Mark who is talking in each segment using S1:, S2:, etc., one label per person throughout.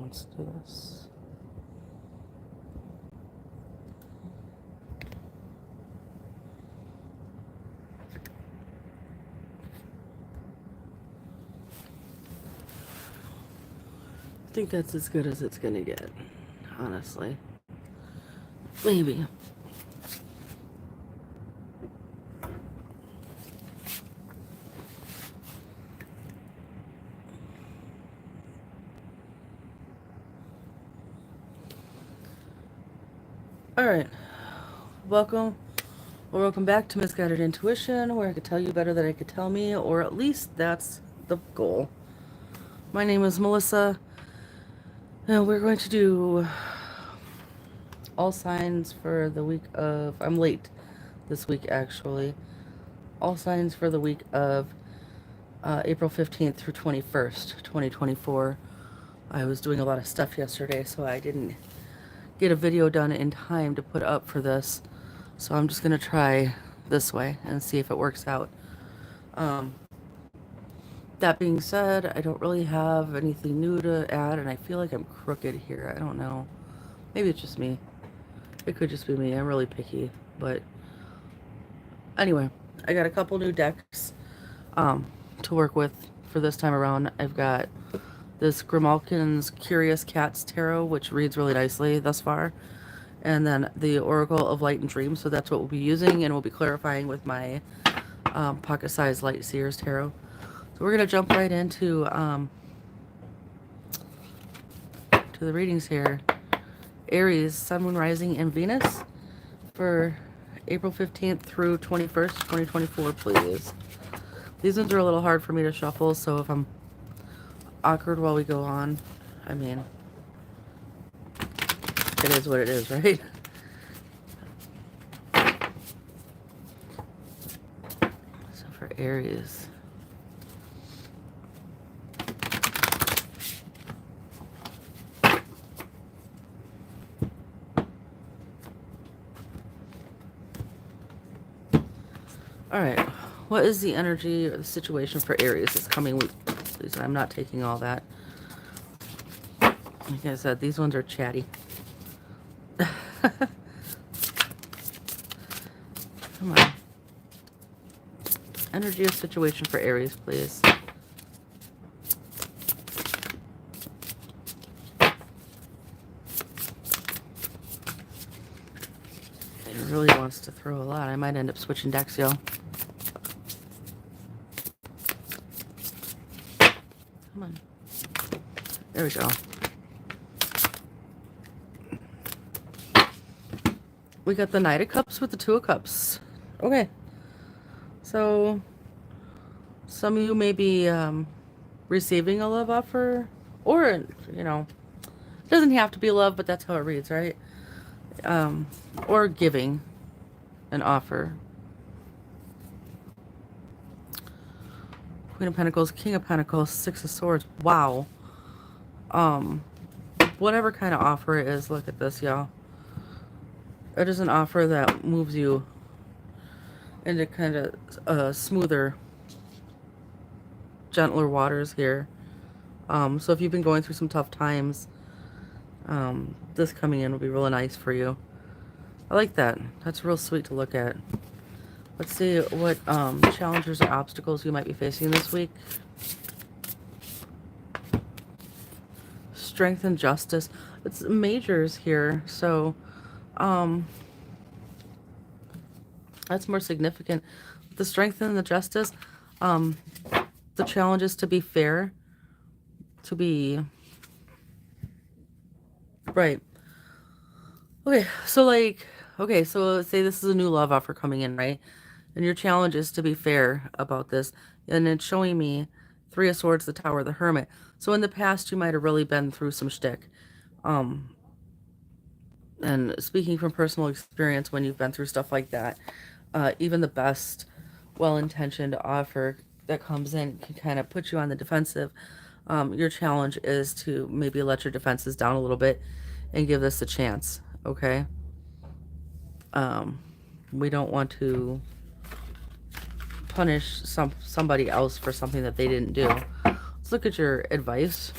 S1: Let's do this. I think that's as good as it's gonna get, honestly. Maybe. Alright, welcome back to Misguided Intuition, where I could tell you better than I could tell me, or at least that's the goal. My name is Melissa, and we're going to do all signs for the week of, I'm late this week actually, all signs for the week of April 15th through 21st, 2024. I was doing a lot of stuff yesterday, so I didn't get a video done in time to put up for this. So I'm just going to try this way and see if it works out. That being said, I don't really have anything new to add, and I feel like I'm crooked here. I don't know. Maybe it's just me. It could just be me. I'm really picky. But anyway, I got a couple new decks to work with for this time around. I've got this Grimalkin's Curious Cats Tarot, which reads really nicely thus far. And then the Oracle of Light and Dream. So that's what we'll be using, and we'll be clarifying with my pocket-sized Light Seers Tarot. So we're going to jump right into to the readings here. Aries, Sun, Moon, Rising, and Venus for April 15th through 21st, 2024, please. These ones are a little hard for me to shuffle, so if I'm awkward while we go on, I mean, it is what it is, right? So for Aries, all right, what is the energy or the situation for Aries this coming week? Please, I'm not taking all that. Like I said, these ones are chatty. Come on. Energy of situation for Aries, please. It really wants to throw a lot. I might end up switching decks, y'all. Come on. There we go. We got the Knight of Cups with the Two of Cups. Okay. So, some of you may be receiving a love offer. Or, you know, it doesn't have to be love, but that's how it reads, right? Or giving an offer. Queen of Pentacles, King of Pentacles, Six of Swords. Wow. Whatever kind of offer it is, look at this, y'all. It is an offer that moves you into kind of smoother, gentler waters here. So if you've been going through some tough times, this coming in will be really nice for you. I like that. That's real sweet to look at. Let's see what challenges or obstacles you might be facing this week. Strength and justice. It's majors here, so that's more significant. The strength and the justice, the challenge is to be fair, to be right. Okay, so like, okay, so let's say this is a new love offer coming in, right? And your challenge is to be fair about this. And it's showing me Three of Swords, the Tower, the Hermit. So in the past, you might have really been through some shtick. And speaking from personal experience, when you've been through stuff like that, even the best well-intentioned offer that comes in can kind of put you on the defensive. Your challenge is to maybe let your defenses down a little bit and give this a chance, okay? We don't want to punish somebody else for something that they didn't do. Let's look at your advice.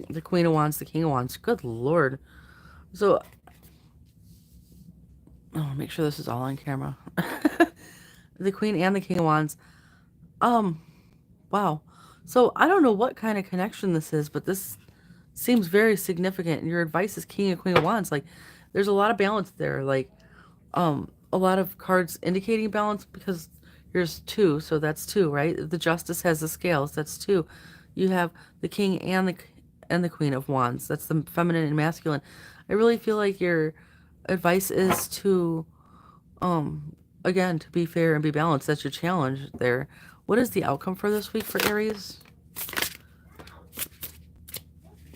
S1: the Queen of Wands, the King of Wands. Good Lord. So, oh, make sure this is all on camera. The Queen and the King of Wands. Wow. So I don't know what kind of connection this is, but this seems very significant. And your advice is King and Queen of Wands. Like, there's a lot of balance there. Like, a lot of cards indicating balance because here's two, so that's two, right? The Justice has the scales, that's two. You have the King and the Queen of Wands. That's the feminine and masculine. I really feel like your advice is to, again, to be fair and be balanced. That's your challenge there. What is the outcome for this week for Aries?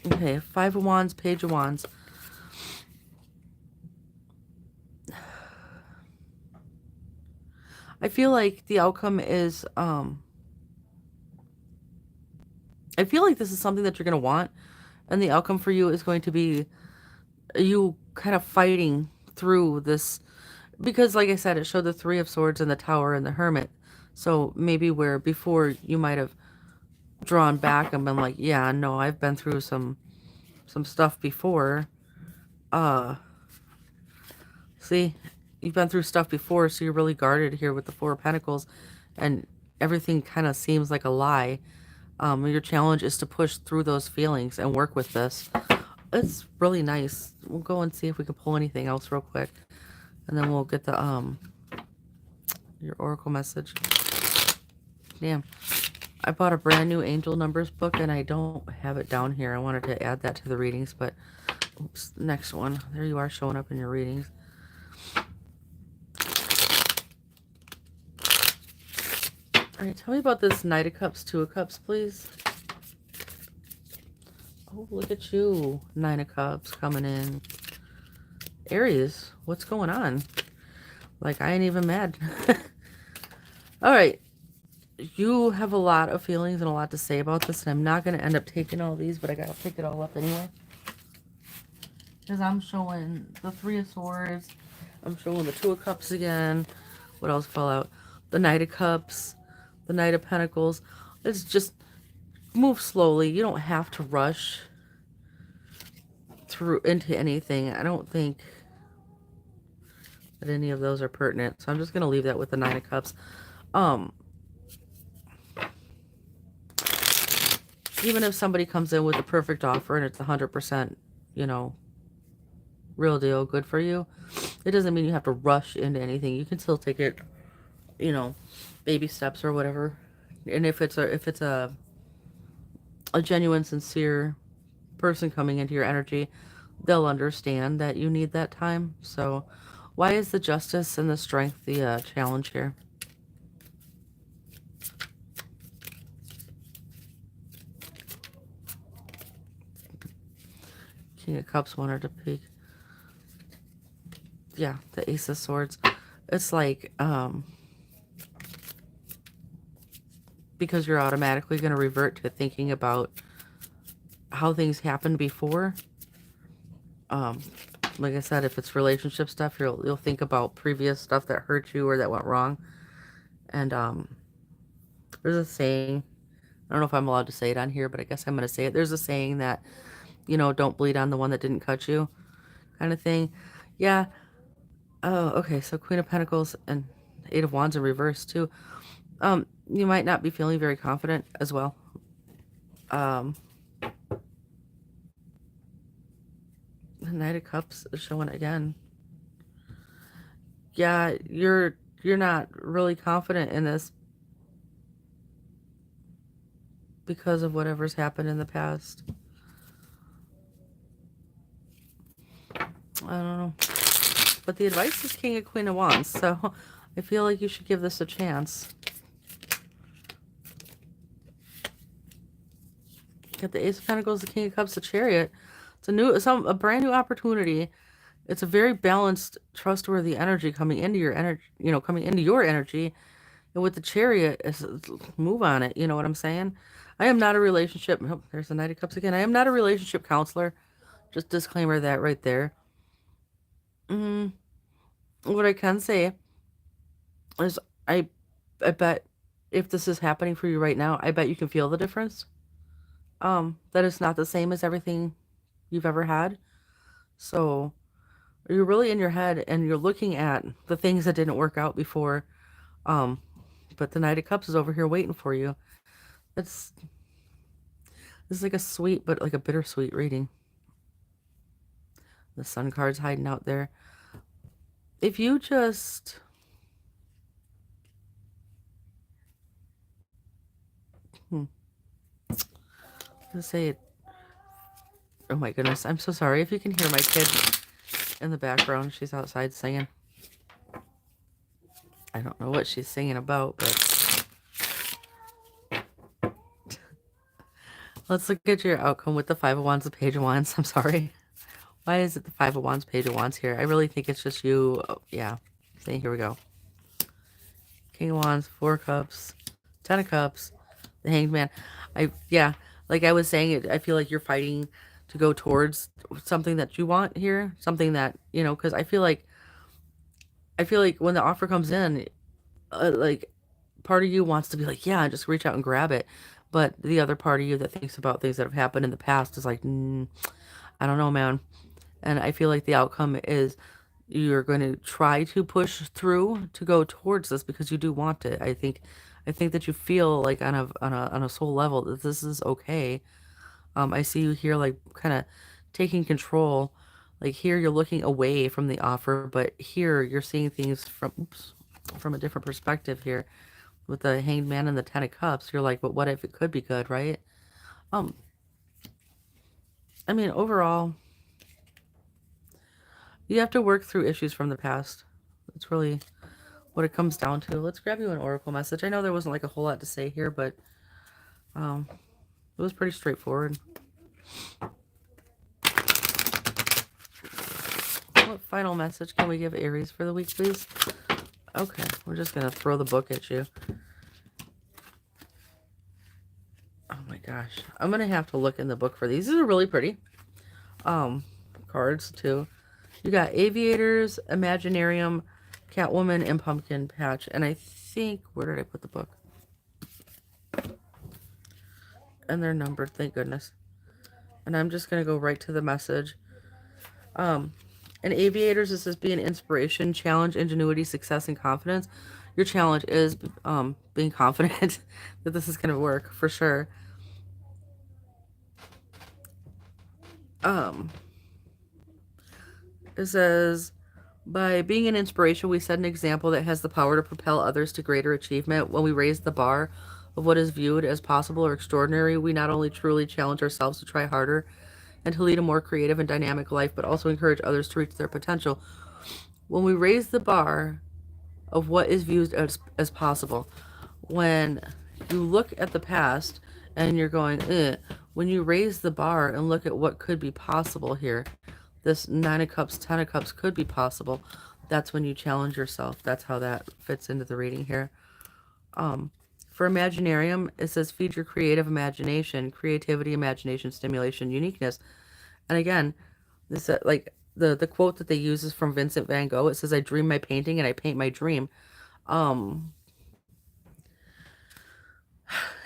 S1: Okay, Five of Wands, Page of Wands. I feel like the outcome is, I feel like this is something that you're going to want, and the outcome for you is going to be you kind of fighting through this, because like I said, it showed the Three of Swords and the Tower and the Hermit. So maybe where before you might have drawn back and been like, yeah, no, I've been through some stuff before. See, you've been through stuff before, so you're really guarded here with the Four of Pentacles, and everything kind of seems like a lie. Your challenge is to push through those feelings and work with this. It's really nice. We'll go and see if we can pull anything else real quick, and then we'll get the your oracle message. Damn, I bought a brand new angel numbers book and I don't have it down here. I wanted to add that to the readings, but oops, next one. There you are, showing up in your readings. All right, tell me about this Knight of Cups, Two of Cups, please. Oh, look at you. Nine of Cups coming in. Aries, what's going on? Like, I ain't even mad. All right. You have a lot of feelings and a lot to say about this, and I'm not going to end up taking all these, but I got to pick it all up anyway. Because I'm showing the Three of Swords. I'm showing the Two of Cups again. What else fell out? The Knight of Cups. The Knight of Pentacles. It's just move slowly. You don't have to rush through into anything. I don't think that any of those are pertinent. So I'm just going to leave that with the Nine of Cups. Even if somebody comes in with a perfect offer and it's 100%, you know, real deal, good for you, it doesn't mean you have to rush into anything. You can still take it, you know, baby steps or whatever. And if it's a genuine, sincere person coming into your energy, they'll understand that you need that time. So why is the Justice and the Strength the challenge here? King of Cups wanted to peek. Yeah, the Ace of Swords. It's like, because you're automatically going to revert to thinking about how things happened before. Like I said, if it's relationship stuff, you'll think about previous stuff that hurt you or that went wrong. And there's a saying, I don't know if I'm allowed to say it on here, but I guess I'm going to say it. There's a saying that, you know, don't bleed on the one that didn't cut you, kind of thing. Yeah. Oh, okay. So Queen of Pentacles and Eight of Wands in reverse too. You might not be feeling very confident as well. The Knight of Cups is showing again. Yeah, you're not really confident in this because of whatever's happened in the past. I don't know. But the advice is King of Queen of Wands, so I feel like you should give this a chance. Got the Ace of Pentacles, the King of Cups, the Chariot. It's a brand new opportunity. It's a very balanced, trustworthy energy coming into your energy, you know, coming into your energy. And with the Chariot, move on it. You know what I'm saying? I am not a relationship. Oh, there's the Knight of Cups again. I am not a relationship counselor. Just disclaimer that right there. What I can say is I bet if this is happening for you right now, I bet you can feel the difference. that is not the same as everything you've ever had. So you're really in your head and you're looking at the things that didn't work out before. Um, but the Knight of Cups is over here waiting for you. It's This is like a sweet but like a bittersweet reading. The Sun card's hiding out there. If you just let's say it. Oh my goodness, I'm so sorry if you can hear my kid in the background. She's outside singing. I don't know what she's singing about, but let's look at your outcome with the Five of Wands, the Page of Wands. I'm sorry. Why is it the Five of Wands, Page of Wands here? I really think it's just you. Oh, yeah. See, here we go. King of Wands, Four of Cups, Ten of Cups, the Hanged Man. Yeah, like I was saying, I feel like you're fighting to go towards something that you want here. Something that, because I feel like when the offer comes in, like part of you wants to be like, yeah, just reach out and grab it. But the other part of you that thinks about things that have happened in the past is like, I don't know, man. And I feel like the outcome is you're going to try to push through to go towards this because you do want it. I think that you feel like on a soul level that this is okay. I see you here like kind of taking control. Like here you're looking away from the offer, but here you're seeing things from a different perspective here. With the Hanged Man and the Ten of Cups, you're like, but what if it could be good, right? Um, I mean, overall, you have to work through issues from the past. That's really what it comes down to. Let's grab you an oracle message. I know there wasn't like a whole lot to say here, but it was pretty straightforward. What final message can we give Aries for the week, please? Okay, we're just going to throw the book at you. Oh my gosh. I'm going to have to look in the book for these. These are really pretty cards, too. You got Aviators, Imaginarium, Catwoman, and Pumpkin Patch. And I think, where did I put the book? And they're numbered, thank goodness. And I'm just going to go right to the message. In Aviators, this says be an inspiration, challenge, ingenuity, success, and confidence. Your challenge is being confident that this is going to work, for sure. It says, by being an inspiration, we set an example that has the power to propel others to greater achievement. When we raise the bar of what is viewed as possible or extraordinary, we not only truly challenge ourselves to try harder and to lead a more creative and dynamic life, but also encourage others to reach their potential. When we raise the bar of what is viewed as possible, when you look at the past and you're going, when you raise the bar and look at what could be possible here, this Nine of Cups, Ten of Cups could be possible. That's when you challenge yourself. That's how that fits into the reading here. For Imaginarium, it says feed your creative imagination, creativity, imagination, stimulation, uniqueness. And again, this like the quote that they use is from Vincent van Gogh. It says, I dream my painting and I paint my dream. It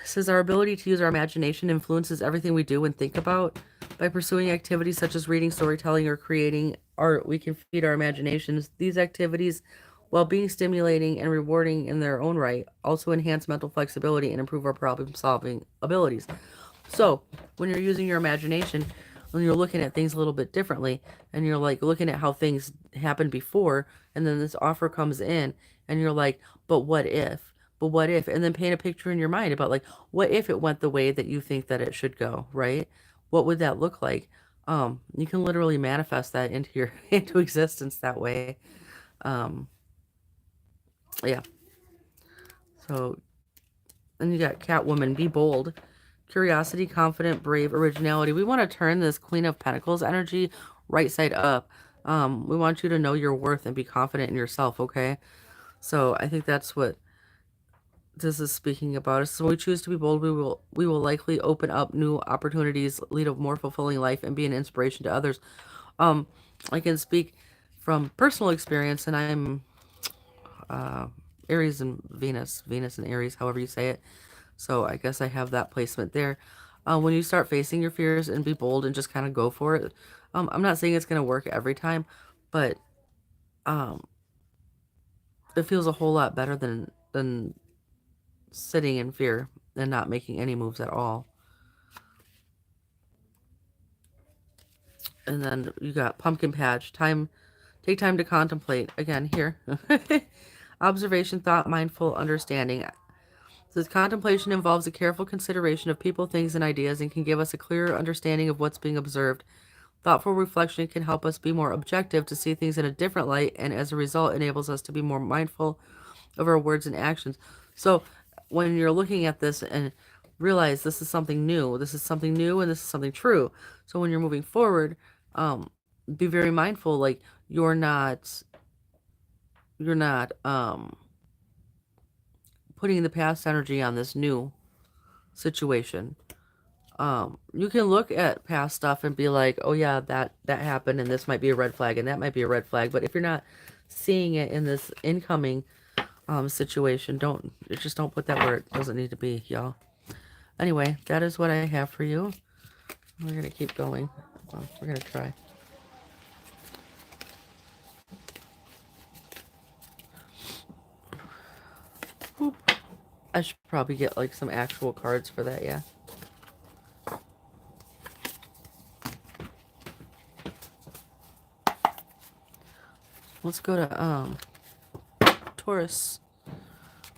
S1: says our ability to use our imagination influences everything we do and think about. By pursuing activities such as reading, storytelling, or creating art, we can feed our imaginations. These activities, while being stimulating and rewarding in their own right, also enhance mental flexibility and improve our problem-solving abilities. So, when you're using your imagination, when you're looking at things a little bit differently, and you're like looking at how things happened before, and then this offer comes in, and you're like, but what if? But what if? And then paint a picture in your mind about like, what if it went the way that you think that it should go, right? What would that look like? You can literally manifest that into your into existence that way. Yeah. So, then you got Catwoman, be bold. Curiosity, confident, brave, originality. We want to turn this Queen of Pentacles energy right side up. We want you to know your worth and be confident in yourself, okay? So I think that's what this is speaking about. So when we choose to be bold, we will likely open up new opportunities, lead a more fulfilling life, and be an inspiration to others. I can speak from personal experience, and I'm Aries and Venus and Aries, however you say it. So I guess I have that placement there. When you start facing your fears and be bold and just kind of go for it. I'm not saying it's going to work every time, but um, it feels a whole lot better than sitting in fear and not making any moves at all. And then you got pumpkin patch. Take time to contemplate. Again, here. Observation, thought, mindful, understanding. This contemplation involves a careful consideration of people, things, and ideas and can give us a clearer understanding of what's being observed. Thoughtful reflection can help us be more objective, to see things in a different light, and as a result enables us to be more mindful of our words and actions. So when you're looking at this and realize this is something new, and this is something true. So when you're moving forward, be very mindful, like you're not putting the past energy on this new situation. You can look at past stuff and be like, oh yeah, that happened, and this might be a red flag, and that might be a red flag. But if you're not seeing it in this incoming situation, just don't put that where it doesn't need to be, y'all. Anyway, that is what I have for you. We're gonna keep going. Well, we're gonna try. Oop. I should probably get like some actual cards for that, yeah. Let's go to Taurus.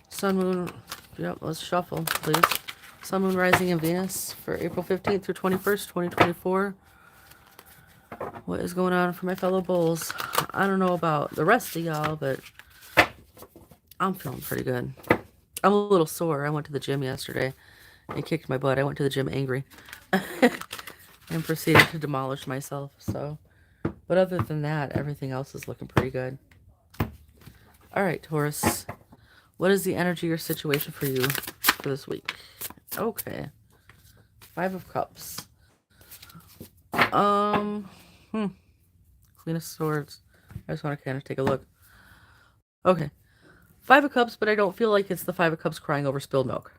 S1: Sun, Moon. Yep, let's shuffle, please. Sun, Moon, Rising, and Venus for April 15th through 21st, 2024. What is going on for my fellow bulls? I don't know about the rest of y'all, but I'm feeling pretty good. I'm a little sore. I went to the gym yesterday and kicked my butt. I went to the gym angry and proceeded to demolish myself. So, but other than that, everything else is looking pretty good. All right, Taurus. What is the energy or situation for you for this week? Okay. 5 of Cups. Queen of Swords. I just want to kind of take a look. Okay. 5 of Cups, but I don't feel like it's the 5 of Cups crying over spilled milk,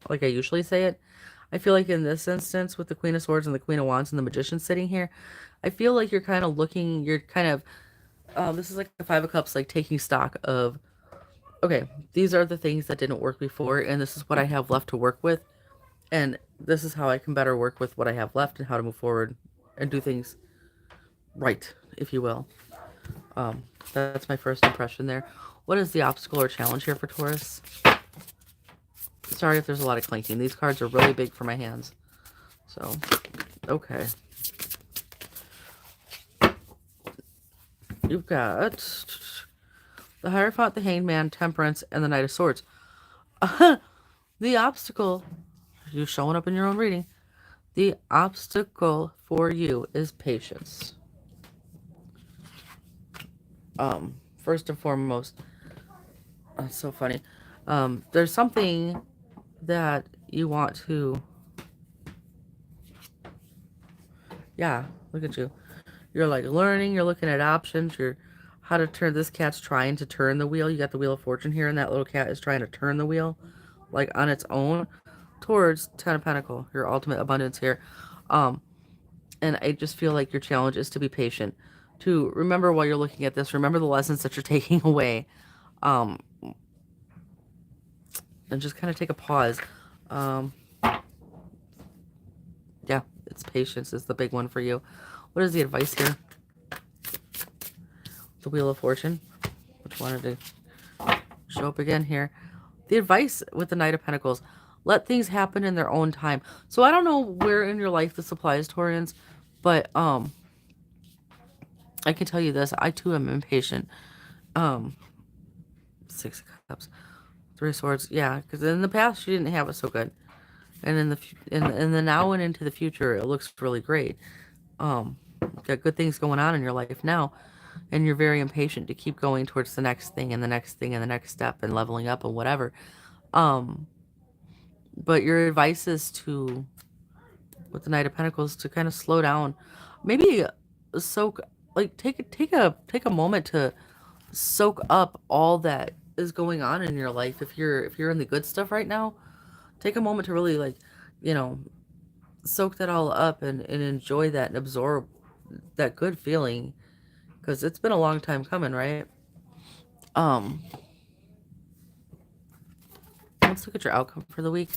S1: like I usually say it. I feel like in this instance, with the Queen of Swords and the Queen of Wands and the Magician sitting here, I feel like you're kind of looking, this is like the 5 of Cups, like taking stock of, okay, these are the things that didn't work before, and this is what I have left to work with, and this is how I can better work with what I have left and how to move forward and do things right, if you will. That's my first impression there. What is the obstacle or challenge here for Taurus? Sorry if there's a lot of clinking. These cards are really big for my hands. So, okay. You've got the Hierophant, the Hanged Man, Temperance, and the Knight of Swords. The obstacle, you showing up in your own reading. The obstacle for you is patience. First and foremost, that's so funny. There's something that you want to, yeah, look at you. You're like learning, you're looking at options, you're how to turn, this cat's trying to turn the wheel. You got the Wheel of Fortune here, and that little cat is trying to turn the wheel, like on its own, towards 10 of Pentacles, your ultimate abundance here. And I just feel like your challenge is to be patient, to remember while you're looking at this, remember the lessons that you're taking away, and just kind of take a pause. Yeah, it's patience is the big one for you. What is the advice here? The Wheel of Fortune, which wanted to show up again here. The advice with the Knight of Pentacles, let things happen in their own time. So I don't know where in your life this applies, Taurians, but I can tell you this, I too am impatient. 6 of Cups, 3 of Swords, yeah, because in the past you didn't have it so good, and in the now and into the future it looks really great. Got good things going on in your life now, and you're very impatient to keep going towards the next thing and the next thing and the next step and leveling up and whatever. But your advice is to, with the Knight of Pentacles, to kind of slow down, maybe soak, like take a moment to soak up all that is going on in your life. If you're in the good stuff right now, take a moment to really like you know, soak that all up and enjoy that and absorb that good feeling, because it's been a long time coming, right? Um, let's look at your outcome for the week.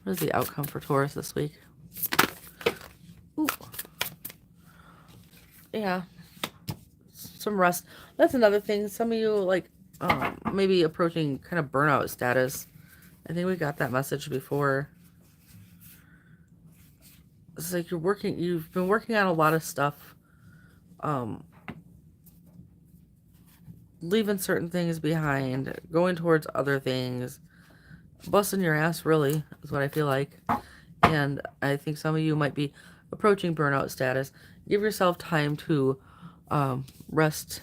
S1: What is the outcome for Taurus this week? Ooh. Yeah, some rest. That's another thing. Some of you, like, maybe approaching kind of burnout status. I think we got that message before. It's like you've been working on a lot of stuff, um, leaving certain things behind, going towards other things, busting your ass, really, is what I feel like. And I think some of you might be approaching burnout status. Give yourself time to rest,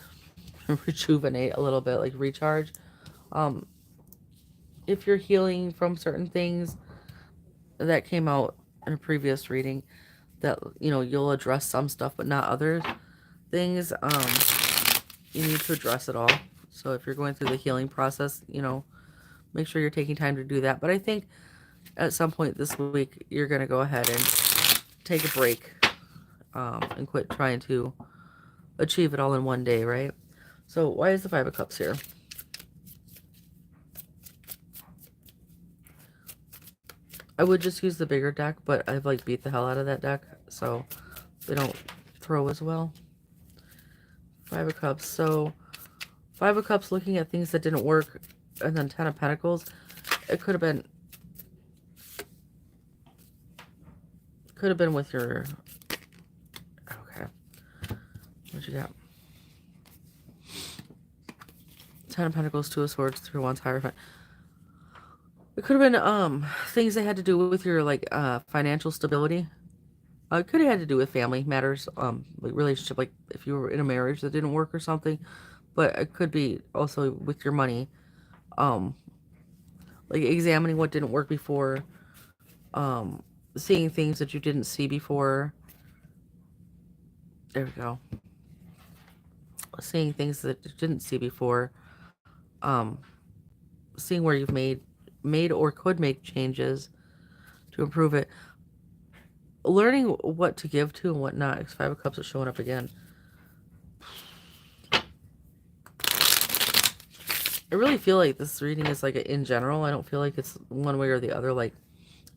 S1: rejuvenate a little bit, like recharge. Um, if you're healing from certain things that came out in a previous reading, that, you know, you'll address some stuff but not other things. You need to address it all. So if you're going through the healing process, you know, make sure you're taking time to do that. But I think at some point this week, you're going to go ahead and take a break, and quit trying to achieve it all in one day, right? So why is the Five of Cups here? I would just use the bigger deck, but I've like beat the hell out of that deck, so they don't throw as well. Five of Cups. So Five of Cups, looking at things that didn't work, and then Ten of Pentacles. It could have been with your, okay, what you got? Ten of Pentacles, Two of Swords, Three of Wands, Hierophant. It could have been things that had to do with your, like, financial stability. It could have had to do with family matters, like relationship, like if you were in a marriage that didn't work or something. But it could be also with your money, like examining what didn't work before, seeing things that you didn't see before. There we go. Seeing things that you didn't see before, seeing where you've made or could make changes to improve it. Learning what to give to and what not, because Five of Cups is showing up again. I really feel like this reading is like in general. I don't feel like it's one way or the other, like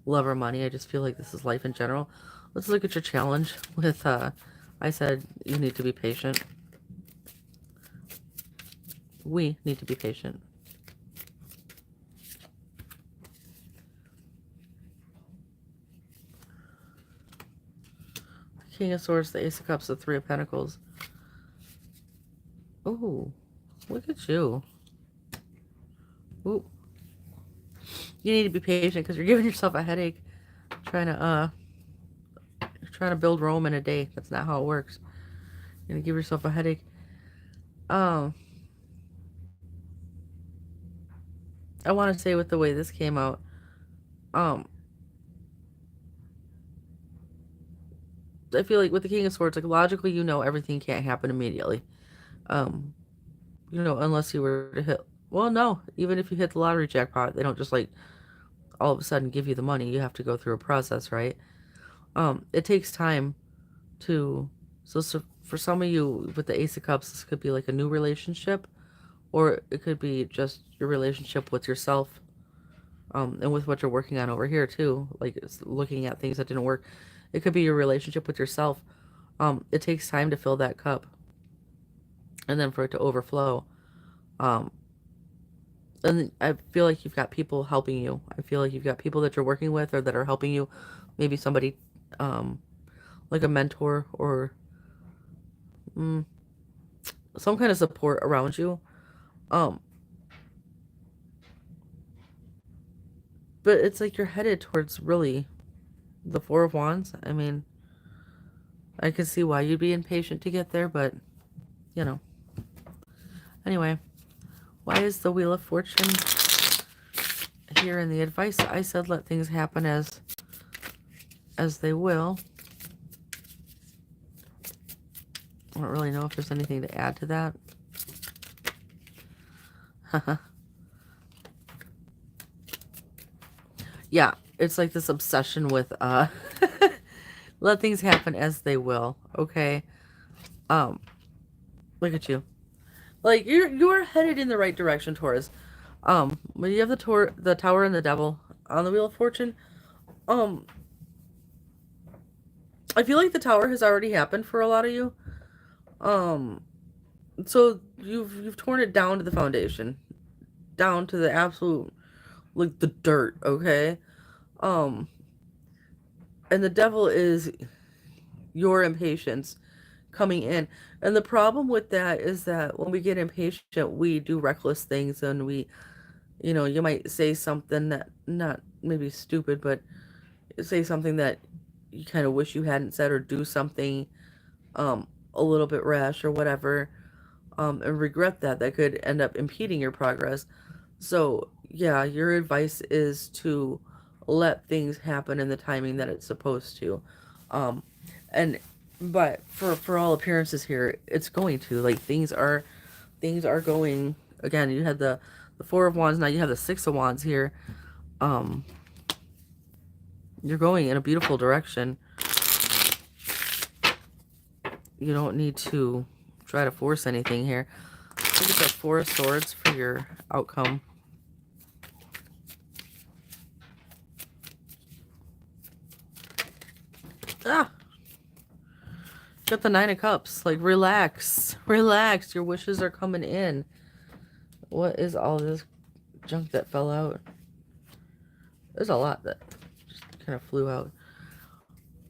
S1: love or money. I just feel like this is life in general. Let's look at your challenge with, I said you need to be patient. We need to be patient. King of Swords, the Ace of Cups, the Three of Pentacles. Ooh, look at you. Ooh. You need to be patient because you're giving yourself a headache trying to build Rome in a day. That's not how it works. You're gonna give yourself a headache. I want to say with the way this came out, I feel like with the King of Swords, like logically, you know, everything can't happen immediately. You know, unless you were to hit, well, no, even if you hit the lottery jackpot, they don't just like all of a sudden give you the money. You have to go through a process, right? It takes time to, so for some of you with the Ace of Cups, this could be like a new relationship, or it could be just your relationship with yourself, and with what you're working on over here too, like it's looking at things that didn't work. It could be your relationship with yourself. It takes time to fill that cup and then for it to overflow. And I feel like you've got people helping you. I feel like you've got people that you're working with or that are helping you. Maybe somebody, like a mentor or some kind of support around you. But it's like you're headed towards really the Four of Wands. I mean, I can see why you'd be impatient to get there, but, you know. Anyway, why is the Wheel of Fortune here in the advice? I said let things happen as they will. I don't really know if there's anything to add to that. Yeah, it's like this obsession with let things happen as they will, okay? Um, Look at you. Like you're headed in the right direction, Taurus. When you have the Tower and the Devil on the Wheel of Fortune, um, I feel like the Tower has already happened for a lot of you. Um, so you've torn it down to the foundation, down to the absolute, like, the dirt, okay? Um, and the Devil is your impatience coming in. And the problem with that is that when we get impatient, we do reckless things, and you might say something that, not maybe stupid, but say something that you kind of wish you hadn't said, or do something a little bit rash or whatever, and regret that could end up impeding your progress. So, yeah, your advice is to let things happen in the timing that it's supposed to. Um, and but for all appearances here, it's going to, like, things are going. Again, you had the Four of Wands, now you have the Six of Wands here. Um, you're going in a beautiful direction. You don't need to try to force anything here. Look at that Four of Swords for your outcome. Ah! Got the Nine of Cups. Like, relax. Relax. Your wishes are coming in. What is all this junk that fell out? There's a lot that just kind of flew out.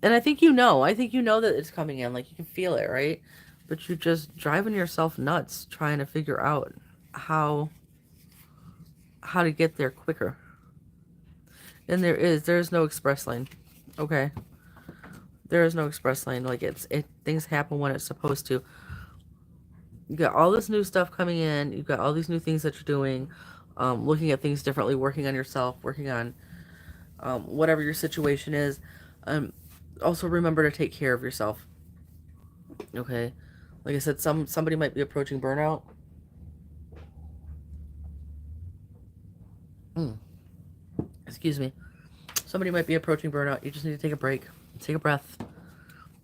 S1: And I think you know. I think you know that it's coming in. Like, you can feel it, right? But you're just driving yourself nuts trying to figure out how to get there quicker. And there's no express lane. Okay? There is no express lane. Like, things happen when it's supposed to. You got all this new stuff coming in. You've got all these new things that you're doing. Looking at things differently, working on yourself, working on whatever your situation is. Also remember to take care of yourself. Okay? Like I said, somebody might be approaching burnout. Excuse me. Somebody might be approaching burnout. You just need to take a break. Take a breath.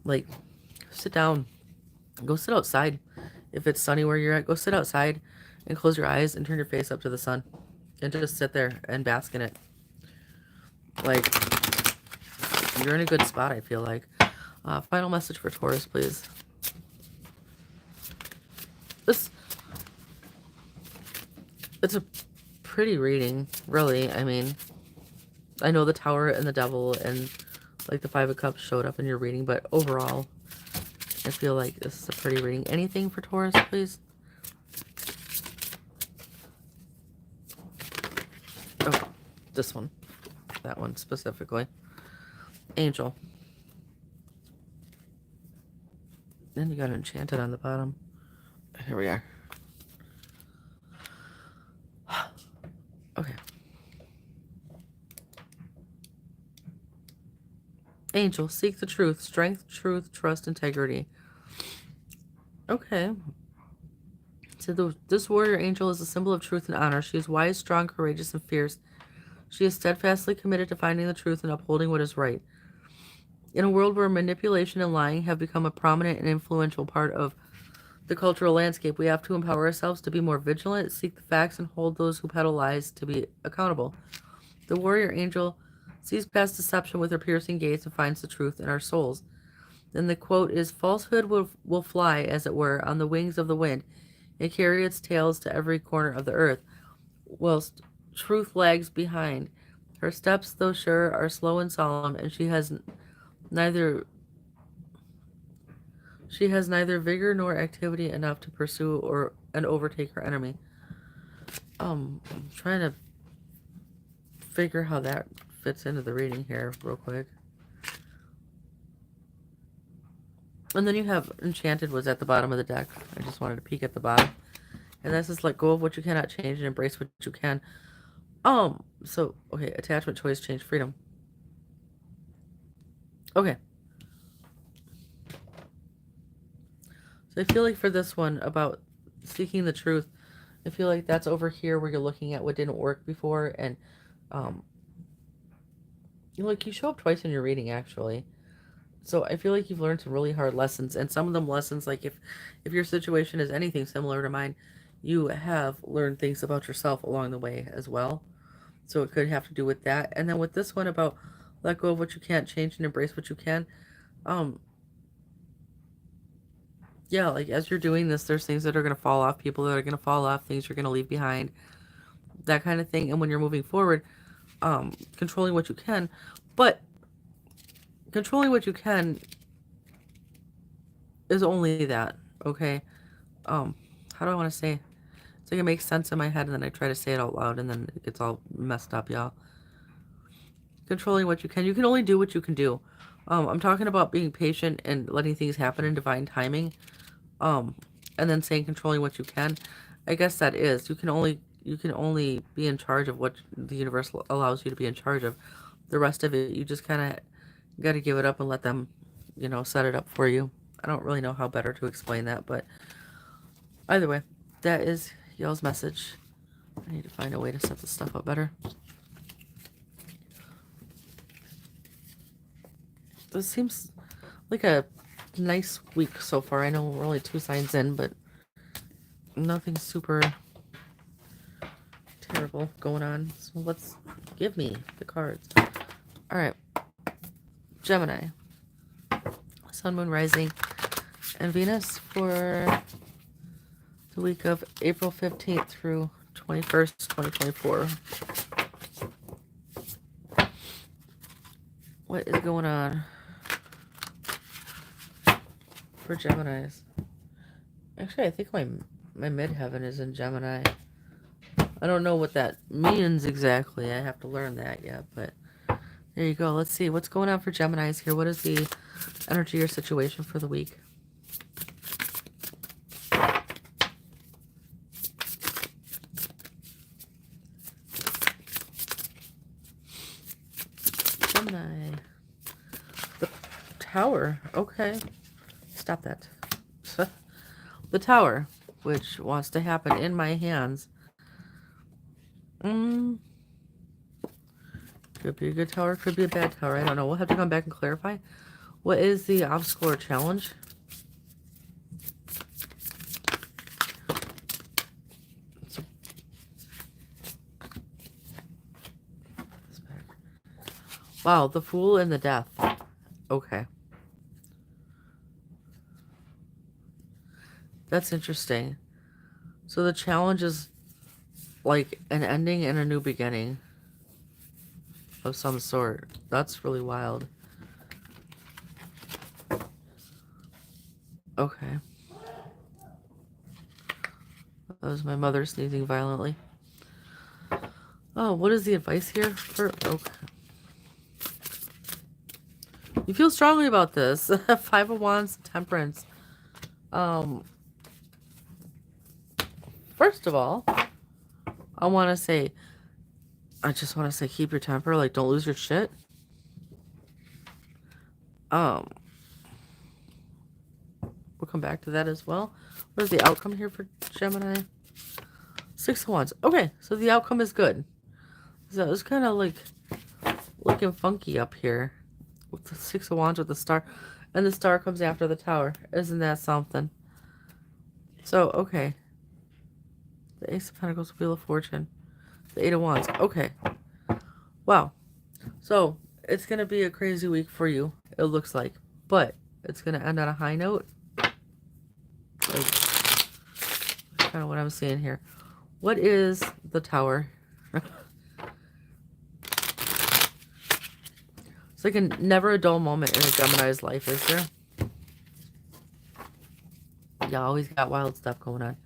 S1: Like, sit down. Go sit outside. If it's sunny where you're at, go sit outside and close your eyes and turn your face up to the sun. And just sit there and bask in it. Like, you're in a good spot, I feel like. Final message for Taurus, please. It's a pretty reading, really. I mean, I know the Tower and the Devil and, like, the Five of Cups showed up in your reading, but overall, I feel like this is a pretty reading. Anything for Taurus, please? Oh, this one. That one specifically. Angel. Then you got Enchanted on the bottom. Here we are. Okay. Angel, seek the truth. Strength, truth, trust, integrity. Okay. So this warrior angel is a symbol of truth and honor. She is wise, strong, courageous, and fierce. She is steadfastly committed to finding the truth and upholding what is right. In a world where manipulation and lying have become a prominent and influential part of the cultural landscape, we have to empower ourselves to be more vigilant, seek the facts, and hold those who peddle lies to be accountable. The warrior angel sees past deception with her piercing gaze and finds the truth in our souls. Then the quote is, falsehood will fly, as it were, on the wings of the wind, and carry its tails to every corner of the earth, whilst truth lags behind. Her steps, though sure, are slow and solemn, and she has neither vigor nor activity enough to pursue and overtake her enemy. I'm trying to figure how that fits into the reading here real quick. And then you have Enchanted was at the bottom of the deck. I just wanted to peek at the bottom. And that's just let go of what you cannot change and embrace what you can. So, okay, attachment, choice, change, freedom. Okay. So I feel like for this one, about seeking the truth, I feel like that's over here where you're looking at what didn't work before, and Like, you show up twice in your reading, actually. So I feel like you've learned some really hard lessons, and some of them lessons, like if your situation is anything similar to mine, you have learned things about yourself along the way as well. So it could have to do with that. And then with this one about let go of what you can't change and embrace what you can, um, yeah, like as you're doing this, there's things that are gonna fall off, people that are gonna fall off, things you're gonna leave behind, that kind of thing. And when you're moving forward, controlling what you can, but controlling what you can is only that, okay? Um, how do I want to say? It's like it makes sense in my head, and then I try to say it out loud, and then it gets all messed up, y'all. Controlling what you can. You can only do what you can do. I'm talking about being patient and letting things happen in divine timing. Um, and then saying controlling what you can. I guess that is. You can only be in charge of what the universe allows you to be in charge of. The rest of it, you just kind of got to give it up and let them, set it up for you. I don't really know how better to explain that, but either way, that is y'all's message. I need to find a way to set this stuff up better. This seems like a nice week so far. I know we're only 2 signs in, but nothing super terrible going on. So let's give me the cards. All right. Gemini. Sun, Moon, Rising, and Venus for the week of April 15th through 21st, 2024. What is going on for Geminis? Actually, I think my midheaven is in Gemini. I don't know what that means exactly. I have to learn that yet, but there you go. Let's see what's going on for Geminis here. What is the energy or situation for the week? Gemini. The Tower. Okay. Stop that. The Tower, which wants to happen in my hands. Could be a good tower, could be a bad tower. I don't know. We'll have to come back and clarify. What is the obstacle or challenge? Wow, the Fool and the Death. Okay. That's interesting. So the challenge is like an ending and a new beginning of some sort. That's really wild. Okay. That was my mother sneezing violently. Oh, what is the advice here for... Okay. You feel strongly about this. 5 of Wands, Temperance. First of all, I just want to say keep your temper. Like, don't lose your shit. We'll come back to that as well. What is the outcome here for Gemini? 6 of Wands. Okay, so the outcome is good. So it was kind of like looking funky up here with the 6 of Wands with the star, and the star comes after the Tower. Isn't that something? So, okay. The Ace of Pentacles, Wheel of Fortune, the 8 of Wands. Okay. Wow. So, it's going to be a crazy week for you, it looks like. But, it's going to end on a high note. That's kind of what I'm seeing here. What is the Tower? It's like never a dull moment in a Gemini's life, is there? You always got wild stuff going on.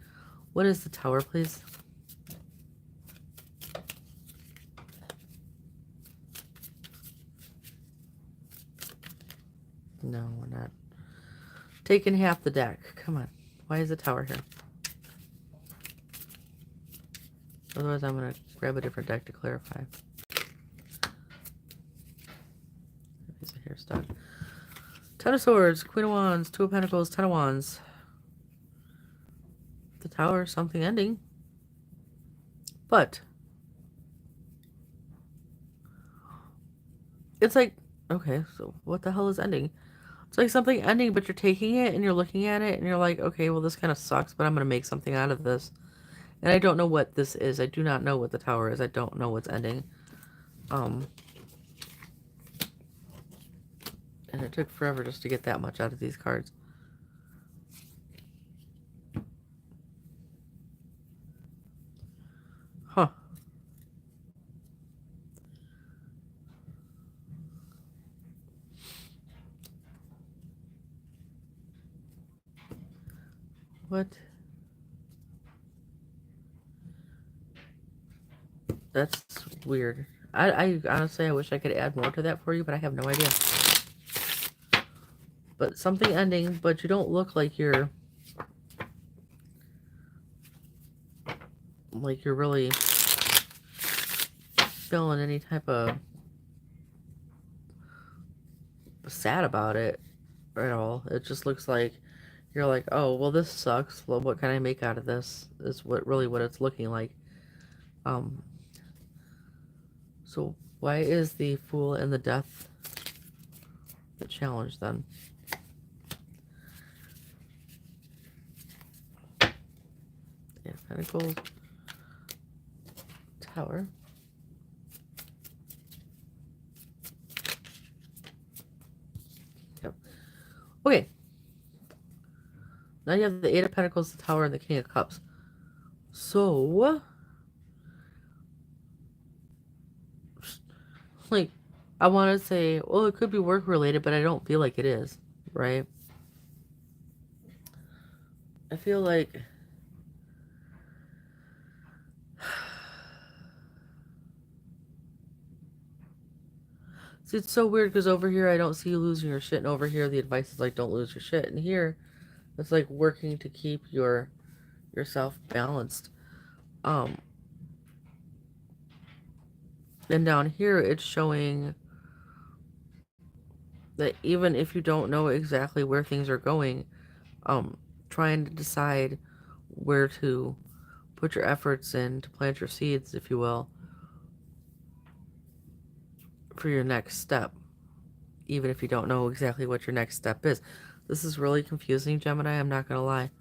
S1: What is the Tower, please? No, we're not. Taking half the deck. Come on. Why is the Tower here? Otherwise, I'm going to grab a different deck to clarify. Piece of hair stuck. 10 of Swords, Queen of Wands, 2 of Pentacles, 10 of Wands. The Tower, something ending. But It's like, okay, so what the hell is ending? It's like something ending, but you're taking it and you're looking at it and you're like, okay, well, this kind of sucks, but I'm going to make something out of this. And I don't know what this is. I do not know what the tower is. I don't know what's ending. And it took forever just to get that much out of these cards. Huh. What? That's weird. I honestly, I wish I could add more to that for you, but I have no idea. But something ending, but you don't look like you're really feeling any type of sad about it at all. It just looks like you're like, oh, well, this sucks. Well, what can I make out of this? Is what it's looking like. So why is the Fool and the Death the challenge then? Yeah, Pentacles, Tower. Yep. Okay. Now you have the Eight of Pentacles, the Tower, and the King of Cups. So, like, I want to say, well, it could be work related, but I don't feel like it is, right? I feel like see, it's so weird because over here I don't see you losing your shit, and over here the advice is like, don't lose your shit, and here it's like working to keep yourself balanced. And down here it's showing that even if you don't know exactly where things are going, trying to decide where to put your efforts in to plant your seeds, if you will, for your next step, even if you don't know exactly what your next step is. This is really confusing, Gemini, I'm not gonna lie.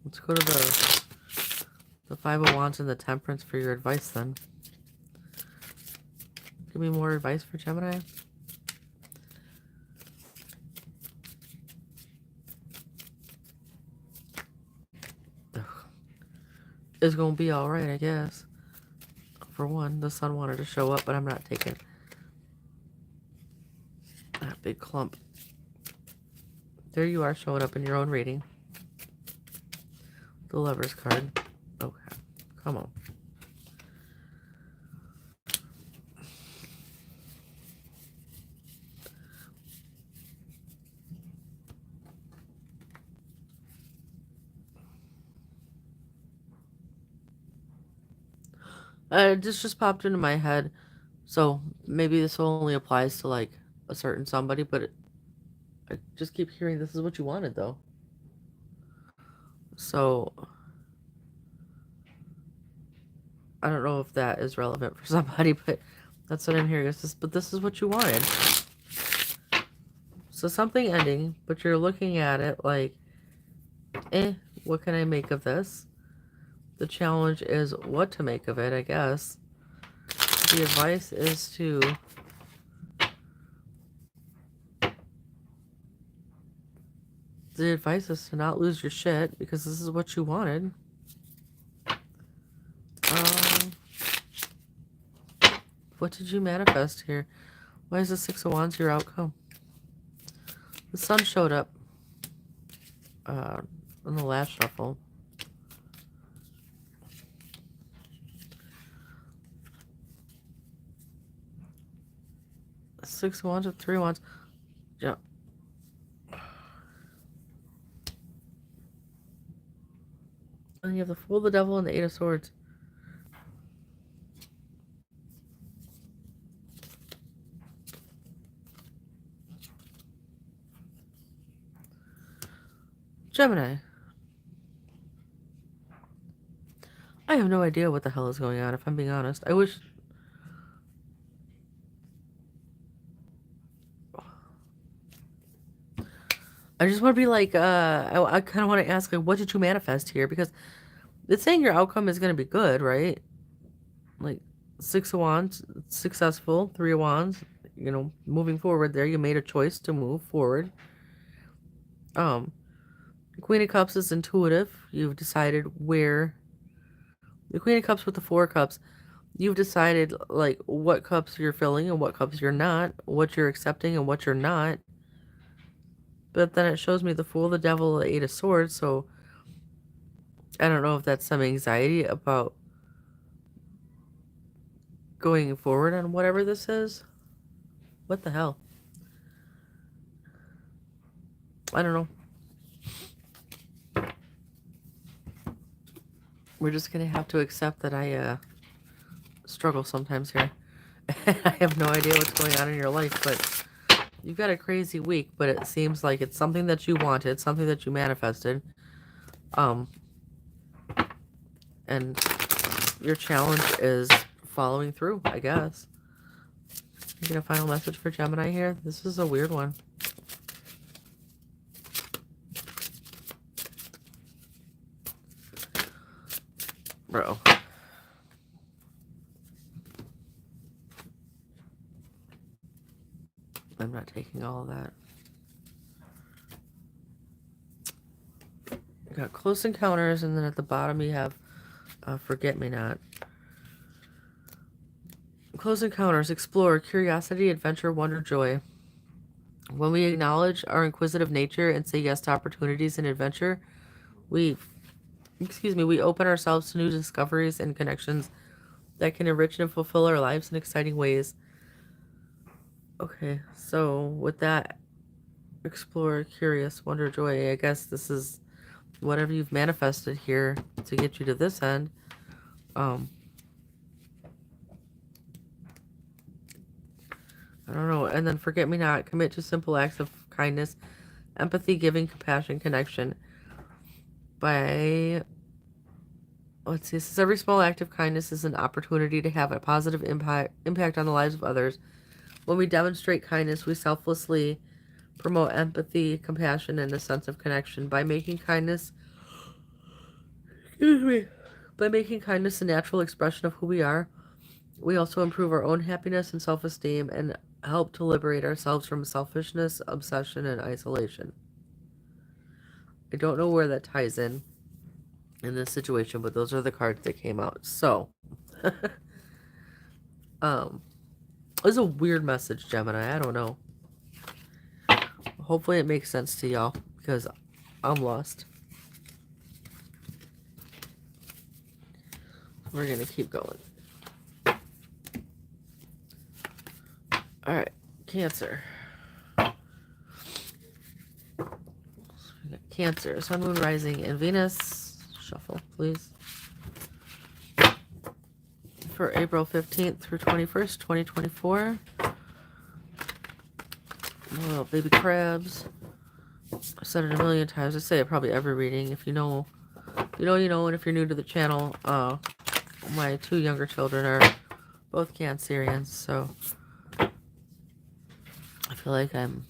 S1: Let's go to the Five of Wands and the Temperance for your advice then. Give me more advice for Gemini. It's gonna be alright, I guess. For one, the sun wanted to show up, but I'm not taking that big clump. There you are, showing up in your own reading. The Lover's card. Okay, come on. This just popped into my head, so maybe this only applies to like a certain somebody, but I just keep hearing this is what you wanted though. So I don't know if that is relevant for somebody, but that's what I'm hearing. But this is what you wanted. So something ending, but you're looking at it like, what can I make of this? The challenge is what to make of it, I guess. The advice is to not lose your shit because this is what you wanted. What did you manifest here? Why is the Six of Wands your outcome? The Sun showed up in the last shuffle. Six of Wands with Three of Wands. Yeah. And you have the Fool, the Devil, and the Eight of Swords. Gemini. I have no idea what the hell is going on, if I'm being honest. I wish... I just want to be like, I kind of want to ask, like, what did you manifest here? Because it's saying your outcome is going to be good, right? Like, 6 of Wands, successful. 3 of Wands, you know, moving forward there. You made a choice to move forward. Queen of Cups is intuitive. You've decided where... The Queen of Cups with the 4 cups, you've decided, like, what cups you're filling and what cups you're not, what you're accepting and what you're not. But then it shows me the Fool, the Devil, the 8 of Swords, so I don't know if that's some anxiety about going forward on whatever this is. What the hell? I don't know. We're just going to have to accept that I struggle sometimes here. I have no idea what's going on in your life, but you've got a crazy week, but it seems like it's something that you wanted, something that you manifested. And your challenge is following through, I guess. You get a final message for Gemini here? This is a weird one. Bro. I'm not taking all of that. You got Close Encounters, and then at the bottom you have Forget-Me-Not. Close Encounters, explore, curiosity, adventure, wonder, joy. When we acknowledge our inquisitive nature and say yes to opportunities and adventure, we open ourselves to new discoveries and connections that can enrich and fulfill our lives in exciting ways. Okay, so with that, explore, curious, wonder, joy, I guess this is whatever you've manifested here to get you to this end. I don't know. And then Forget-Me-Not, commit to simple acts of kindness, empathy, giving, compassion, connection. Let's see, it says every small act of kindness is an opportunity to have a positive impact on the lives of others. When we demonstrate kindness, we selflessly promote empathy, compassion, and a sense of connection. By making kindness a natural expression of who we are, we also improve our own happiness and self-esteem and help to liberate ourselves from selfishness, obsession, and isolation. I don't know where that ties in this situation, but those are the cards that came out. So, it was a weird message, Gemini. I don't know. Hopefully it makes sense to y'all, because I'm lost. We're going to keep going. Alright, Cancer. Cancer, Sun, Moon, Rising, and Venus. Shuffle, please. For April 15th through 21st, 2024. Little baby crabs. I said it a million times. I say it probably every reading. If you know, you know, and if you're new to the channel, my 2 younger children are both Cancerians, so I feel like I'm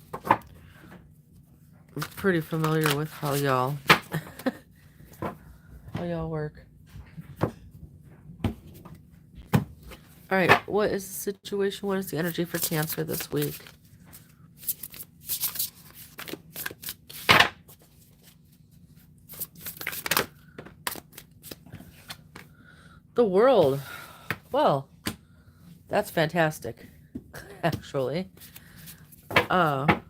S1: pretty familiar with how y'all work. Alright, what is the situation? What is the energy for Cancer this week? The World. Well, that's fantastic, actually. Look at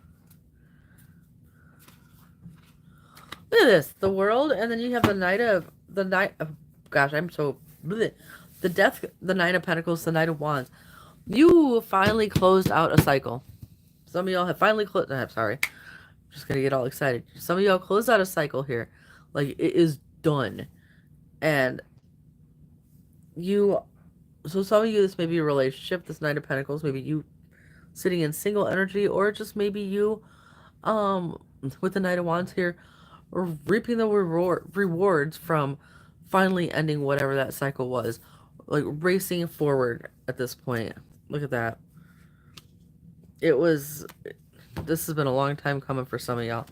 S1: this. The World, and then you have the Knight of... gosh, I'm so... bleh. The Death, the Nine of Pentacles, the Knight of Wands. You finally closed out a cycle. Some of y'all have finally closed... I'm sorry. I'm just going to get all excited. Some of y'all closed out a cycle here. Like, it is done. And so some of you, this may be a relationship, this Knight of Pentacles, maybe you sitting in single energy, or just maybe you, with the Knight of Wands here, or reaping the rewards from finally ending whatever that cycle was. Like racing forward at this point. Look at that. This has been a long time coming for some of y'all.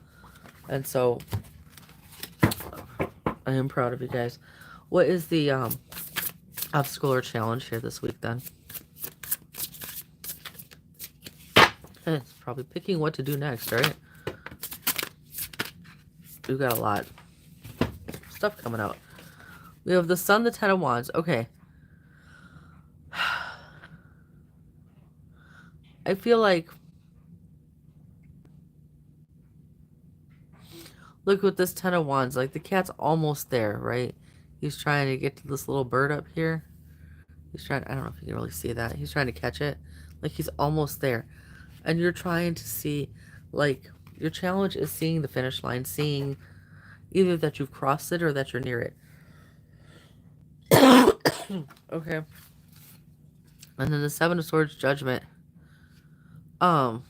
S1: And so I am proud of you guys. What is the obstacle or challenge here this week then? It's probably picking what to do next, right? We've got a lot of stuff coming out. We have the Sun, the Ten of Wands. Okay. I feel like, look with this Ten of Wands, like the cat's almost there, right? He's trying to get to this little bird up here. He's trying, I don't know if you can really see that. He's trying to catch it. Like he's almost there. And you're trying to see, like, your challenge is seeing the finish line, seeing either that you've crossed it or that you're near it. Okay. And then the Seven of Swords, Judgment. Don't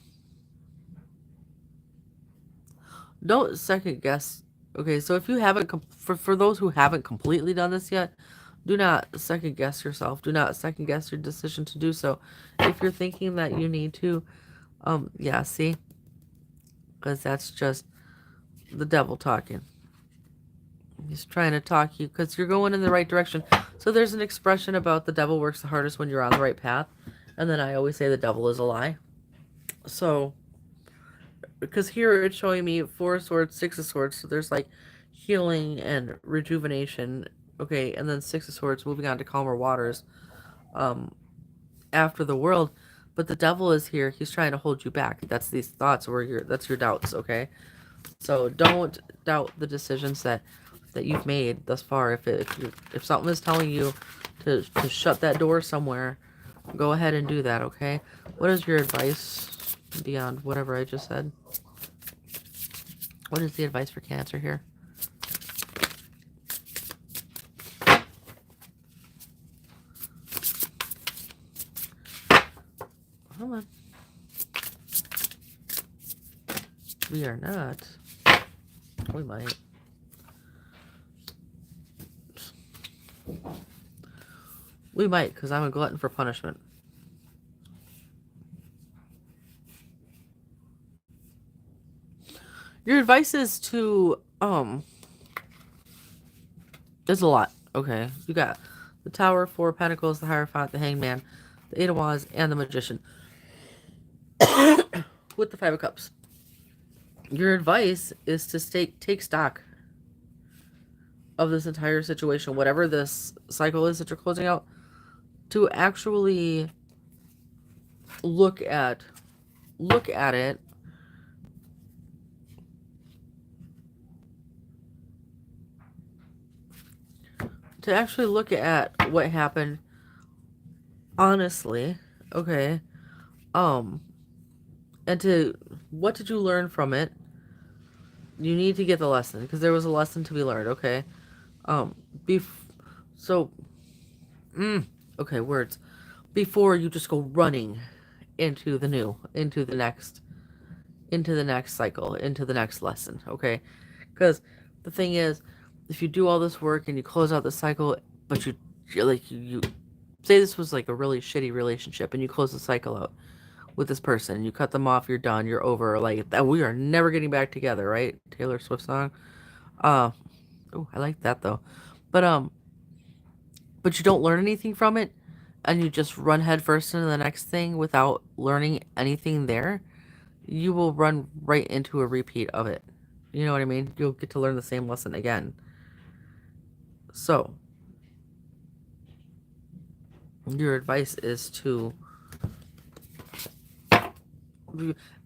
S1: second guess. Okay, so if you haven't, for those who haven't completely done this yet, do not second guess yourself. Do not second guess your decision to do so. If you're thinking that you need to, yeah, see? Because that's just the devil talking. He's trying to talk you because you're going in the right direction. So there's an expression about the devil works the hardest when you're on the right path. And then I always say the devil is a lie. So, because here it's showing me Four of Swords, Six of Swords. So there's like healing and rejuvenation. Okay, and then Six of Swords moving on to calmer waters after the world. But the devil is here. He's trying to hold you back. That's these thoughts where that's your doubts, okay? So don't doubt the decisions that you've made thus far. If something is telling you to shut that door somewhere, go ahead and do that, okay? What is your advice beyond whatever I just said? What is the advice for Cancer here? Come on. We are not. We might. We might, because I'm a glutton for punishment. Your advice is to, there's a lot. Okay. You got the Tower, Four of Pentacles, the Hierophant, the Hangman, the Eight of Wands, and the Magician. With the Five of Cups. Your advice is to take stock of this entire situation, whatever this cycle is that you're closing out, to actually look at it to actually look at what happened honestly, okay, and to what did you learn from it? You need to get the lesson because there was a lesson to be learned, okay? Okay, words. Before you just go running into the next cycle, into the next lesson, okay? Because the thing is, if you do all this work and you close out the cycle, but you say this was like a really shitty relationship and you close the cycle out with this person, you cut them off, you're done, you're over, like that, we are never getting back together, right? Taylor Swift song. Oh, I like that though. But you don't learn anything from it and you just run headfirst into the next thing without learning anything there, you will run right into a repeat of it. You know what I mean? You'll get to learn the same lesson again. So, your advice is to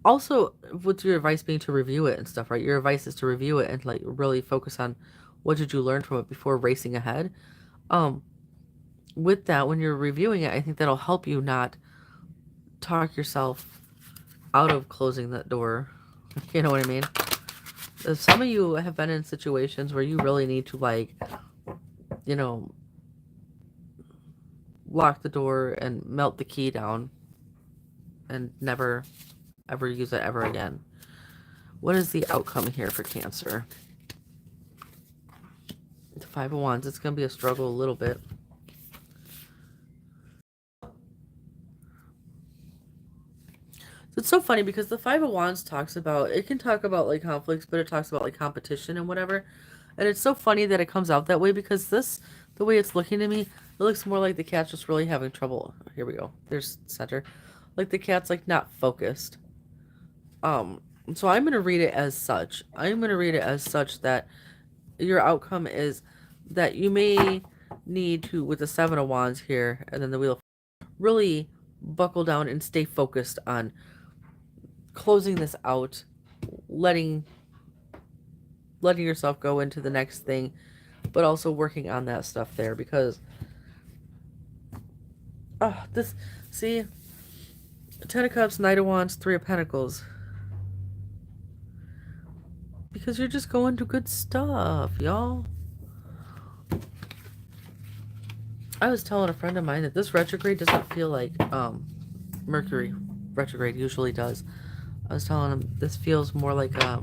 S1: also, with your advice being to review it and stuff, right? Your advice is to review it and like really focus on what did you learn from it before racing ahead. With that, when you're reviewing it, I think that'll help you not talk yourself out of closing that door. You know what I mean? Some of you have been in situations where you really need to, like, you know, lock the door and melt the key down and never ever use it ever again. What is the outcome here for Cancer? The Five of Wands, it's going to be a struggle a little bit. It's so funny because the Five of Wands talks about, it can talk about like conflicts, but it talks about like competition and whatever. And it's so funny that it comes out that way because this, the way it's looking to me, it looks more like the cat's just really having trouble. Here we go. There's center. Like the cat's like not focused. So I'm going to read it as such. I'm going to read it as such that your outcome is that you may need to, with the Seven of Wands here, and then the Wheel, really buckle down and stay focused on closing this out, letting yourself go into the next thing, but also working on that stuff there because this, see, Ten of Cups, Knight of Wands, Three of Pentacles, because you're just going to good stuff, y'all. I was telling a friend of mine that this retrograde doesn't feel like Mercury retrograde usually does. I was telling him this feels more like yeah,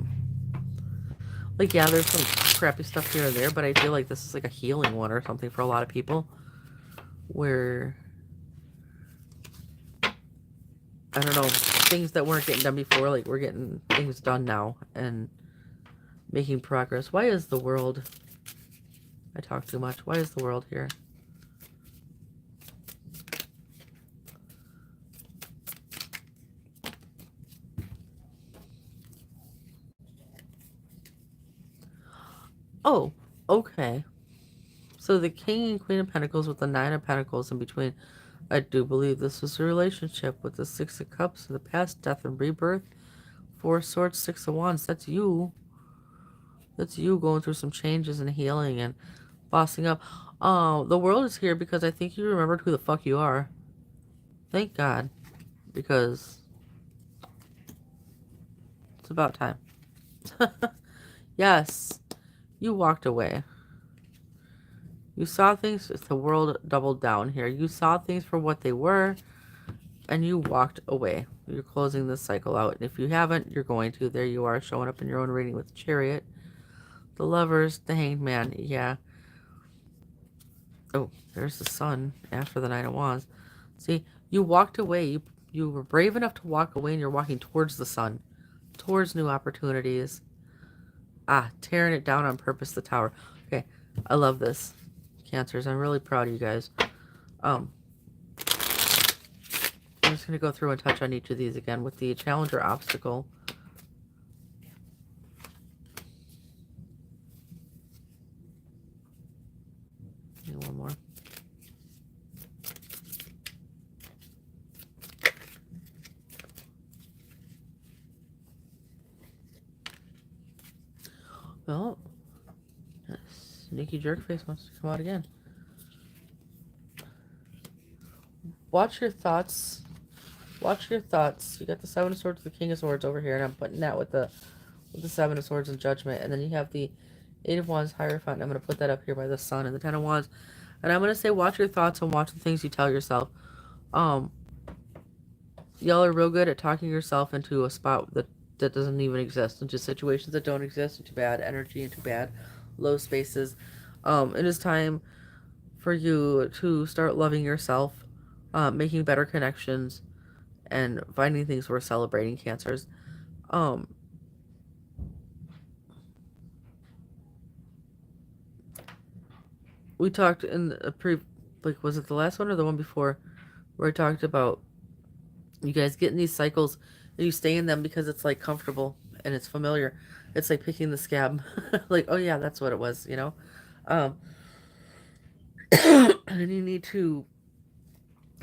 S1: there's some crappy stuff here and there, but I feel like this is like a healing one or something for a lot of people. Where, I don't know, things that weren't getting done before, like we're getting things done now and making progress. Why is the world... I talk too much. Why is the world here? Oh, okay. So the King and Queen of Pentacles with the Nine of Pentacles in between. I do believe this was a relationship with the Six of Cups, the past, death and rebirth. Four of Swords, Six of Wands. That's you. That's you going through some changes and healing and bossing up. The world is here because I think you remembered who the fuck you are. Thank God. Because it's about time. Yes. You walked away. You saw things, the world doubled down here. You saw things for what they were, and you walked away. You're closing this cycle out. And if you haven't, you're going to. There you are, showing up in your own reading with the Chariot. The Lovers, the Hanged Man, yeah. Oh, there's the Sun after the Nine of Wands. See, you walked away. You were brave enough to walk away, and you're walking towards the Sun. Towards new opportunities. Tearing it down on purpose, the Tower. Okay, I love this. Cancers, I'm really proud of you guys. I'm just going to go through and touch on each of these again with the Challenger Obstacle. And one more. Well, that sneaky jerk face wants to come out again. Watch your thoughts. Watch your thoughts. You got the Seven of Swords, the King of Swords over here, and I'm putting that with the Seven of Swords and Judgment. And then you have the Eight of Wands, Hierophant. I'm going to put that up here by the Sun and the Ten of Wands. And I'm going to say watch your thoughts and watch the things you tell yourself. Y'all are real good at talking yourself into a spot that doesn't even exist, into situations that don't exist, into bad energy, into bad low spaces. It is time for you to start loving yourself, making better connections, and finding things worth celebrating, Cancers. We talked in a was it the last one or the one before, where I talked about you guys get in these cycles and you stay in them because it's like comfortable and it's familiar. It's like picking the scab. Like, oh yeah, that's what it was, you know? And you need to,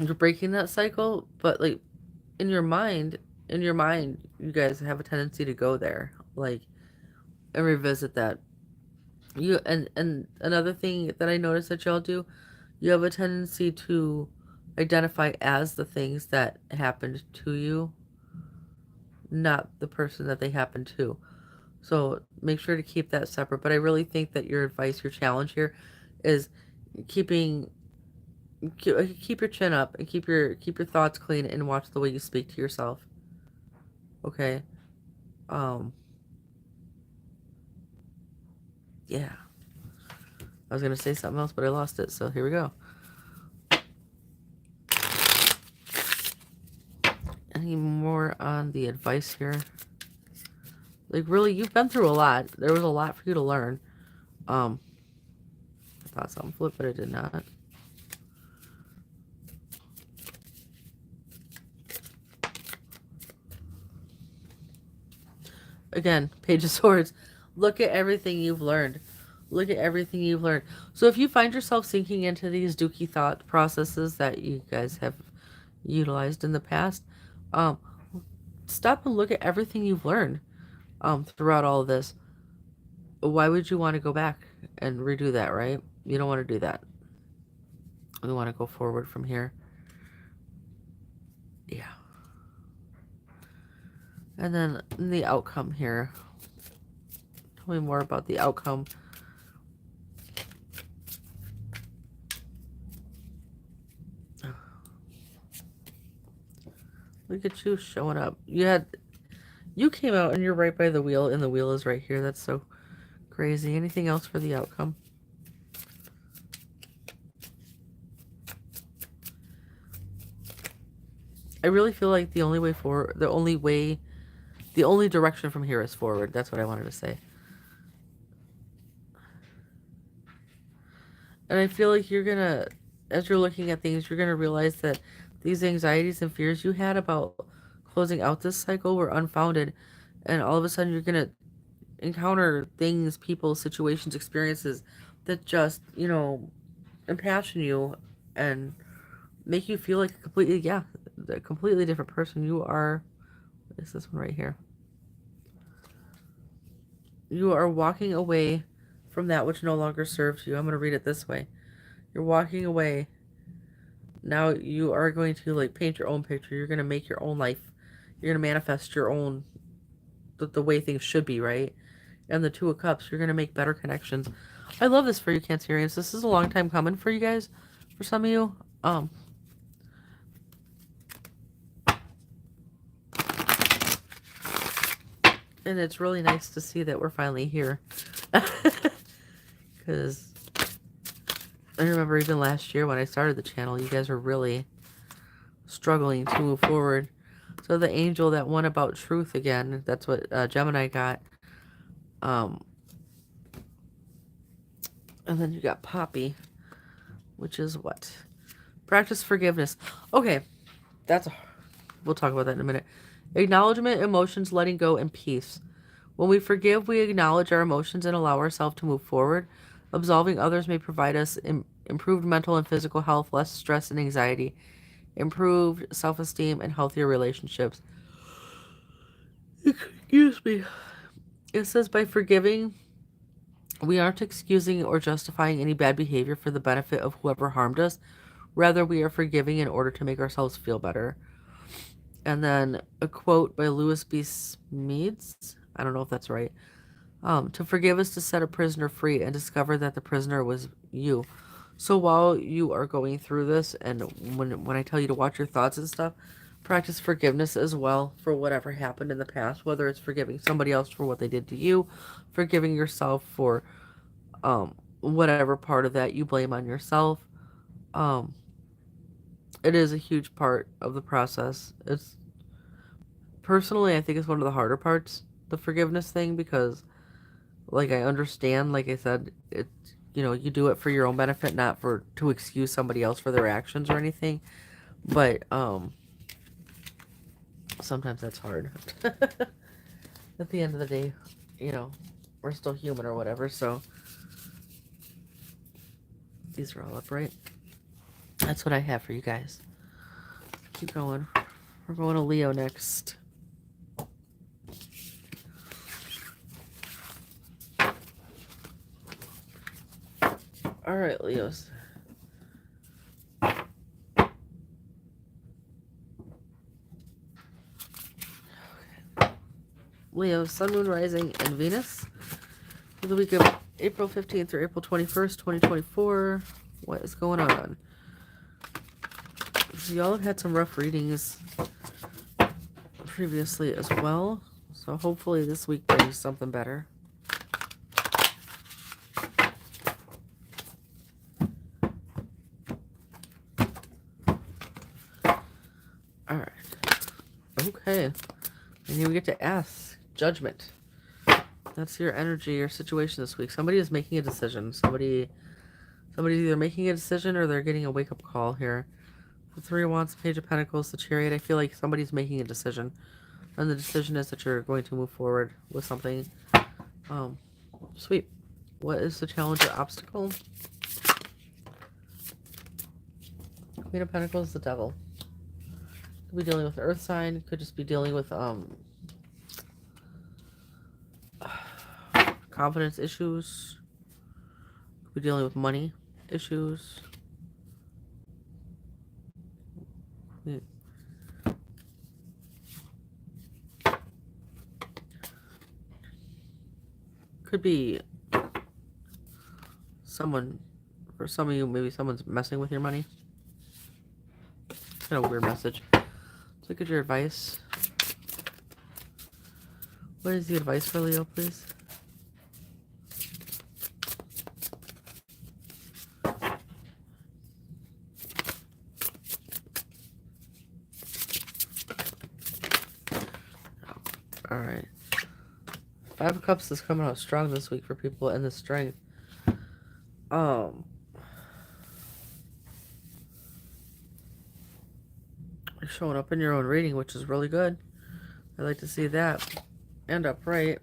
S1: you're breaking that cycle, but like in your mind, you guys have a tendency to go there, like, and revisit that. You and another thing that I noticed that y'all do, you have a tendency to identify as the things that happened to you, not the person that they happened to. So make sure to keep that separate. But I really think that your advice, your challenge here, is keep your chin up and keep your thoughts clean and watch the way you speak to yourself. Okay. Yeah. was going to say something else, but I lost it. So here we go. Any more on the advice here? Like, really, you've been through a lot. There was a lot for you to learn. I thought something flipped, but it did not. Again, Page of Swords. Look at everything you've learned. Look at everything you've learned. So if you find yourself sinking into these dookie thought processes that you guys have utilized in the past, stop and look at everything you've learned throughout all of this. Why would you want to go back and redo that, right? You don't want to do that. We want to go forward from here. Yeah. And then the outcome here. Tell me more about the outcome. Look at you showing up. You came out and you're right by the wheel, and the wheel is right here. That's so crazy. Anything else for the outcome? I really feel like the only way forward, the only direction from here is forward. That's what I wanted to say. And I feel like you're gonna, as you're looking at things, you're gonna realize that these anxieties and fears you had about closing out this cycle were unfounded. And all of a sudden you're gonna encounter things, people, situations, experiences that just, you know, impassion you and make you feel like a completely different person. You are, what is this one right here? You are walking away from that which no longer serves you. I'm going to read it this way. You're walking away. Now you are going to like paint your own picture. You're going to make your own life. You're going to manifest your own, the way things should be, right? And the Two of Cups, you're going to make better connections. I love this for you, Cancerians. This is a long time coming for you guys. For some of you. And it's really nice to see that we're finally here. Because I remember even last year when I started the channel, you guys were really struggling to move forward. So the angel that won about truth again, that's what Gemini got. And then you got Poppy, which is what? Practice forgiveness. Okay, we'll talk about that in a minute. Acknowledgement, emotions, letting go, and peace. When we forgive, we acknowledge our emotions and allow ourselves to move forward. Absolving others may provide us improved mental and physical health, less stress and anxiety, improved self-esteem, and healthier relationships. Excuse me. It says by forgiving, we aren't excusing or justifying any bad behavior for the benefit of whoever harmed us. Rather, we are forgiving in order to make ourselves feel better. And then a quote by Louis B. Smedes. I don't know if that's right. To forgive is to set a prisoner free and discover that the prisoner was you. So while you are going through this, and when I tell you to watch your thoughts and stuff, practice forgiveness as well for whatever happened in the past, whether it's forgiving somebody else for what they did to you, forgiving yourself for whatever part of that you blame on yourself. It is a huge part of the process. It's personally, I think it's one of the harder parts, the forgiveness thing, because like I understand, like I said, it, you know, you do it for your own benefit, not to excuse somebody else for their actions or anything. But sometimes that's hard. At the end of the day, you know, we're still human or whatever, so these are all upright. That's what I have for you guys. Keep going. We're going to Leo next. All right, Leos. Leo, Sun, Moon, Rising, and Venus. For the week of April 15th through April 21st, 2024. What is going on? So y'all have had some rough readings previously as well. So hopefully this week brings something better. get to ask. Judgment. That's your energy, your situation this week. Somebody is making a decision. Somebody's either making a decision or they're getting a wake-up call here. The Three of Wands, Page of Pentacles, the Chariot. I feel like somebody's making a decision. And the decision is that you're going to move forward with something. Sweet. What is the challenge or obstacle? Queen of Pentacles, the Devil. Could be dealing with Earth sign. Could just be dealing with confidence issues. Could be dealing with money issues. Could be someone, for some of you, maybe someone's messing with your money. Kind of a weird message. Let's look at your advice. What is the advice for Leo, please? Alright. Five of Cups is coming out strong this week for people in the strength. You're showing up in your own reading, which is really good. I like to see that. And upright.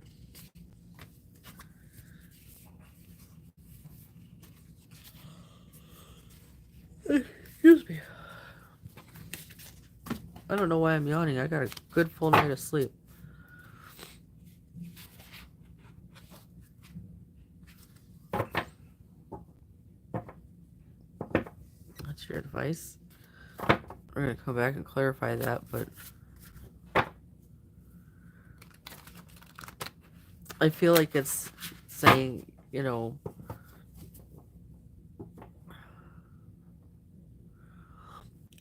S1: Excuse me. I don't know why I'm yawning. I got a good full night of sleep. That's your advice. We're going to come back and clarify that, but I feel like it's saying, you know,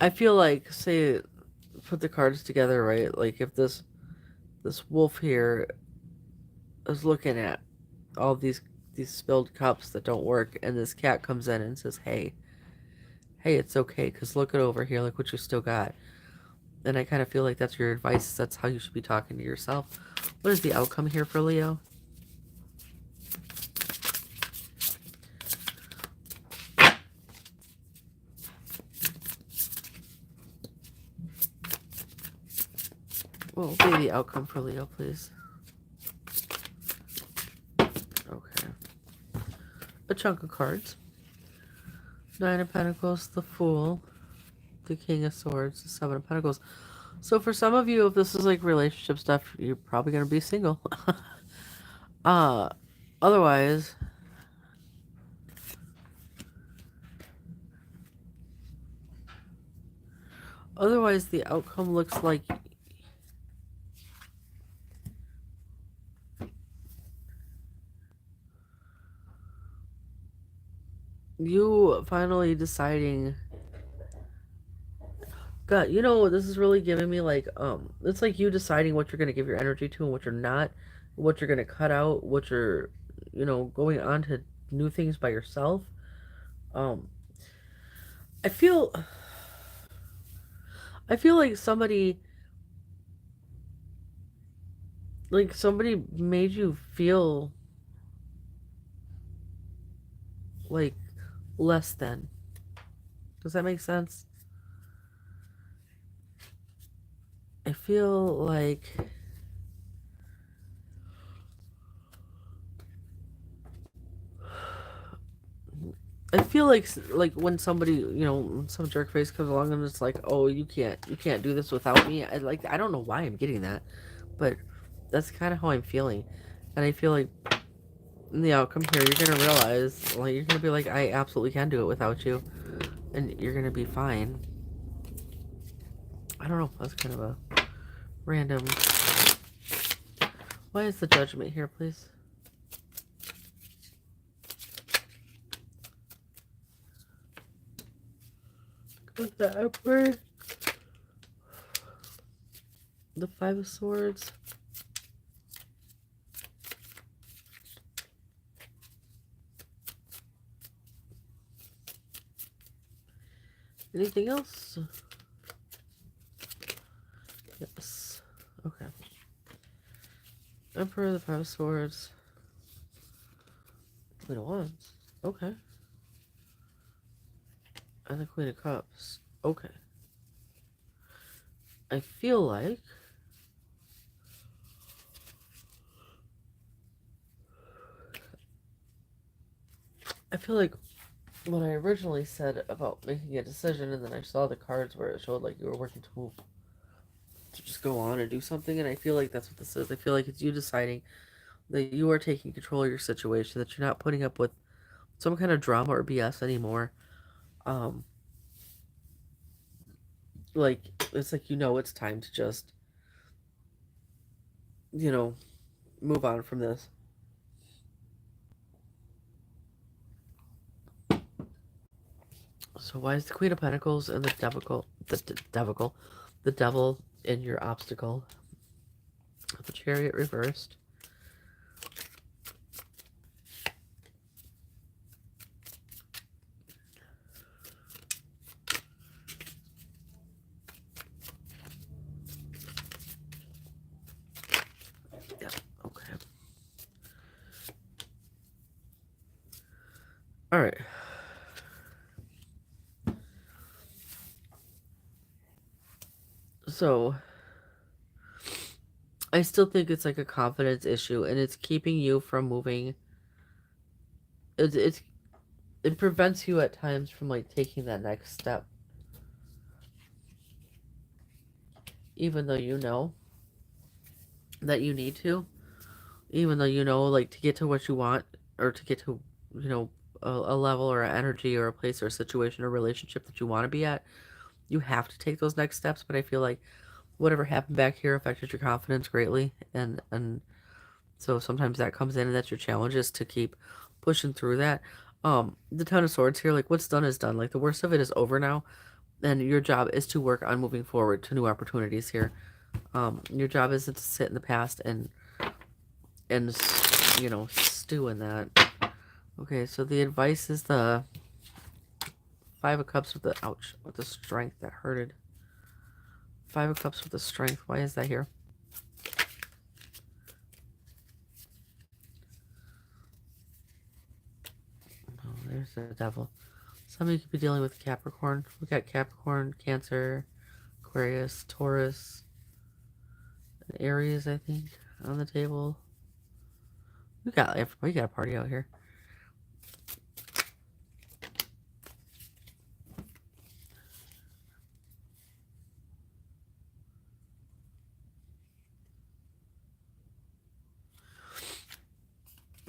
S1: I feel like, say, put the cards together, right? Like if this wolf here is looking at all these spilled cups that don't work, and this cat comes in and says, hey, it's okay, because look it over here, look what you still got. And I kind of feel like that's your advice. That's how you should be talking to yourself. What is the outcome here for Leo? What will be the outcome for Leo, please? Okay. A chunk of cards. Nine of Pentacles, the Fool, the King of Swords, the Seven of Pentacles. So for some of you, if this is like relationship stuff, you're probably going to be single. Otherwise, the outcome looks like you finally deciding, God, you know, this is really giving me like, it's like you deciding what you're going to give your energy to and what you're not, what you're going to cut out, what you're, you know, going on to new things by yourself. I feel like somebody made you feel like less than. Does that make sense? I feel like when somebody, you know, some jerk face comes along and it's like, oh, you can't do this without me. I don't know why I'm getting that, but that's kind of how I'm feeling. And I feel like in the outcome here, you're gonna realize, like, you're gonna be like, I absolutely can do it without you, and you're gonna be fine. I don't know. That's kind of a random. Why is the Judgment here, please? With the Emperor, the Five of Swords, anything else? Yes. Okay. Emperor, the Five of Swords, Queen of Wands. Okay. And the Queen of Cups. Okay. I feel like when I originally said about making a decision, and then I saw the cards where it showed like you were working to move, to just go on and do something, and I feel like that's what this is. I feel like it's you deciding that you are taking control of your situation, that you're not putting up with some kind of drama or BS anymore. Um, like it's like it's time to just you know move on from this. So why is the Queen of Pentacles and the devil in your obstacle? The Chariot reversed. Yeah, okay. All right. So I still think it's like a confidence issue, and it's keeping you from moving. It prevents you at times from like taking that next step, even though you know that you need to, even though like to get to what you want, or to get to a level or an energy or a place or a situation or relationship that you want to be at. You have to take those next steps, but I feel like whatever happened back here affected your confidence greatly, and so sometimes that comes in, and that's your challenge, is to keep pushing through that. The Ten of Swords here, like what's done is done. Like the worst of it is over now, and your job is to work on moving forward to new opportunities here. Your job isn't to sit in the past and stew in that. Okay, so the advice is the Five of Cups with the strength that hurted. Five of Cups with the strength. Why is that here? Oh, there's the devil. Some of you could be dealing with Capricorn. We got Capricorn, Cancer, Aquarius, Taurus, and Aries, I think, on the table. We got everybody. We got a party out here.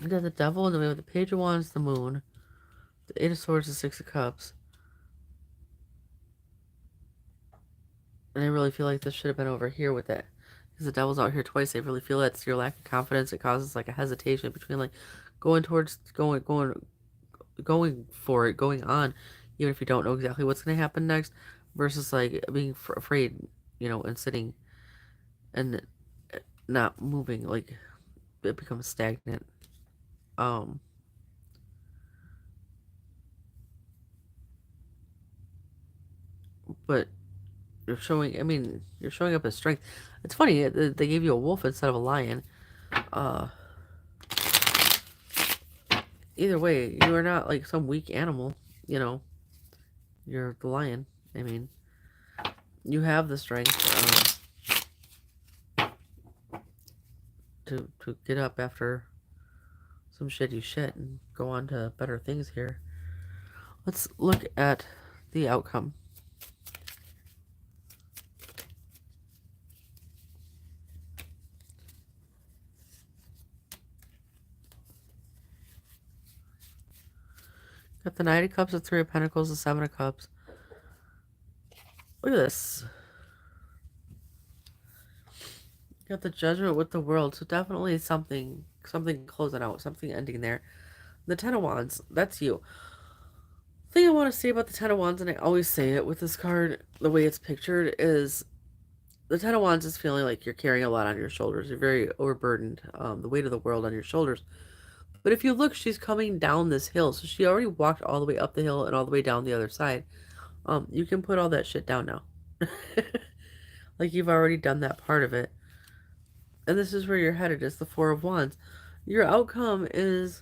S1: We got the devil, and then we have the Page of Wands, the Moon, the Eight of Swords, the Six of Cups. And I really feel like this should have been over here with that. Because the devil's out here twice. I really feel that's your lack of confidence. It causes like a hesitation between like going for it, going on, even if you don't know exactly what's going to happen next, versus like being afraid, and sitting and not moving. Like it becomes stagnant. Um, but you're showing. I mean, you're showing up as strength. It's funny they gave you a wolf instead of a lion. Either way, you are not like some weak animal. You're the lion. I mean, you have the strength to get up after some shitty shit and go on to better things here. Let's look at the outcome. Got the Knight of Cups, the Three of Pentacles, the Seven of Cups. Look at this. Got the Judgment with the World. So definitely something closing out, something ending there. The Ten of Wands, that's you. The thing I want to say about the Ten of Wands, and I always say it with this card, the way it's pictured, is the Ten of Wands is feeling like you're carrying a lot on your shoulders. You're very overburdened, the weight of the world on your shoulders. But if you look, she's coming down this hill. So she already walked all the way up the hill and all the way down the other side. You can put all that shit down now. Like you've already done that part of it. And this is where you're headed, is the Four of Wands. Your outcome is,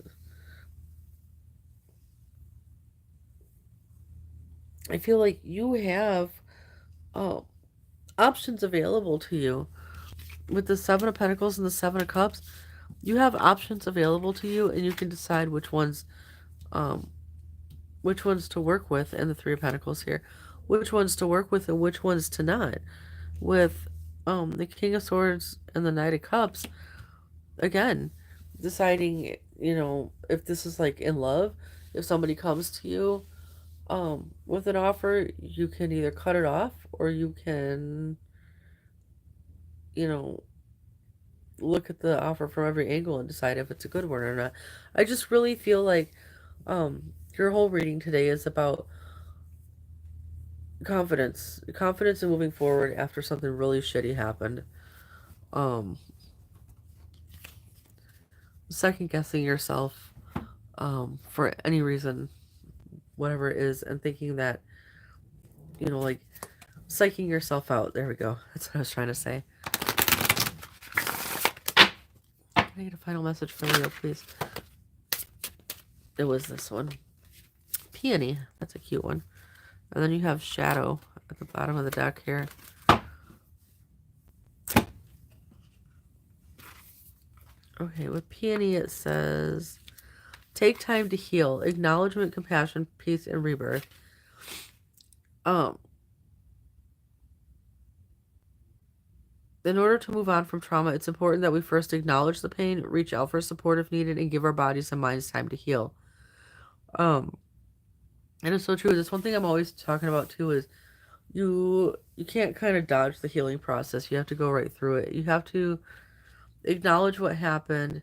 S1: I feel like you have options available to you. With the Seven of Pentacles and the Seven of Cups, you have options available to you, and you can decide um, which ones to work with. And the Three of Pentacles here, which ones to work with and which ones to not. With the King of Swords and the Knight of Cups, again, deciding, if this is like in love, if somebody comes to you with an offer, you can either cut it off, or you can, you know, look at the offer from every angle and decide if it's a good one or not. I just really feel like your whole reading today is about confidence in moving forward after something really shitty happened. Um, Second guessing yourself for any reason, whatever it is, and thinking that, like psyching yourself out. There we go. That's what I was trying to say. Can I get a final message for Leo, please? It was this one. Peony. That's a cute one. And then you have Shadow at the bottom of the deck here. Okay, with Peony it says, take time to heal. Acknowledgement, compassion, peace, and rebirth. In order to move on from trauma, it's important that we first acknowledge the pain, reach out for support if needed, and give our bodies and minds time to heal. And it's so true. That's one thing I'm always talking about too, is you can't kind of dodge the healing process. You have to go right through it. You have to acknowledge what happened.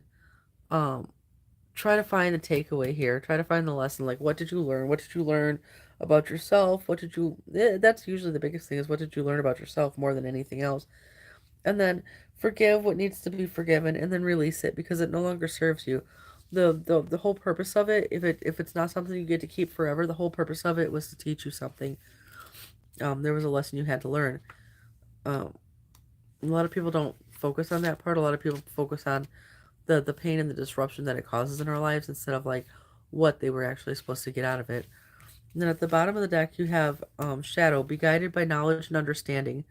S1: Try to find the takeaway here. Try to find the lesson. Like, what did you learn? What did you learn about yourself? That's usually the biggest thing, is what did you learn about yourself more than anything else? And then forgive what needs to be forgiven, and then release it, because it no longer serves you. The whole purpose of it, if it's not something you get to keep forever, the whole purpose of it was to teach you something. There was a lesson you had to learn. A lot of people don't focus on that part. A lot of people focus on the pain and the disruption that it causes in our lives, instead of like what they were actually supposed to get out of it. And then at the bottom of the deck you have Shadow. Be guided by knowledge and understanding.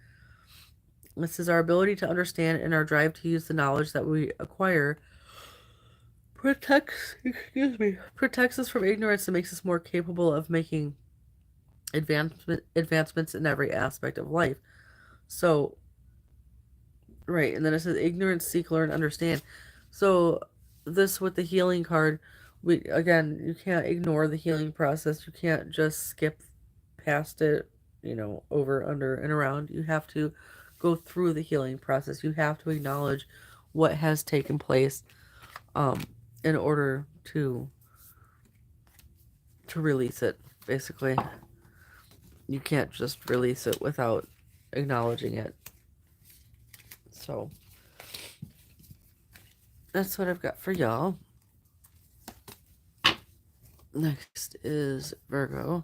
S1: This is our ability to understand and our drive to use the knowledge that we acquire protects us from ignorance and makes us more capable of making advancements in every aspect of life. So, right, and then it says ignorance, seek, learn, understand. So this, with the healing card, you can't ignore the healing process. You can't just skip past it, over, under, and around. You have to go through the healing process. You have to acknowledge what has taken place in order to release it, basically. You can't just release it without acknowledging it. So that's what I've got for y'all. Next is Virgo.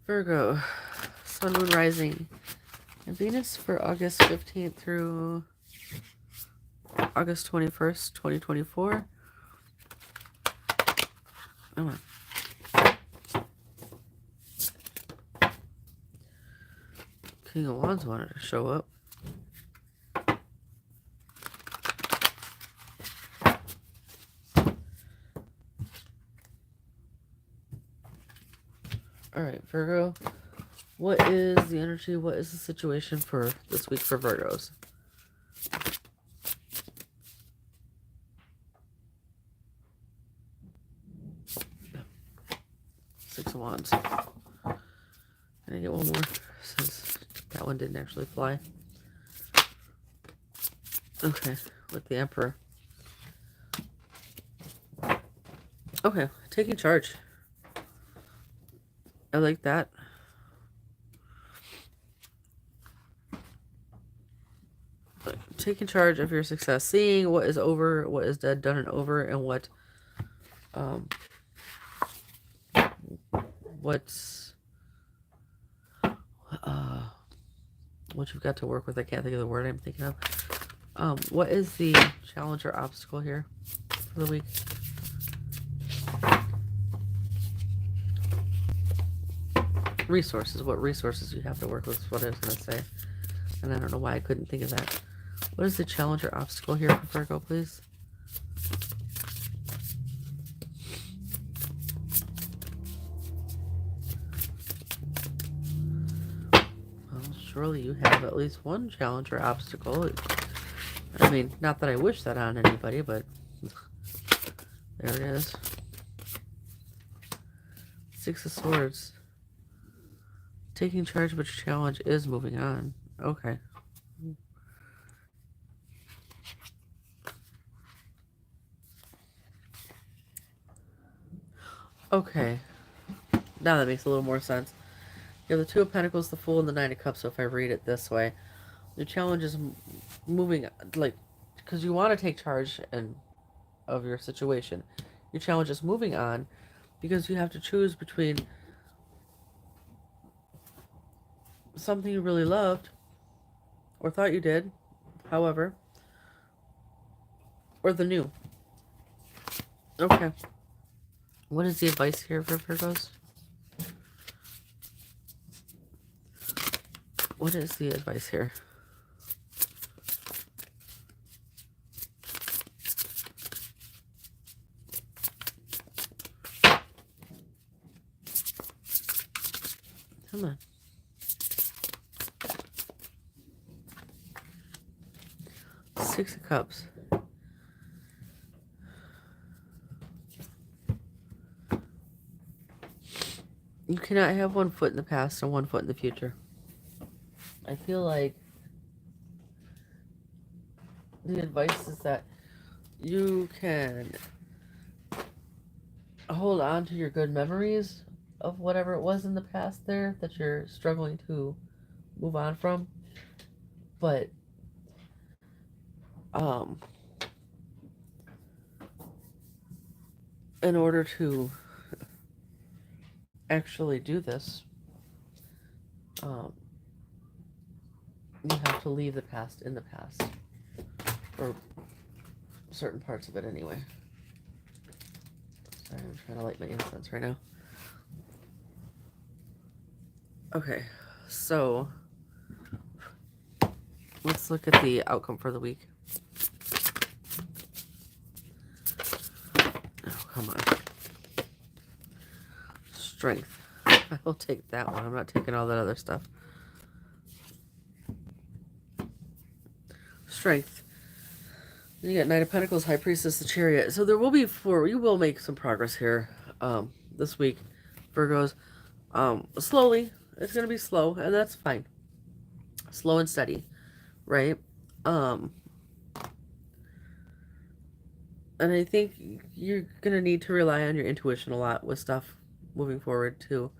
S1: Virgo, Sun, Moon, Rising, and Venus for August 15th through August 21st, 2024. Come on. King of Wands wanted to show up. Alright, Virgo, what is the energy? What is the situation for this week for Virgos? Six of Wands. Can I get one more, since that one didn't actually fly? Okay, with the Emperor. Okay, taking charge. I like that. Taking charge of your success. Seeing what is over, what is dead, done, and over, and what Um, what's what you've got to work with? I can't think of the word I'm thinking of. What is the challenge or obstacle here for the week? Resources. What resources you have to work with is what I was going to say. And I don't know why I couldn't think of that. What is the challenge or obstacle here for Virgo, please? Well, surely you have at least one challenge or obstacle. I mean, not that I wish that on anybody, but there it is. Six of Swords. Taking charge of its challenge is moving on. Okay. Okay. Now that makes a little more sense. You have the Two of Pentacles, the Fool, and the Nine of Cups, so if I read it this way. The challenge is moving, like, because you want to take charge of your situation. Your challenge is moving on because you have to choose between something you really loved or thought you did, however, or the new. Okay. What is the advice here for Virgos? What is the advice here? Come on. Six of Cups. You cannot have one foot in the past and one foot in the future. I feel like the advice is that you can hold on to your good memories of whatever it was in the past there that you're struggling to move on from. But in order to actually do this, you have to leave the past in the past, or certain parts of it anyway. Sorry, I'm trying to light my incense right now. Okay, so let's look at the outcome for the week. Oh, come on. Strength. I'll take that one. I'm not taking all that other stuff. Strength. Then you got Knight of Pentacles, High Priestess, the Chariot. So there will be you will make some progress here this week, Virgos. Slowly. It's going to be slow, and that's fine. Slow and steady, right? And I think you're going to need to rely on your intuition a lot with stuff moving forward, too.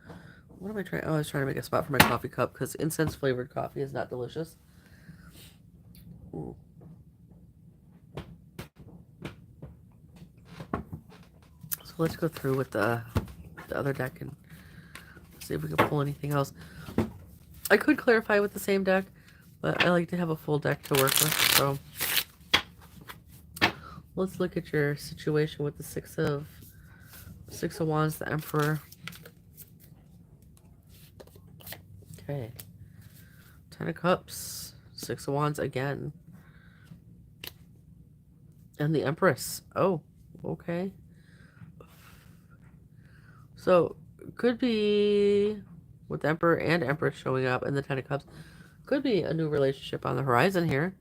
S1: What am I trying? Oh, I was trying to make a spot for my coffee cup because incense-flavored coffee is not delicious. Ooh. So let's go through with the other deck and see if we can pull anything else. I could clarify with the same deck, but I like to have a full deck to work with. So let's look at your situation with the Six of Wands, the Emperor. Okay. Ten of Cups, Six of Wands again. And the Empress. Oh, okay. So, could be with the Emperor and Empress showing up and the Ten of Cups. Could be a new relationship on the horizon here.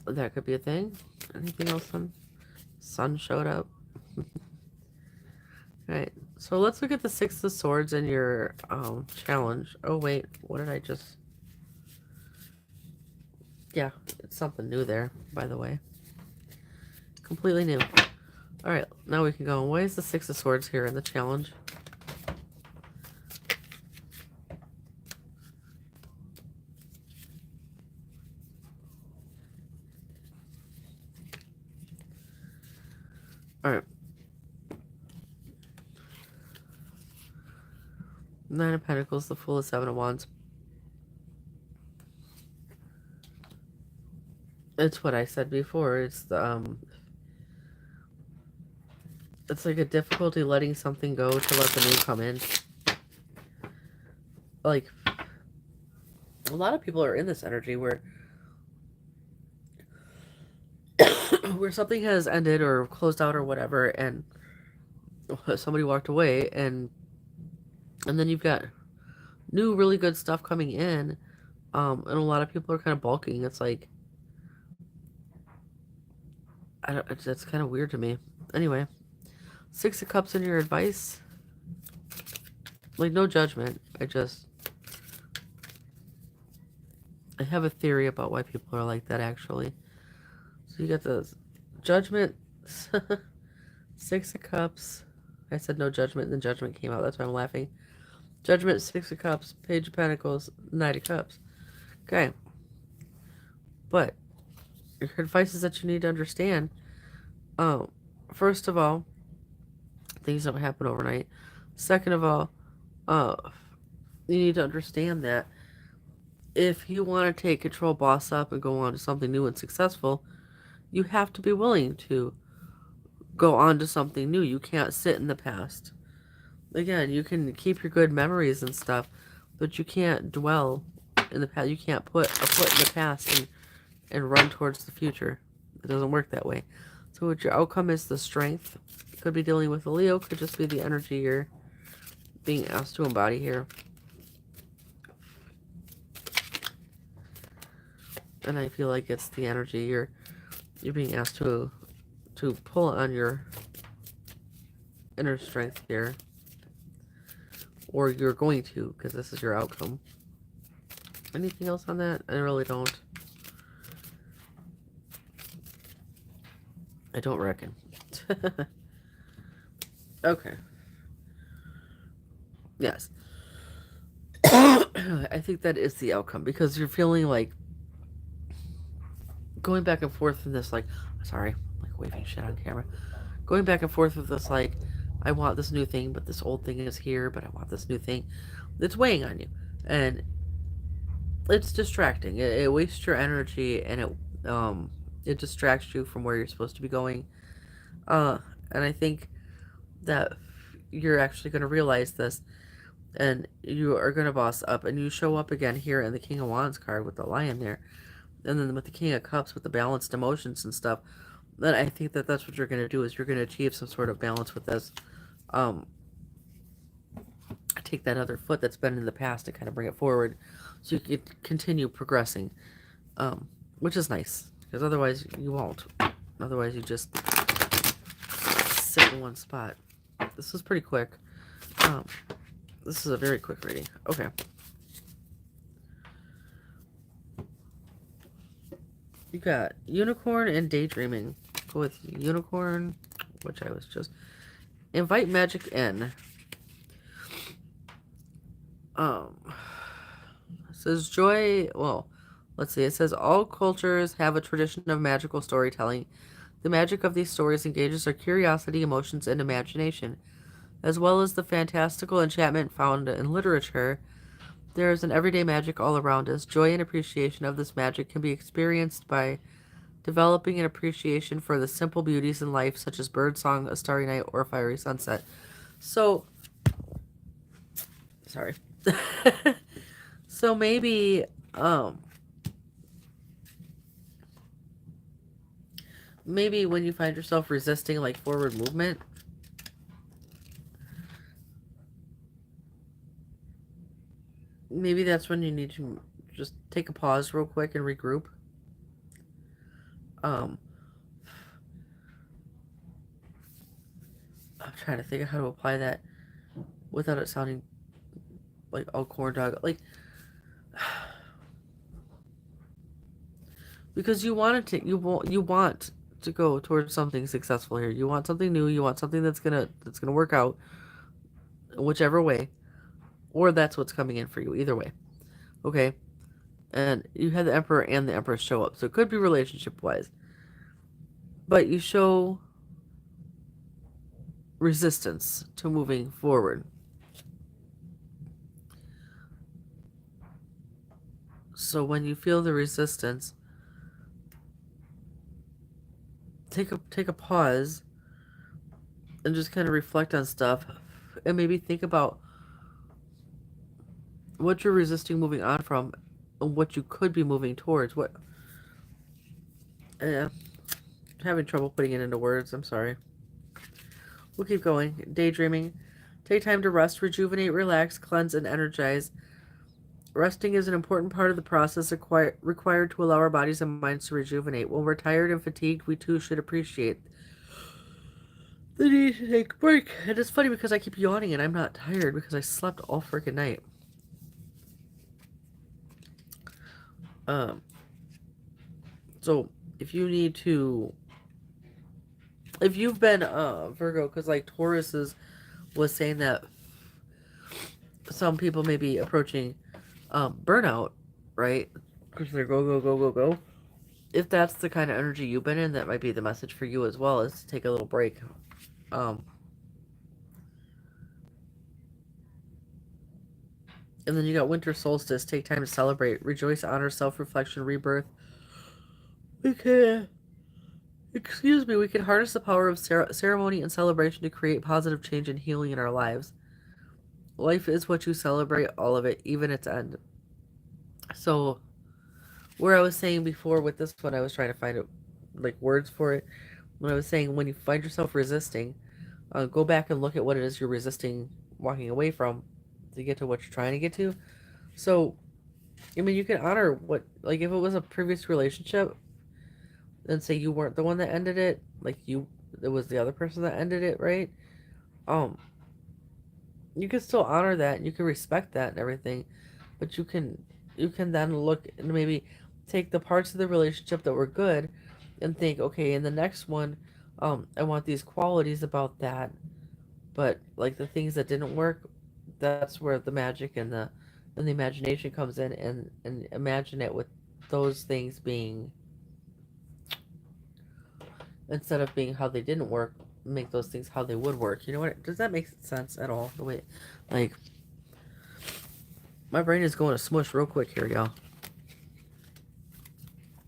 S1: That could be a thing. Anything else? Sun showed up. Alright, so let's look at the Six of Swords in your challenge. Oh, wait. What did I just... Yeah, it's something new there, by the way. Completely new. Alright, now we can go. Why is the Six of Swords here in the challenge? Alright. Nine of Pentacles, the Fool, the Seven of Wands. It's what I said before. It's like a difficulty letting something go to let the new come in. Like, a lot of people are in this energy where where something has ended or closed out or whatever, and somebody walked away, and then you've got new really good stuff coming in, and a lot of people are kind of balking. It's like, it's kind of weird to me. Anyway, Six of Cups in your advice. Like, no judgment. I have a theory about why people are like that, actually. So you got the Judgment, Six of Cups. I said no judgment, and then Judgment came out. That's why I'm laughing. Judgment, Six of Cups, Page of Pentacles, Knight of Cups. Okay. But your advice is that you need to understand. First of all, things don't happen overnight. Second of all, you need to understand that if you want to take control, boss up, and go on to something new and successful, you have to be willing to go on to something new. You can't sit in the past. Again, you can keep your good memories and stuff, but you can't dwell in the past. You can't put a foot in the past and run towards the future. It doesn't work that way. So what your outcome is, the Strength. Could be dealing with a Leo, could just be the energy you're being asked to embody here. And I feel like it's the energy you're being asked to pull on your inner strength here. Or you're going to, because this is your outcome. Anything else on that? I really don't. I don't reckon. Okay. Yes. I think that is the outcome, because you're feeling like going back and forth in this, like, sorry, like waving shit on camera. Going back and forth with this, like, I want this new thing, but this old thing is here, but I want this new thing. It's weighing on you. And it's distracting. It wastes your energy, and it distracts you from where you're supposed to be going. And I think that you're actually going to realize this, and you are going to boss up, and you show up again here in the King of Wands card with the Lion there, and then with the King of Cups with the balanced emotions and stuff. Then I think that that's what you're going to do, is you're going to achieve some sort of balance with this. Take that other foot that's been in the past and kind of bring it forward, so you can continue progressing, which is nice, because otherwise you won't. Otherwise you just sit in one spot. This was pretty quick. This is a very quick reading. Okay. You got Unicorn and Daydreaming. Go with Unicorn, which I was just... Invite magic in. It says joy... Well, let's see. It says all cultures have a tradition of magical storytelling. The magic of these stories engages our curiosity, emotions, and imagination. As well as the fantastical enchantment found in literature, there is an everyday magic all around us. Joy and appreciation of this magic can be experienced by developing an appreciation for the simple beauties in life, such as birdsong, a starry night, or a fiery sunset. So, sorry. So maybe, maybe when you find yourself resisting, like, forward movement, maybe that's when you need to just take a pause real quick and regroup. I'm trying to think of how to apply that without it sounding like all corn dog. Like, because you want to go towards something successful here. You want something new. You want something that's gonna work out, whichever way, or that's what's coming in for you. Either way, okay. And you had the Emperor and the Empress show up, so it could be relationship wise, but you show resistance to moving forward. So when you feel the resistance, take a pause and just kind of reflect on stuff, and maybe think about what you're resisting moving on from, and what you could be moving towards. What? Having trouble putting it into words. I'm sorry. We'll keep going. Daydreaming. Take time to rest, rejuvenate, relax, cleanse, and energize. Resting is an important part of the process required to allow our bodies and minds to rejuvenate. When we're tired and fatigued, we too should appreciate the need to take a break. And it's funny because I keep yawning and I'm not tired because I slept all freaking night. So if you need to, if you've been Virgo, because like Taurus was saying that some people may be approaching burnout, right? Because they're go, go, go, go, go. If that's the kind of energy you've been in, that might be the message for you as well, is to take a little break. And then you got winter solstice. Take time to celebrate, rejoice, honor, self-reflection, rebirth. We can harness the power of ceremony and celebration to create positive change and healing in our lives. Life is what you celebrate, all of it, even its end. So, where I was saying before with this one, I was trying to find like words for it. When I was saying when you find yourself resisting, go back and look at what it is you're resisting, walking away from, to get to what you're trying to get to. So, I mean, you can honor what, like, if it was a previous relationship, and say you weren't the one that ended it, like it was the other person that ended it, right? You can still honor that, and you can respect that and everything, but you can then look and maybe take the parts of the relationship that were good and think, okay, in the next one, I want these qualities about that, but like the things that didn't work, that's where the magic and the imagination comes in, and imagine it with those things being, instead of being how they didn't work, make those things how they would work. You know what? Does that make sense at all? The way, like, my brain is going to smush real quick here, y'all.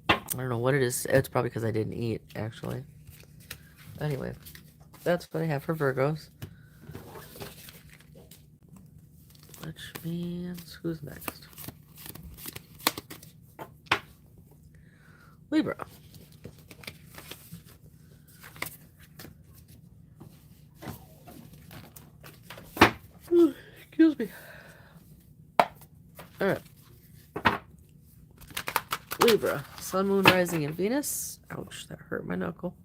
S1: I don't know what it is. It's probably because I didn't eat, actually. Anyway, that's what I have for Virgos. Which means, who's next? Libra. Excuse me. Alright. Libra. Sun, Moon, Rising, and Venus. Ouch, that hurt my knuckle.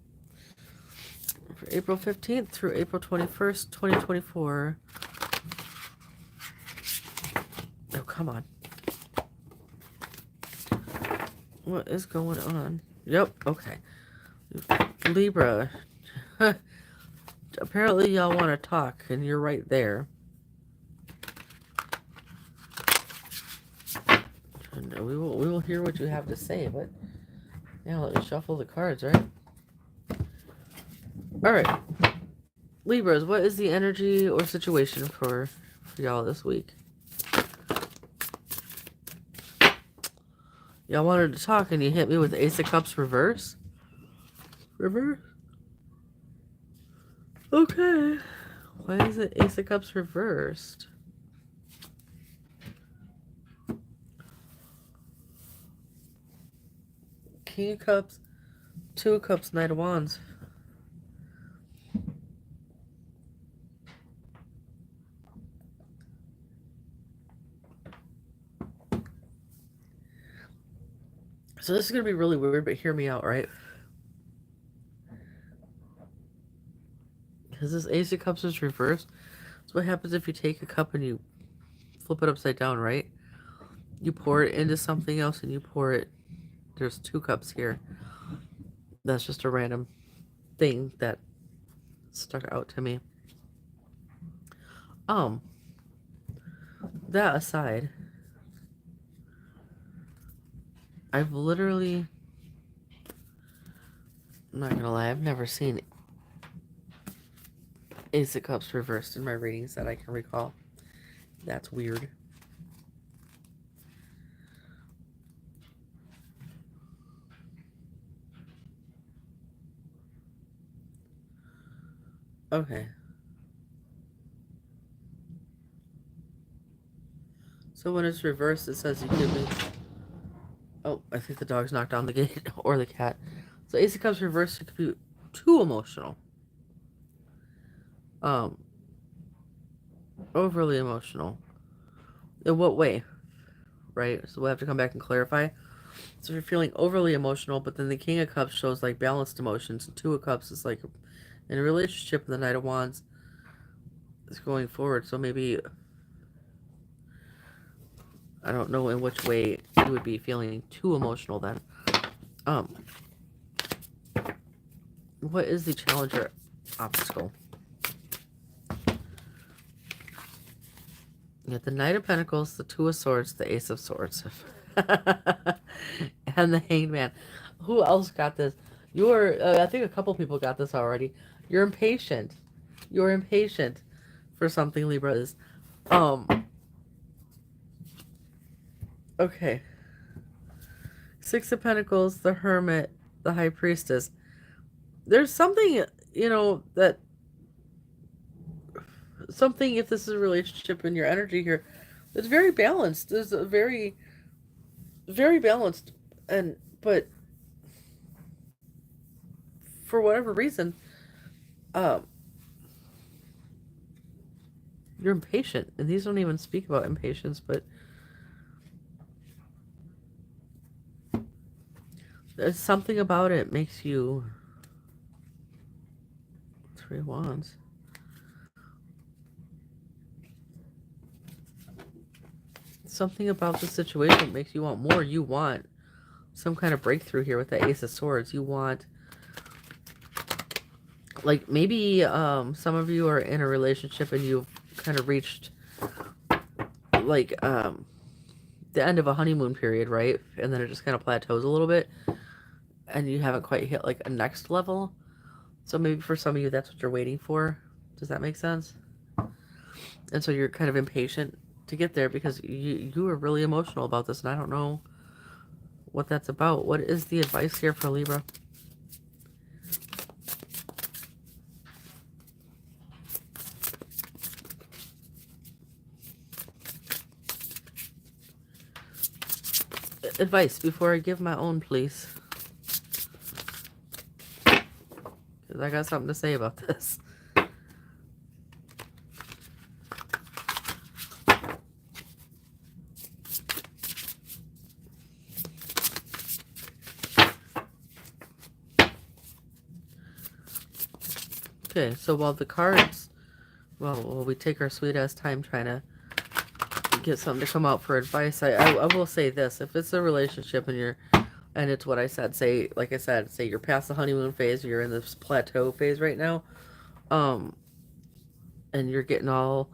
S1: For April 15th through April 21st, 2024. Oh, come on. What is going on? Yep, okay. Libra. Apparently y'all want to talk, and you're right there. And we will hear what you have to say, but now let me shuffle the cards, right? Alright. Libras, what is the energy or situation for y'all this week? Y'all wanted to talk and you hit me with Ace of Cups reverse? Reverse? Okay. Why is it Ace of Cups reversed? King of Cups, Two of Cups, Knight of Wands. So this is going to be really weird, but hear me out, right? Because this Ace of Cups is reversed. So what happens if you take a cup and you flip it upside down, right? You pour it into something else and you pour it. There's two cups here. That's just a random thing that stuck out to me. That aside, I've literally, I'm not gonna lie, I've never seen Ace of Cups reversed in my readings that I can recall. That's weird. Okay. So when it's reversed, it says you give me... Oh, I think the dog's knocked down the gate. Or the cat. So Ace of Cups reversed, it could be too emotional. Overly emotional. In what way? Right? So we'll have to come back and clarify. So if you're feeling overly emotional, but then the King of Cups shows like balanced emotions, and Two of Cups is like in a relationship, and the Knight of Wands is going forward. So maybe, I don't know in which way you would be feeling too emotional then. What is the challenge or obstacle? You got the Knight of Pentacles, the Two of Swords, the Ace of Swords, and the Hanged Man. Who else got this? You're, I think a couple people got this already. You're impatient. You're impatient for something, Libra is. Okay. Six of Pentacles, the Hermit, the High Priestess. There's something, you know, that... Something, if this is a relationship in your energy here, it's very balanced. There's a very, very balanced, but for whatever reason, you're impatient, and these don't even speak about impatience, but there's something about it makes you... Three of Wands. Something about the situation makes you want more. You want some kind of breakthrough here with the Ace of Swords. You want, like, maybe some of you are in a relationship and you've kind of reached, like, the end of a honeymoon period, right? And then it just kind of plateaus a little bit, and you haven't quite hit, like, a next level. So maybe for some of you, that's what you're waiting for. Does that make sense? And so you're kind of impatient to get there because you are really emotional about this, and I don't know what that's about. What is the advice here for Libra? Advice before I give my own, please. Because I got something to say about this. Okay, so while the cards, well, we take our sweet ass time trying to get something to come out for advice. I will say this: if it's a relationship and it's what I said, say, like I said, say you're past the honeymoon phase, you're in this plateau phase right now, and you're getting all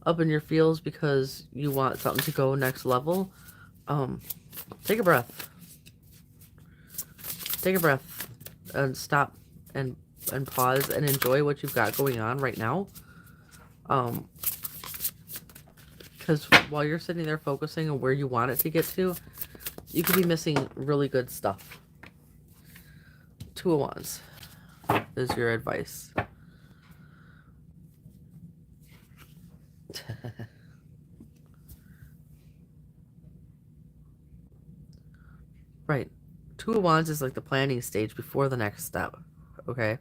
S1: up in your feels because you want something to go next level, take a breath. Take a breath and stop and pause and enjoy what you've got going on right now. Because while you're sitting there focusing on where you want it to get to, you could be missing really good stuff. Two of Wands is your advice. Right. Two of Wands is like the planning stage before the next step. Okay?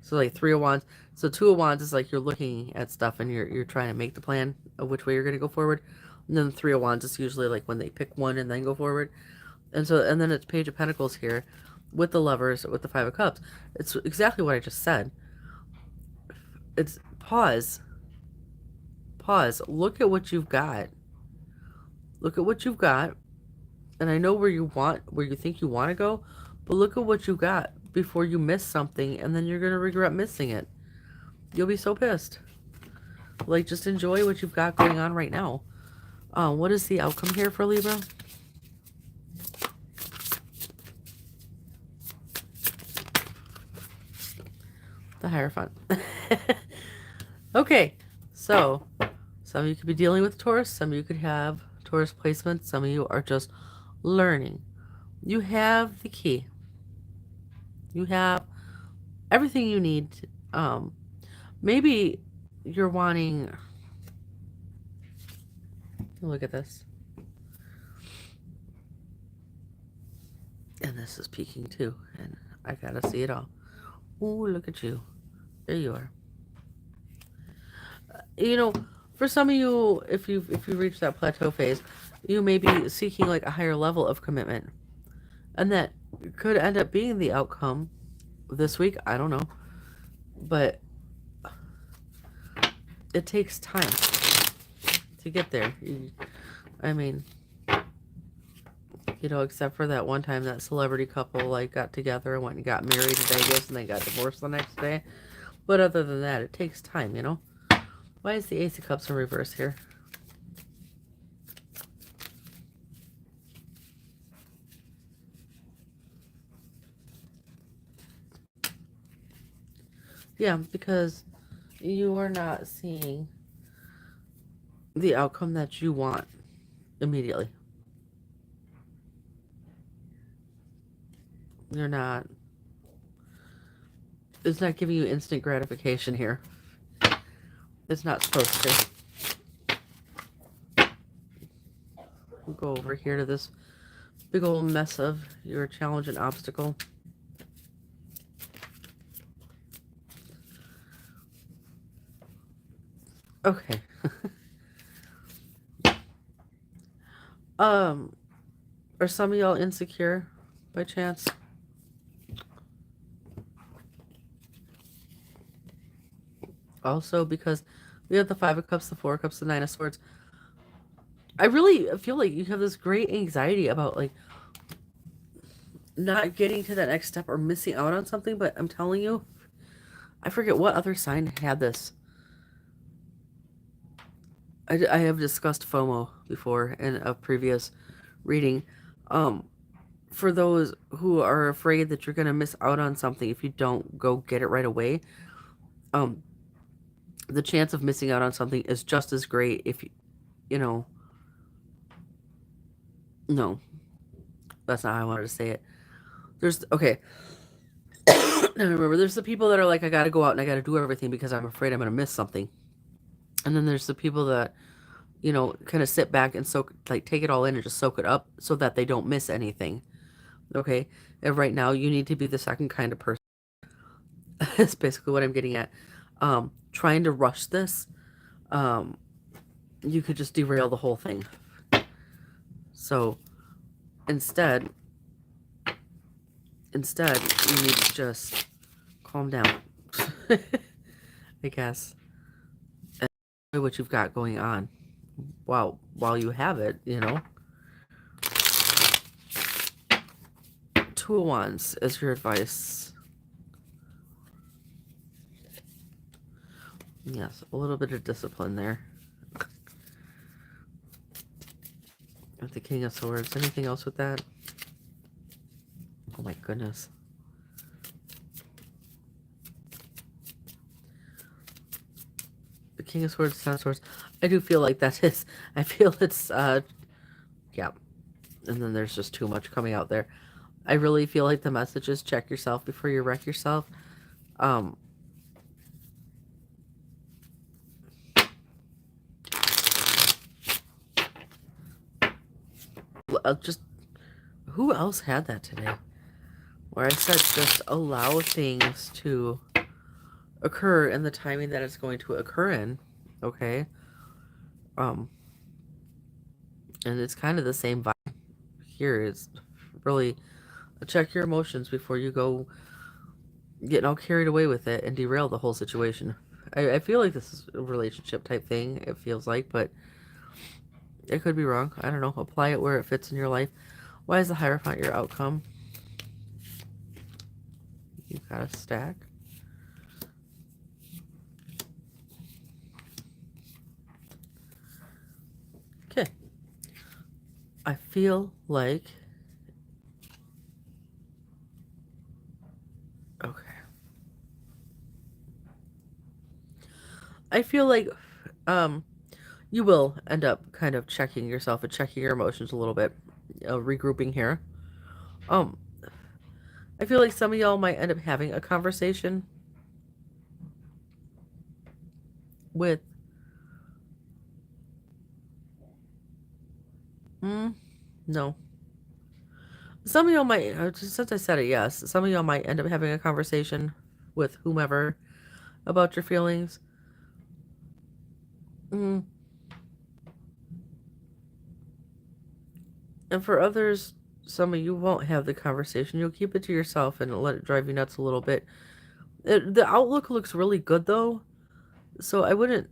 S1: So like Three of Wands. So Two of Wands is like you're looking at stuff and you're trying to make the plan of which way you're going to go forward. And then Three of Wands is usually like when they pick one and then go forward. And then it's Page of Pentacles here with the Lovers, with the Five of Cups. It's exactly what I just said. It's pause. Pause. Look at what you've got. Look at what you've got. And I know where you think you want to go, but look at what you got before you miss something, and then you're going to regret missing it. You'll be so pissed. Like, just enjoy what you've got going on right now. What is the outcome here for Libra? The Hierophant. Okay, so some of you could be dealing with Taurus, some of you could have Taurus placement, some of you are just learning. You have the key. You have everything you need Maybe you're wanting, look at this. And this is peeking too. And I gotta see it all. Ooh, look at you. There you are. You know, for some of you, if you reach that plateau phase, you may be seeking like a higher level of commitment. And that could end up being the outcome this week. I don't know. But it takes time to get there. I mean, except for that one time that celebrity couple like got together and went and got married in Vegas and they got divorced the next day. But other than that, it takes time, Why is the Ace of Cups in reverse here? Yeah, because you are not seeing the outcome that you want immediately. You're not. It's not giving you instant gratification here. It's not supposed to. We'll go over here to this big old mess of your challenge and obstacle. Okay. Are some of y'all insecure by chance? Also, because we have the Five of Cups, the Four of Cups, the Nine of Swords. I really feel like you have this great anxiety about like not getting to that next step or missing out on something, but I'm telling you, I forget what other sign had this. I have discussed FOMO before in a previous reading. For those who are afraid that you're going to miss out on something if you don't go get it right away, the chance of missing out on something is just as great if no, that's not how I wanted to say it. Okay. Now remember, there's the people that are like, I got to go out and I got to do everything because I'm afraid I'm going to miss something. And then there's the people that, kind of sit back and take it all in and just soak it up so that they don't miss anything. Okay. And right now, you need to be the second kind of person. That's basically what I'm getting at. Trying to rush this, you could just derail the whole thing. So instead, you need to just calm down, I guess, and enjoy what you've got going on while you have it, Two of Wands is your advice. Yes, a little bit of discipline there. With the King of Swords. Anything else with that? Oh my goodness. The King of Swords, Ten of Swords. I do feel like that is... I feel it's... yeah. And then there's just too much coming out there. I really feel like the message is check yourself before you wreck yourself. Just... Who else had that today? Where I said just allow things to occur in the timing that it's going to occur in. Okay? And it's kind of the same vibe here. Is really check your emotions before you go getting all carried away with it and derail the whole situation. I feel like this is a relationship type thing, it feels like, but it could be wrong. I don't know. Apply it where it fits in your life. Why is the Hierophant your outcome? You've got a stack. Okay. I feel like... Okay. I feel like you will end up kind of checking yourself and checking your emotions a little bit. Regrouping here. I feel like some of y'all might end up having a conversation with no. Some of y'all might, since I said it, yes, some of y'all might end up having a conversation with whomever about your feelings. Mm. And for others, some of you won't have the conversation. You'll keep it to yourself and let it drive you nuts a little bit. The outlook looks really good, though. So I wouldn't,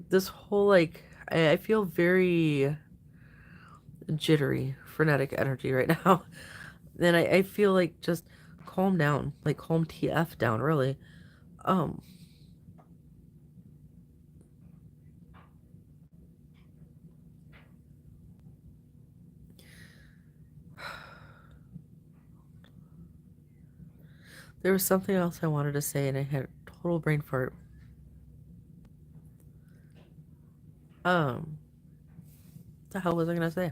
S1: this whole, like, I feel very jittery, frenetic energy right now. And I feel like just calm down, like calm TF down, really. Um, there was something else I wanted to say, and I had a total brain fart. The hell was I gonna say?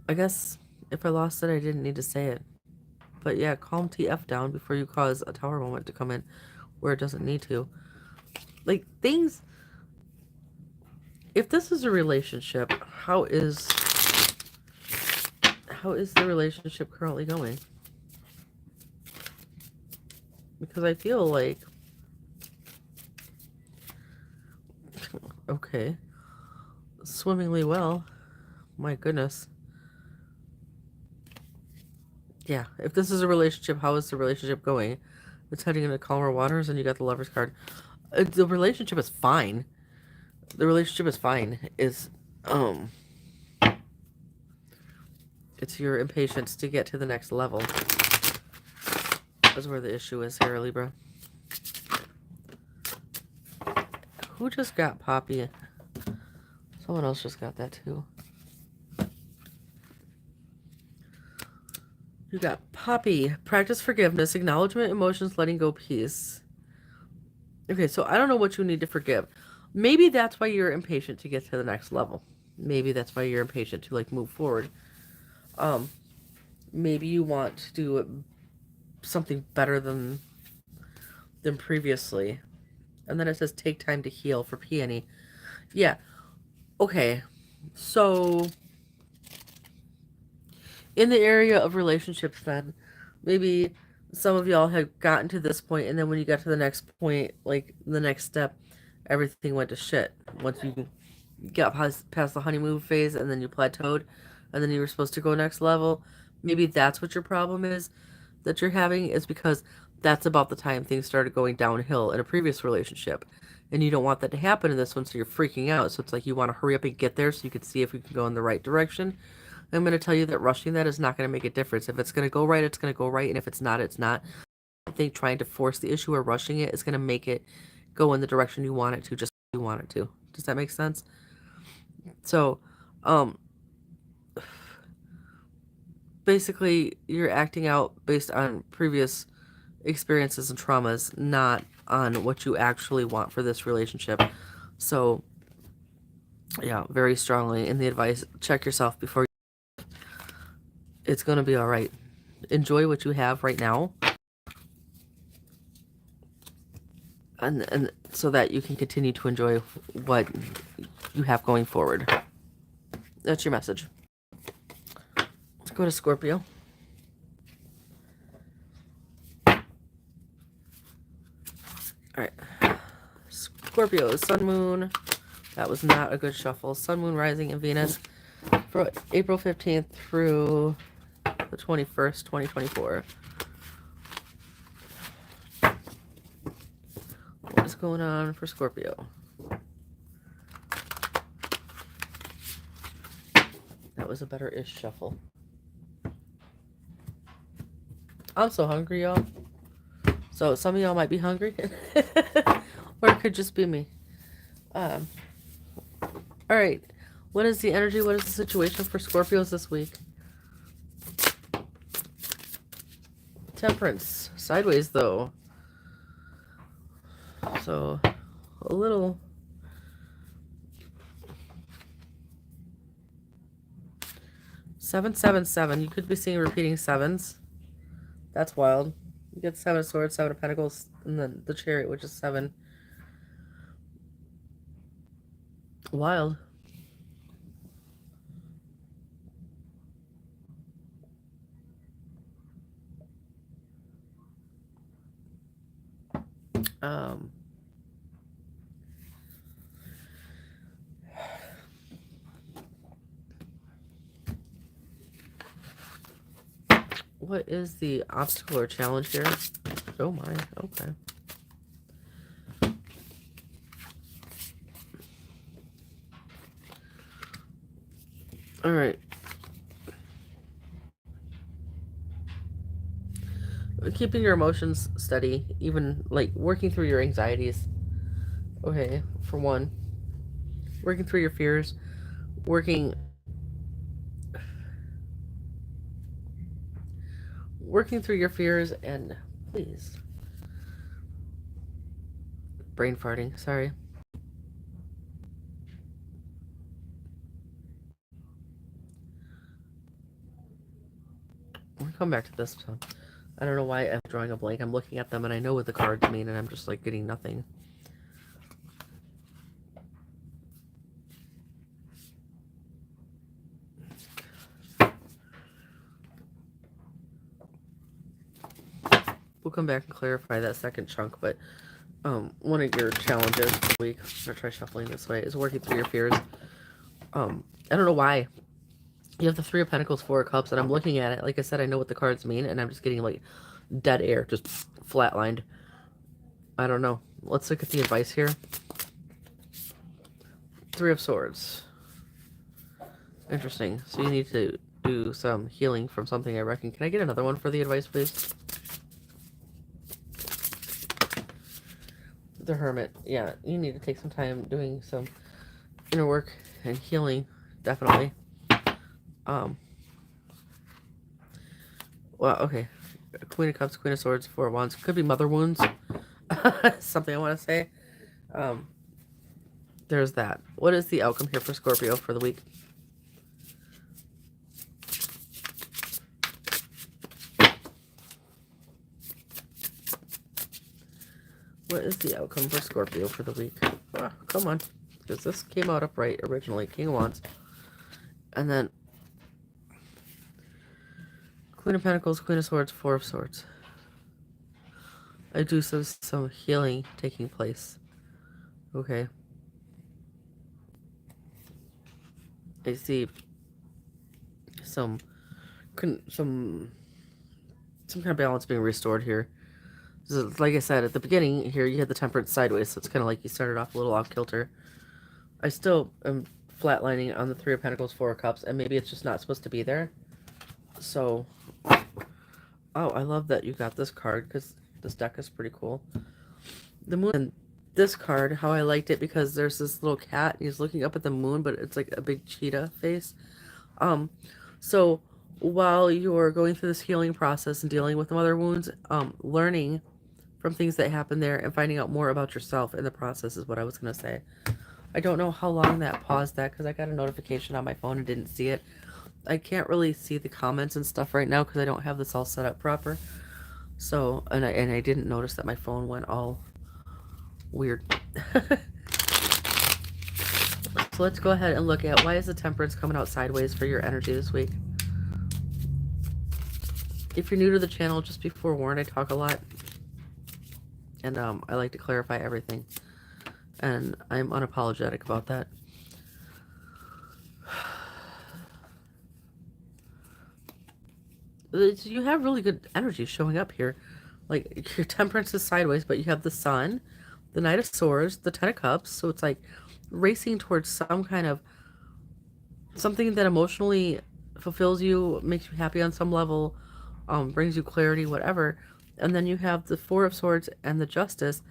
S1: I guess if I lost it, I didn't need to say it. But yeah, calm TF down before you cause a tower moment to come in where it doesn't need to. Like, things. If this is a relationship, how is the relationship currently going? Because I feel like, okay, swimmingly well. My goodness. Yeah, if this is a relationship, how is the relationship going? It's heading into calmer waters, and you got the Lover's card. The relationship is fine. The relationship is fine. It's your impatience to get to the next level. That's where the issue is here, Libra. Who just got Poppy? Someone else just got that too. You got Poppy. Practice forgiveness, acknowledgement, emotions, letting go, peace. Okay, so I don't know what you need to forgive. Maybe that's why you're impatient to get to the next level. Maybe that's why you're impatient to, like, move forward. Maybe you want to do something better than previously. And then it says take time to heal for Peony. Yeah. Okay. So in the area of relationships, then maybe some of y'all had gotten to this point, and then when you got to the next point, like the next step, everything went to shit. Once you got past the honeymoon phase, and then you plateaued, and then you were supposed to go next level, maybe that's what your problem is that you're having, is because that's about the time things started going downhill in a previous relationship. And you don't want that to happen in this one, so you're freaking out. So it's like you want to hurry up and get there so you can see if you can go in the right direction. I'm going to tell you that rushing that is not going to make a difference. If it's going to go right, it's going to go right. And if it's not, it's not. I think trying to force the issue or rushing it is going to make it go in the direction you want it to, just you want it to. Does that make sense? So, basically, you're acting out based on previous experiences and traumas, not on what you actually want for this relationship. So, yeah, very strongly in the advice, check yourself before you. It's going to be all right. Enjoy what you have right now. And so that you can continue to enjoy what you have going forward. That's your message. Let's go to Scorpio. All right. Scorpio, Sun, Moon. That was not a good shuffle. Sun, Moon, Rising, and Venus for April 15th through the 21st, 2024. What is going on for Scorpio? That was a better-ish shuffle. I'm so hungry, y'all. So some of y'all might be hungry. Or it could just be me. Alright. What is the energy? What is the situation for Scorpios this week? Temperance. Sideways, though. So, a little... 777. You could be seeing repeating sevens. That's wild. You get 7 of Swords, 7 of Pentacles, and then the Chariot, which is 7. Wild. What is the obstacle or challenge here? Oh my, okay. All right. Keeping your emotions steady, even like working through your anxieties. Okay, for one. Working through your fears, working through your fears, and please. Brain farting, sorry. We'll come back to this. So I don't know why I'm drawing a blank. I'm looking at them and I know what the cards mean and I'm just like getting nothing. We'll come back and clarify that second chunk, but one of your challenges this week, I'm gonna try shuffling this way, is working through your fears. I don't know why. You have the 3 of Pentacles, 4 of Cups, and I'm looking at it. Like I said, I know what the cards mean, and I'm just getting like dead air, just flatlined. I don't know. Let's look at the advice here. 3 of Swords. Interesting. So you need to do some healing from something, I reckon. Can I get another one for the advice, please? The Hermit. Yeah, you need to take some time doing some inner work and healing, definitely. Well, okay. Queen of Cups, Queen of Swords, 4 of Wands. Could be mother wounds. Something I want to say. There's that. What is the outcome here for Scorpio for the week? What is the outcome for Scorpio for the week? Oh, come on. Because this came out upright originally. King of Wands. And then Queen of Pentacles, Queen of Swords, 4 of Swords. I do some healing taking place. Okay. I see some kind of balance being restored here. So, like I said, at the beginning here, you had the Temperance sideways, so it's kind of like you started off a little off kilter. I still am flatlining on the 3 of Pentacles, 4 of Cups, and maybe it's just not supposed to be there. So, oh, I love that you got this card, because this deck is pretty cool. The Moon, and this card, how I liked it, because there's this little cat, and he's looking up at the moon, but it's like a big cheetah face. So while you're going through this healing process and dealing with mother wounds, learning from things that happen there and finding out more about yourself in the process is what I was going to say. I don't know how long that paused that because I got a notification on my phone and didn't see it. I can't really see the comments and stuff right now because I don't have this all set up proper. So, and I didn't notice that my phone went all weird. So let's go ahead and look at why is the Temperance coming out sideways for your energy this week. If you're new to the channel, just be forewarned, I talk a lot. And I like to clarify everything. And I'm unapologetic about that. You have really good energy showing up here. Like, your Temperance is sideways, but you have the Sun, the Knight of Swords, the 10 of Cups. So it's like racing towards some kind of something that emotionally fulfills you, makes you happy on some level, brings you clarity, whatever. And then you have the 4 of Swords and the Justice.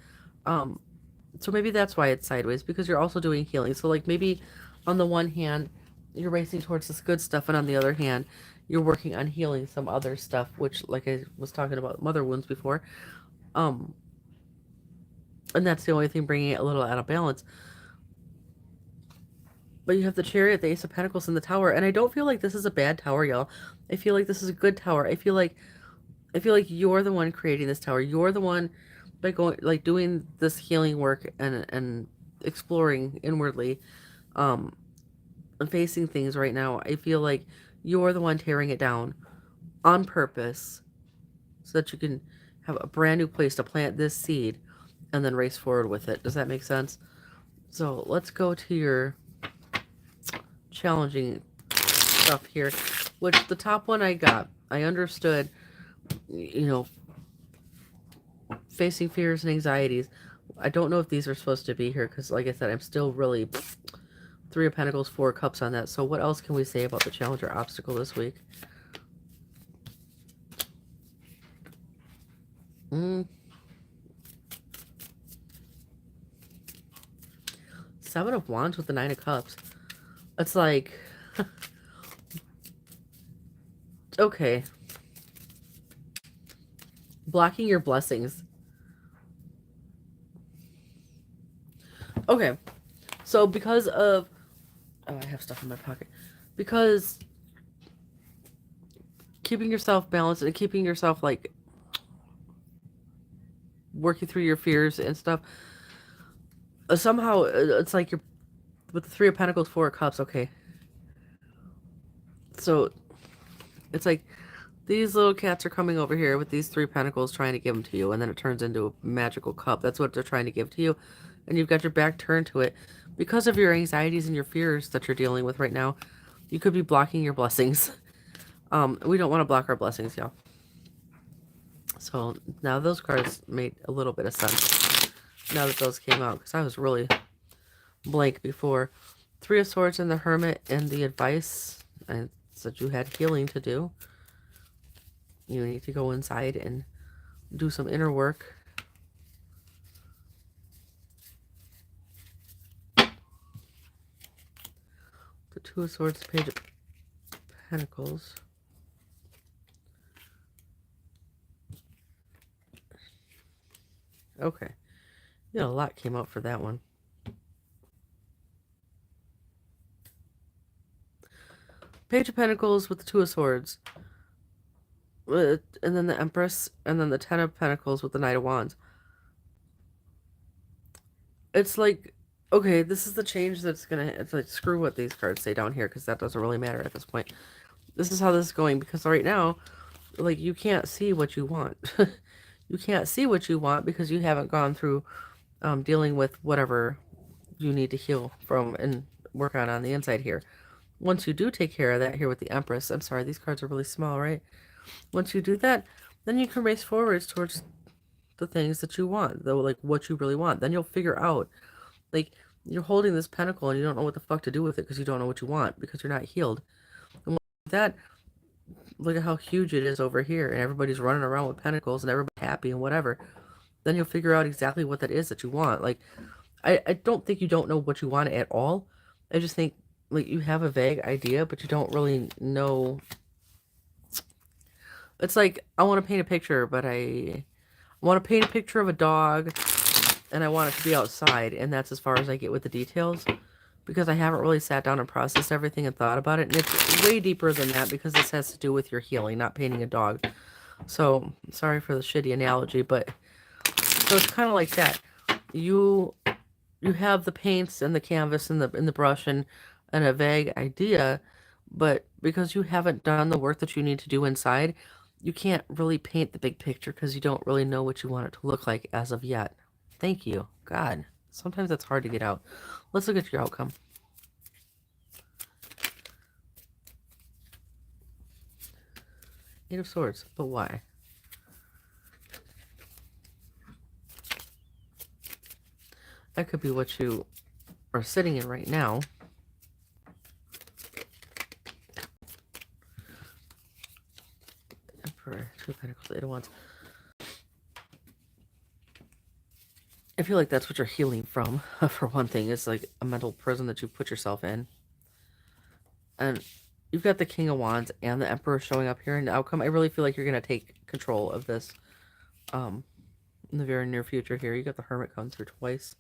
S1: So maybe that's why it's sideways, because you're also doing healing. So like maybe on the one hand, you're racing towards this good stuff, and on the other hand, you're working on healing some other stuff, which, like I was talking about mother wounds before. And that's the only thing bringing it a little out of balance. But you have the Chariot, the Ace of Pentacles, and the Tower. And I don't feel like this is a bad tower, y'all. I feel like this is a good tower. I feel like I feel like you're the one creating this tower. You're the one by going like doing this healing work and exploring inwardly, um, and facing things right now. I feel like you're the one tearing it down on purpose so that you can have a brand new place to plant this seed and then race forward with it. Does that make sense? So let's go to your challenging stuff here, which the top one I got. I understood, you know, facing fears and anxieties. I don't know if these are supposed to be here because, like I said, I'm still really Three of Pentacles, Four of Cups on that. So what else can we say about the challenge or obstacle this week? Seven of Wands with the Nine of Cups. It's like, okay. Blocking your blessings. Okay. So because of, oh, I have stuff in my pocket. Because keeping yourself balanced and keeping yourself like working through your fears and stuff, somehow it's like you're with the Three of Pentacles, Four of Cups. Okay. So it's like these little cats are coming over here with these three pentacles trying to give them to you, and then it turns into a magical cup. That's what they're trying to give to you, and you've got your back turned to it. Because of your anxieties and your fears that you're dealing with right now, you could be blocking your blessings. We don't want to block our blessings, y'all. So now those cards made a little bit of sense now that those came out, because I was really blank before. Three of Swords and the Hermit and the advice. I said you had healing to do. You need to go inside and do some inner work. The Two of Swords, Page of Pentacles. Okay. Yeah, a lot came out for that one. Page of Pentacles with the Two of Swords. And then the Empress. And then the Ten of Pentacles with the Knight of Wands. It's like, okay, this is the change that's going to... It's like, screw what these cards say down here, because that doesn't really matter at this point. This is how this is going, because right now, like, you can't see what you want. You can't see what you want because you haven't gone through dealing with whatever you need to heal from and work on the inside here. Once you do take care of that here with the Empress, I'm sorry, these cards are really small, right? Once you do that, then you can race forwards towards the things that you want, though, like what you really want. Then you'll figure out, like, you're holding this pentacle and you don't know what the fuck to do with it because you don't know what you want because you're not healed. And with that, look at how huge it is over here, and everybody's running around with pentacles and everybody's happy and whatever. Then you'll figure out exactly what that is that you want. Like, I don't think you don't know what you want at all. I just think, like, you have a vague idea, but you don't really know. It's like, I want to paint a picture, but I want to paint a picture of a dog, and I want it to be outside, and that's as far as I get with the details, because I haven't really sat down and processed everything and thought about it, and it's way deeper than that, because this has to do with your healing, not painting a dog. So, sorry for the shitty analogy, but, so it's kind of like that. You have the paints and the canvas and the brush and a vague idea, but because you haven't done the work that you need to do inside, you can't really paint the big picture because you don't really know what you want it to look like as of yet. Thank you. God, sometimes that's hard to get out. Let's look at your outcome. Eight of Swords, but why? That could be what you are sitting in right now. Emperor, Two of Pentacles, Eight of Wands. I feel like that's what you're healing from, for one thing. It's like a mental prison that you've put yourself in. And you've got the King of Wands and the Emperor showing up here in the outcome. I really feel like you're going to take control of this in the very near future here. You got the Hermit comes through twice.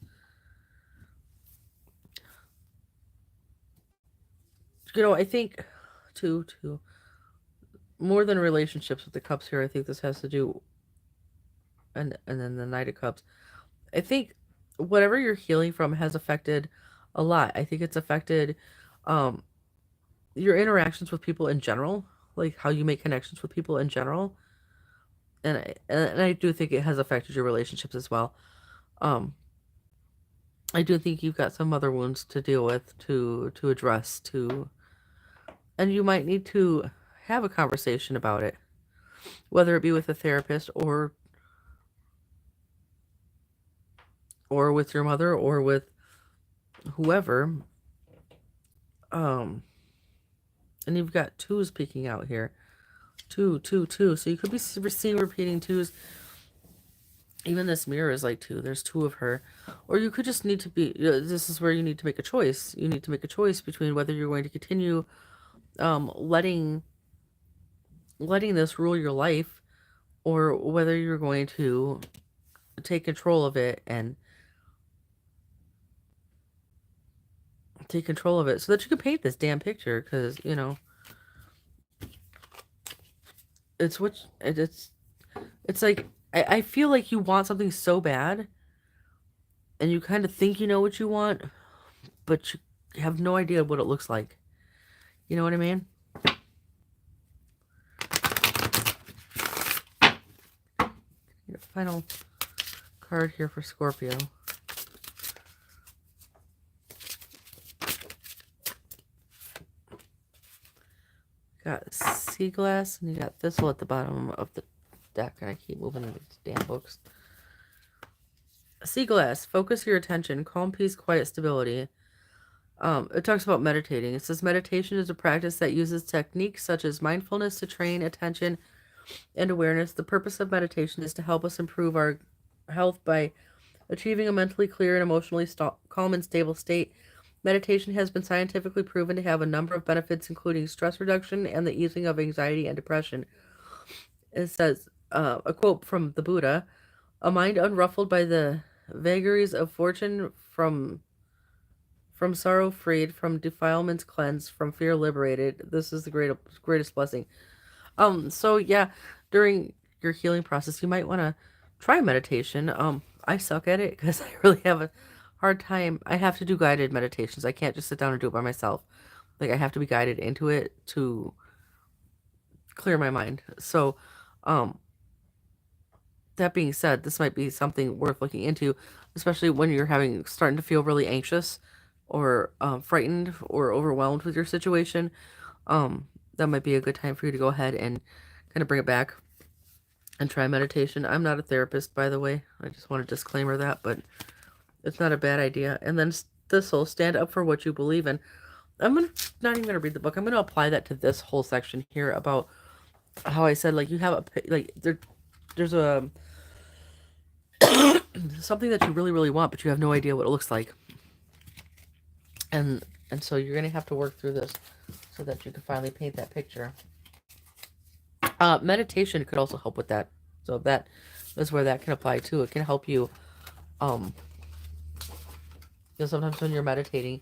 S1: You know, I think two. more than relationships with the cups here. I think this has to do, and then the Knight of Cups. I think whatever you're healing from has affected a lot. I think it's affected um, your interactions with people in general, like how you make connections with people in general. And I do think it has affected your relationships as well. Um, I do think you've got some mother wounds to deal with, to address, and you might need to have a conversation about it, whether it be with a therapist or with your mother or with whoever. Um, and you've got twos peeking out here. Two, two, two. So you could be seeing repeating twos. Even this mirror is like two. There's two of her. Or you could just need to be, this is where you need to make a choice. You need to make a choice between whether you're going to continue letting this rule your life, or whether you're going to take control of it and take control of it so that you can paint this damn picture. Because, it's like, I feel like you want something so bad, and you kind of think you know what you want, but you have no idea what it looks like. You know what I mean? Final card here for Scorpio. Got sea glass, and you got thistle at the bottom of the deck, and I keep moving these damn books. Sea glass, focus your attention, calm, peace, quiet, stability. It talks about meditating. It says meditation is a practice that uses techniques such as mindfulness to train attention and awareness. The purpose of meditation is to help us improve our health by achieving a mentally clear and emotionally calm and stable state. Meditation has been scientifically proven to have a number of benefits, including stress reduction and the easing of anxiety and depression. It says, a quote from the Buddha, "A mind unruffled by the vagaries of fortune, from sorrow freed, from defilements cleansed, from fear liberated. This is the greatest blessing." So yeah, during your healing process, you might want to try meditation. I suck at it because I really have a hard time. I have to do guided meditations. I can't just sit down and do it by myself. Like, I have to be guided into it to clear my mind. So, that being said, this might be something worth looking into, especially when you're starting to feel really anxious or frightened or overwhelmed with your situation. That might be a good time for you to go ahead and kind of bring it back and try meditation. I'm not a therapist, by the way. I just want to disclaimer that, but it's not a bad idea. And then this'll stand up for what you believe in. I'm not even going to read the book. I'm going to apply that to this whole section here about how I said, like, you have there's a something that you really, really want, but you have no idea what it looks like. And so you're going to have to work through this so that you can finally paint that picture. Meditation could also help with that. So that is where that can apply too. It can help you. Sometimes when you're meditating,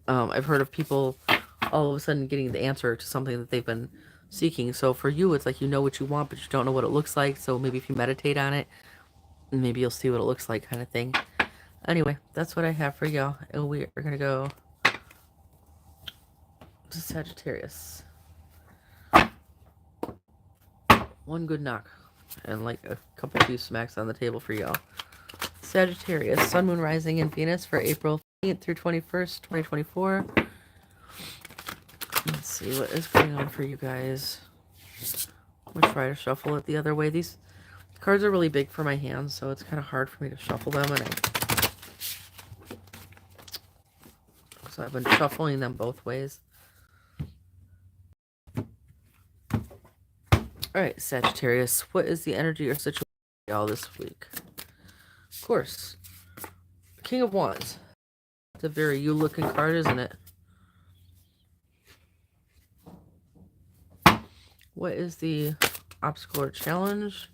S1: I've heard of people all of a sudden getting the answer to something that they've been seeking. So for you, it's like you know what you want, but you don't know what it looks like. So maybe if you meditate on it, maybe you'll see what it looks like, kind of thing. Anyway, that's what I have for y'all. And we are going to go to Sagittarius. One good knock and like a couple few smacks on the table for y'all. Sagittarius, Sun, Moon, Rising, and Venus for April 15th through 21st, 2024. Let's see what is going on for you guys. I'm going to try to shuffle it the other way. These cards are really big for my hands, so it's kind of hard for me to shuffle them. So I've been shuffling them both ways. Alright, Sagittarius, what is the energy or situation for y'all this week? Of course, King of Wands. It's a very you-looking card, isn't it? What is the obstacle or challenge?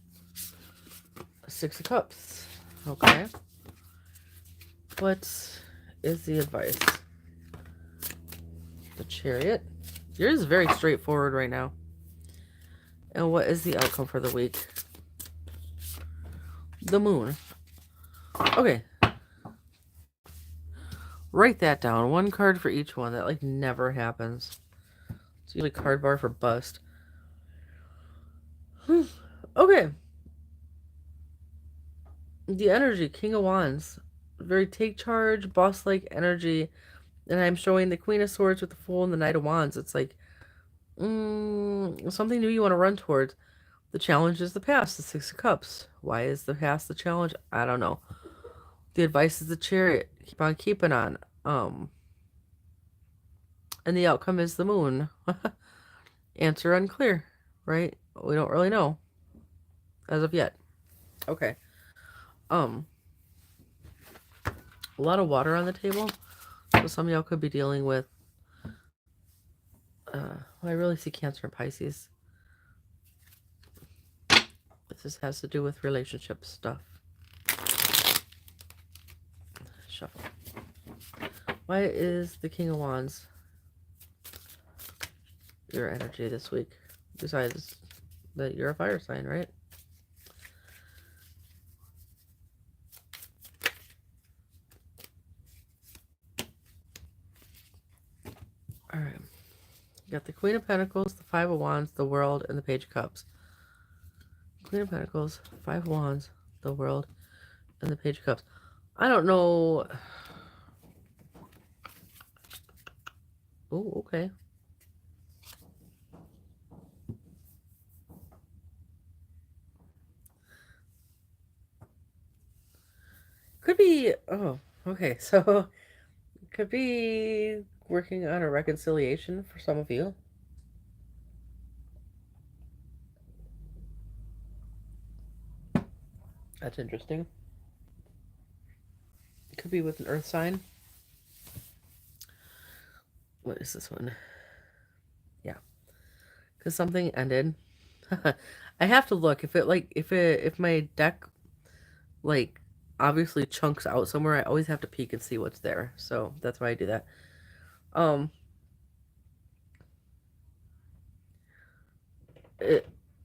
S1: Six of Cups. Okay. What is the advice? The Chariot. Yours is very straightforward right now. And what is the outcome for the week? The moon. Okay. Write that down. One card for each one. That, like, never happens. It's usually card bar for bust. Okay. The energy, King of Wands. Very take charge, boss-like energy. And I'm showing the Queen of Swords with the Fool and the Knight of Wands. It's like, something new you want to run towards. The challenge is the past, the Six of Cups. Why is the past the challenge? I don't know. The advice is the Chariot. Keep on keeping on. And the outcome is the moon. Answer unclear, right? We don't really know as of yet. Okay. A lot of water on the table. So some of y'all could be dealing with I really see Cancer and Pisces. This has to do with relationship stuff. Shuffle. Why is the King of Wands your energy this week? Besides that you're a fire sign, right? Alright. You got the Queen of Pentacles, the Five of Wands, the World, and the Page of Cups. Queen of Pentacles, Five of Wands, the World, and the Page of Cups. I don't know. Oh, okay. Could be, oh, okay. So, could be working on a reconciliation for some of you. That's interesting. It could be with an earth sign. What is this one? Yeah. Because something ended. I have to look. If my deck, like, obviously chunks out somewhere, I always have to peek and see what's there. So that's why I do that.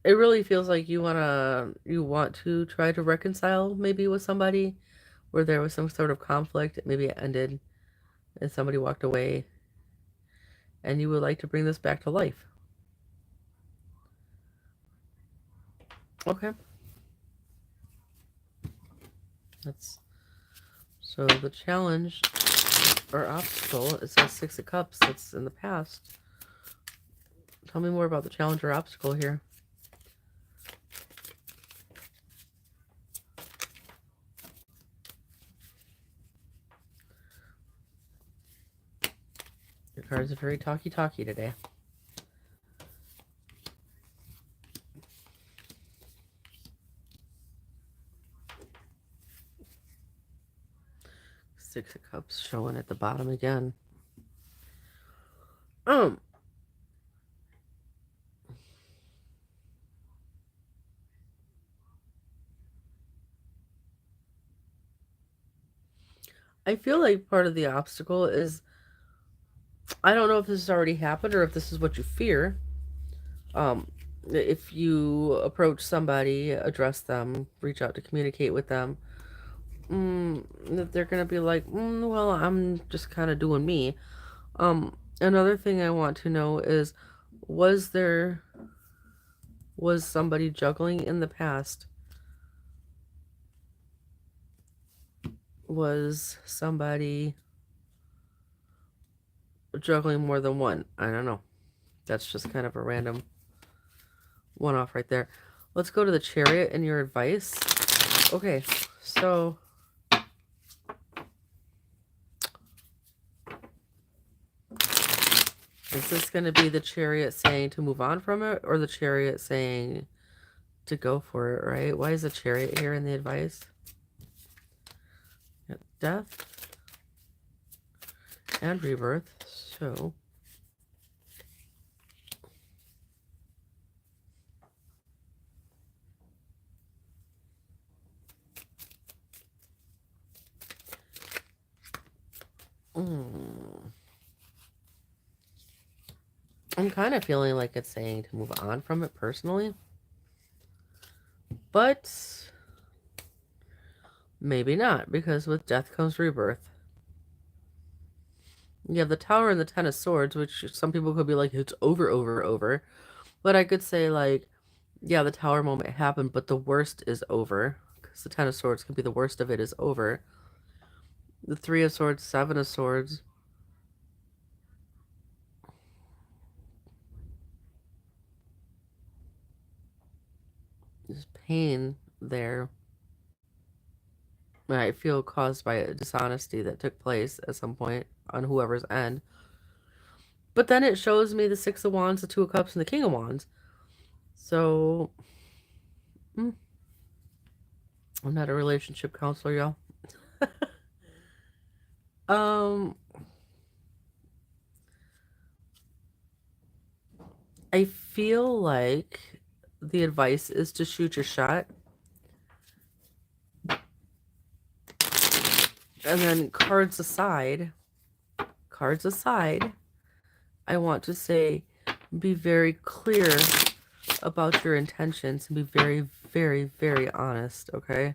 S1: It really feels like you want to try to reconcile maybe with somebody where there was some sort of conflict. Maybe it ended and somebody walked away, and you would like to bring this back to life. Okay. So the challenge or obstacle, it says Six of Cups. That's in the past. Tell me more about the challenge or obstacle here. Your cards are very talky-talky today. Six of Cups showing at the bottom again. I feel like part of the obstacle is, I don't know if this has already happened or if this is what you fear. If you approach somebody, address them, reach out to communicate with them, that they're gonna be like, well, I'm just kind of doing me. Another thing I want to know is, was somebody juggling in the past? Was somebody juggling more than one? I don't know. That's just kind of a random one-off right there. Let's go to the Chariot and your advice. Okay, so is this going to be the Chariot saying to move on from it, or the Chariot saying to go for it, right? Why is the Chariot here in the advice? Death and rebirth. So I'm kind of feeling like it's saying to move on from it personally. But maybe not, because with death comes rebirth. You have the Tower and the Ten of Swords, which some people could be like, it's over. But I could say, like, yeah, the Tower moment happened, but the worst is over. Because the Ten of Swords could be the worst of it is over. The Three of Swords, Seven of Swords. There's pain there. I feel caused by a dishonesty that took place at some point on whoever's end. But then it shows me the Six of Wands, the Two of Cups, and the King of Wands. So, I'm not a relationship counselor, y'all. I feel like the advice is to shoot your shot. And then cards aside, I want to say be very clear about your intentions and be very, very, very honest, okay?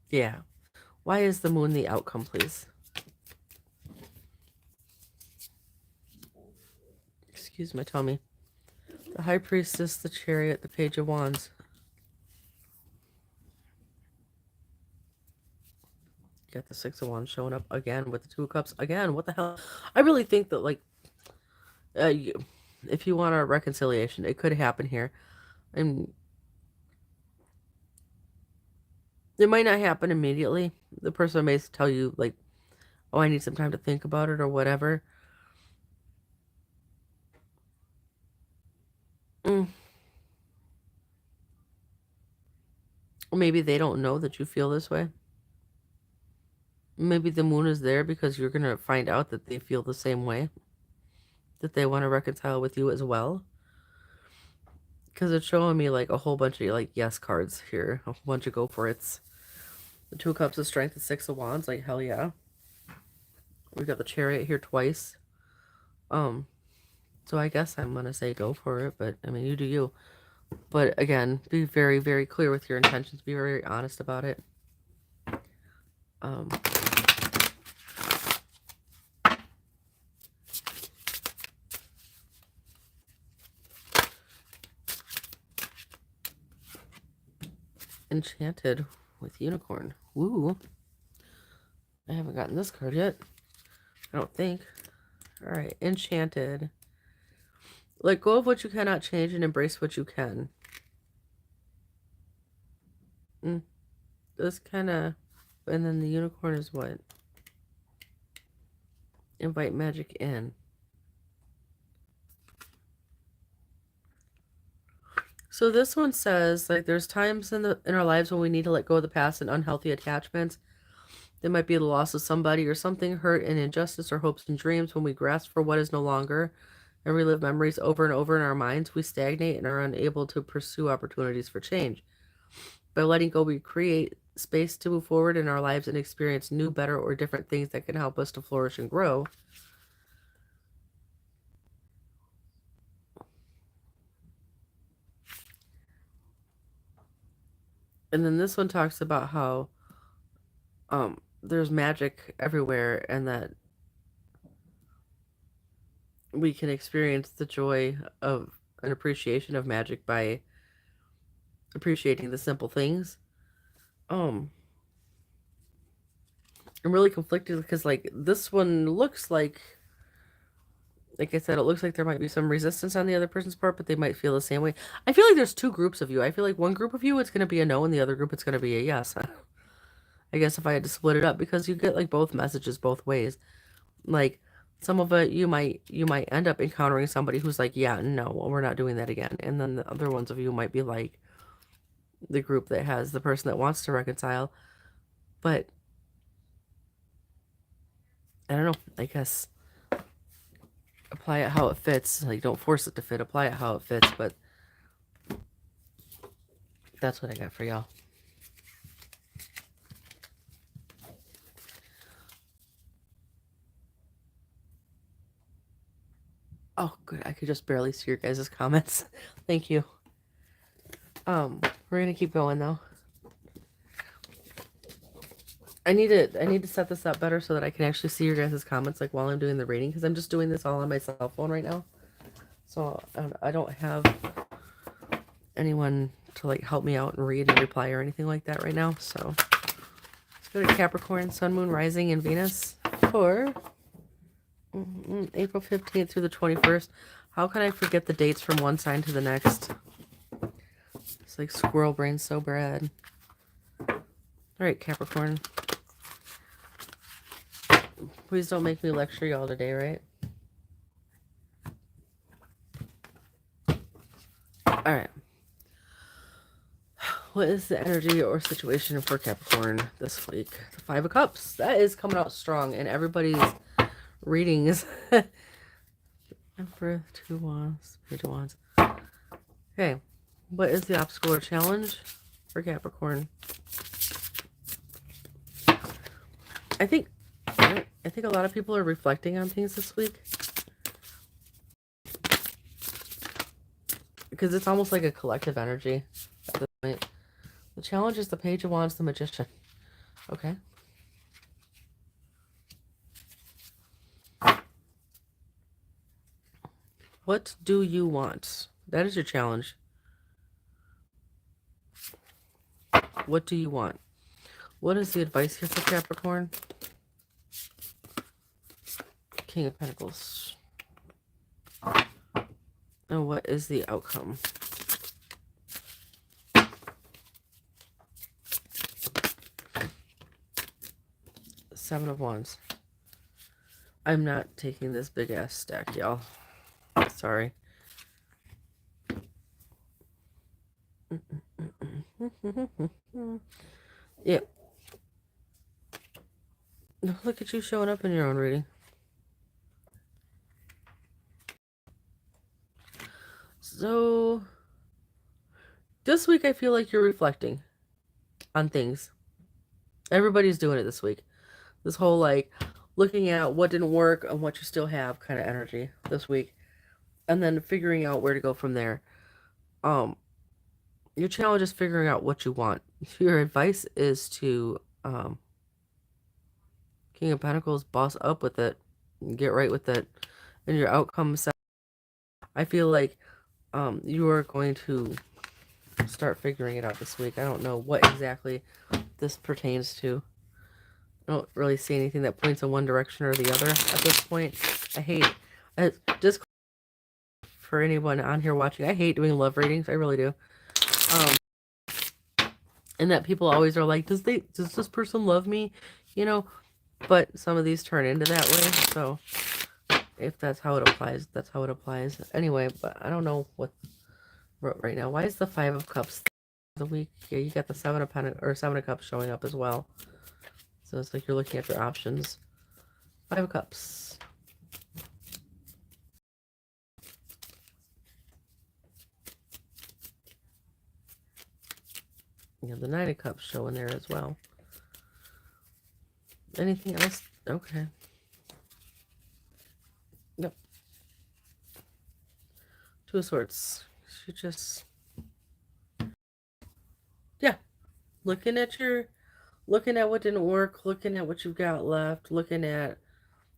S1: Yeah. Why is the moon the outcome, please? Excuse my tummy. The High Priestess, the Chariot, the Page of Wands. Got the Six of Wands showing up again with the Two of Cups again. What the hell? I really think that, like, if you want a reconciliation, it could happen here. And it might not happen immediately. The person may tell you, like, oh, I need some time to think about it or whatever. Maybe they don't know that you feel this way. Maybe the moon is there because you're going to find out that they feel the same way. That they want to reconcile with you as well. Because it's showing me like a whole bunch of like yes cards here. A whole bunch of go for it's. The Two of Cups of Strength, the Six of Wands, like hell yeah. We got the Chariot here twice. So I guess I'm gonna say go for it, but I mean you do you. But again, be very, very clear with your intentions. Be very honest about it. Enchanted with Unicorn. Woo. I haven't gotten this card yet. I don't think. Alright, Enchanted. Let go of what you cannot change and embrace what you can. This kind of... And then the unicorn is what? Invite magic in. So this one says, like, there's times in our lives when we need to let go of the past and unhealthy attachments. There might be the loss of somebody or something, hurt and injustice or hopes and dreams. When we grasp for what is no longer and relive memories over and over in our minds, we stagnate and are unable to pursue opportunities for change. By letting go, we create space to move forward in our lives and experience new, better, or different things that can help us to flourish and grow. And then this one talks about how there's magic everywhere and that we can experience the joy of an appreciation of magic by appreciating the simple things. I'm really conflicted because, like, this one looks like I said, it looks like there might be some resistance on the other person's part, but they might feel the same way. I feel like there's two groups of you. I feel like one group of you, it's going to be a no, and the other group, it's going to be a yes. I guess if I had to split it up, because you get, like, both messages both ways. Like, some of it, you might end up encountering somebody who's like, yeah, no, we're not doing that again. And then the other ones of you might be like the group that has the person that wants to reconcile. But I don't know, I guess apply it how it fits. Like, don't force it to fit. Apply it how it fits. But that's what I got for y'all. Oh, good. I could just barely see your guys' comments. Thank you. We're gonna keep going though. I need to set this up better so that I can actually see your guys' comments like while I'm doing the reading, because I'm just doing this all on my cell phone right now. So I don't have anyone to like help me out and read and reply or anything like that right now. So let's go to Capricorn, Sun, Moon, Rising, and Venus for April 15th through the 21st. How can I forget the dates from one sign to the next? It's like squirrel brain so bad. All right, Capricorn. Please don't make me lecture y'all today, right? All right. What is the energy or situation for Capricorn this week? The Five of Cups. That is coming out strong in everybody's readings. Emperor, Two Wands, Page of Wands. Okay. What is the obstacle or challenge for Capricorn? I think a lot of people are reflecting on things this week. Because it's almost like a collective energy at this point. The challenge is the Page of Wands, the Magician. Okay. What do you want? That is your challenge. What do you want? What is the advice here for Capricorn? King of Pentacles. And what is the outcome? Seven of Wands. I'm not taking this big ass stack, y'all. Sorry. Yeah. Look at you showing up in your own reading. So, this week I feel like you're reflecting on things. Everybody's doing it this week. This whole, like, looking at what didn't work and what you still have kind of energy this week. And then figuring out where to go from there. Your challenge is figuring out what you want. Your advice is to, King of Pentacles, boss up with it. Get right with it. And your outcome, I feel like you are going to start figuring it out this week. I don't know what exactly this pertains to. I don't really see anything that points in one direction or the other at this point. I hate just for anyone on here watching, I hate doing love readings. I really do. And that people always are like, does this person love me? You know, but some of these turn into that way. So if that's how it applies, that's how it applies. Anyway, but I don't know what right now. Why is the Five of Cups the week? Yeah, you got the Seven of Cups showing up as well. So it's like you're looking at your options. Five of Cups. You have the Nine of Cups showing there as well. Anything else? Okay. Yep. Two of Swords. She just... Yeah. Looking at what didn't work, looking at what you've got left, looking at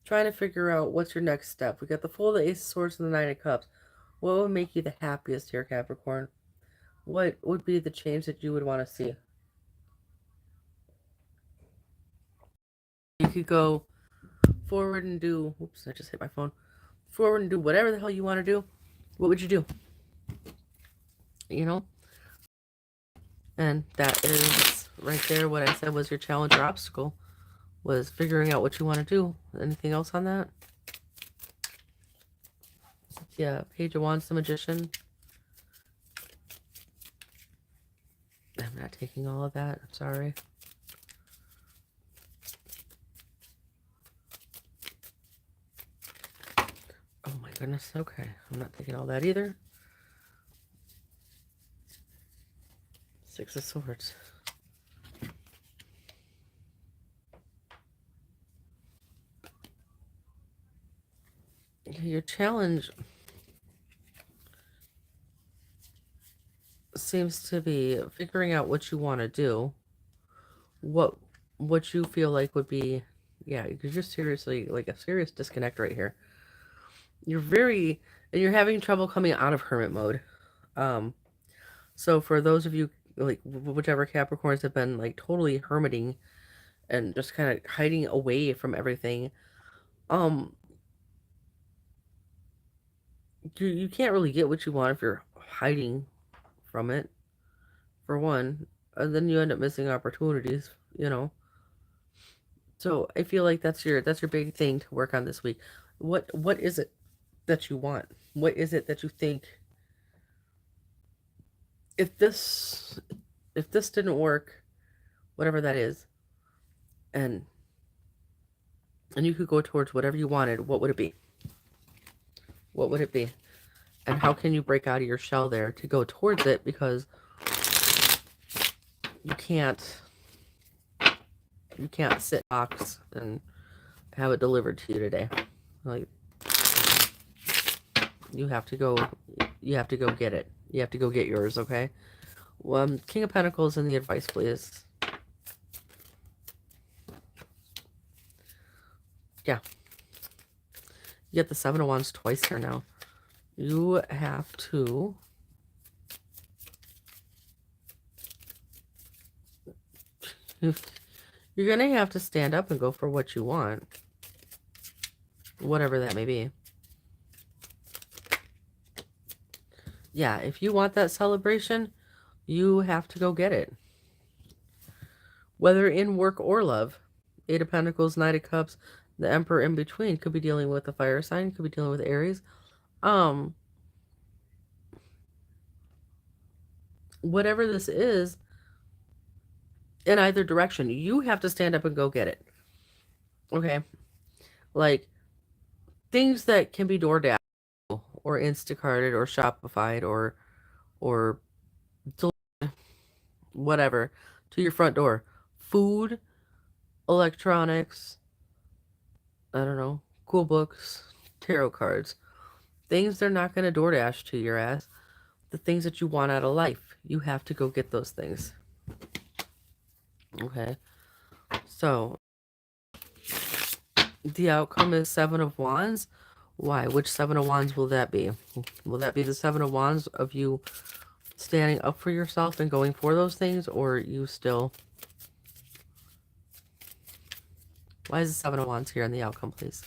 S1: trying to figure out what's your next step. We got the Fool, the Ace of Swords, and the Nine of Cups. What would make you the happiest here, Capricorn? What would be the change that you would want to see? You could go forward and do... Oops, I just hit my phone. Forward and do whatever the hell you want to do. What would you do? You know? And that is right there what I said was your challenge or obstacle. Was figuring out what you want to do. Anything else on that? Yeah, Page of Wands, the Magician. I'm not taking all of that. I'm sorry. Oh my goodness. Okay. I'm not taking all that either. Six of Swords. Your challenge... seems to be figuring out what you want to do, what you feel like would be, yeah, because you're seriously like a serious disconnect right here. And you're having trouble coming out of hermit mode. Um, so for those of you like whichever Capricorns have been like totally hermiting and just kind of hiding away from everything, um, you can't really get what you want if you're hiding from it, for one, and then you end up missing opportunities, you know. So I feel like that's your big thing to work on this week. What is it that you want? What is it that you think if this didn't work, whatever that is, and you could go towards whatever you wanted, what would it be? What would it be? And how can you break out of your shell there to go towards it, because you can't sit box and have it delivered to you today. Like, you have to go get it. You have to go get yours, okay? King of Pentacles and the advice, please. Yeah. You get the Seven of Wands twice here now. You have to you're gonna have to stand up and go for what you want. Whatever that may be. Yeah, if you want that celebration, you have to go get it. Whether in work or love. Eight of Pentacles, Knight of Cups, the Emperor in between could be dealing with a fire sign, could be dealing with Aries. Whatever this is, in either direction, you have to stand up and go get it. Okay? Like, things that can be DoorDash or Instacarted or Shopify'd or whatever to your front door. Food, electronics, I don't know, cool books, tarot cards. Things they're not going to DoorDash to your ass. The things that you want out of life. You have to go get those things. Okay? So, the outcome is Seven of Wands. Why? Which Seven of Wands will that be? Will that be the Seven of Wands of you standing up for yourself and going for those things, or you still... Why is the Seven of Wands here in the outcome, please?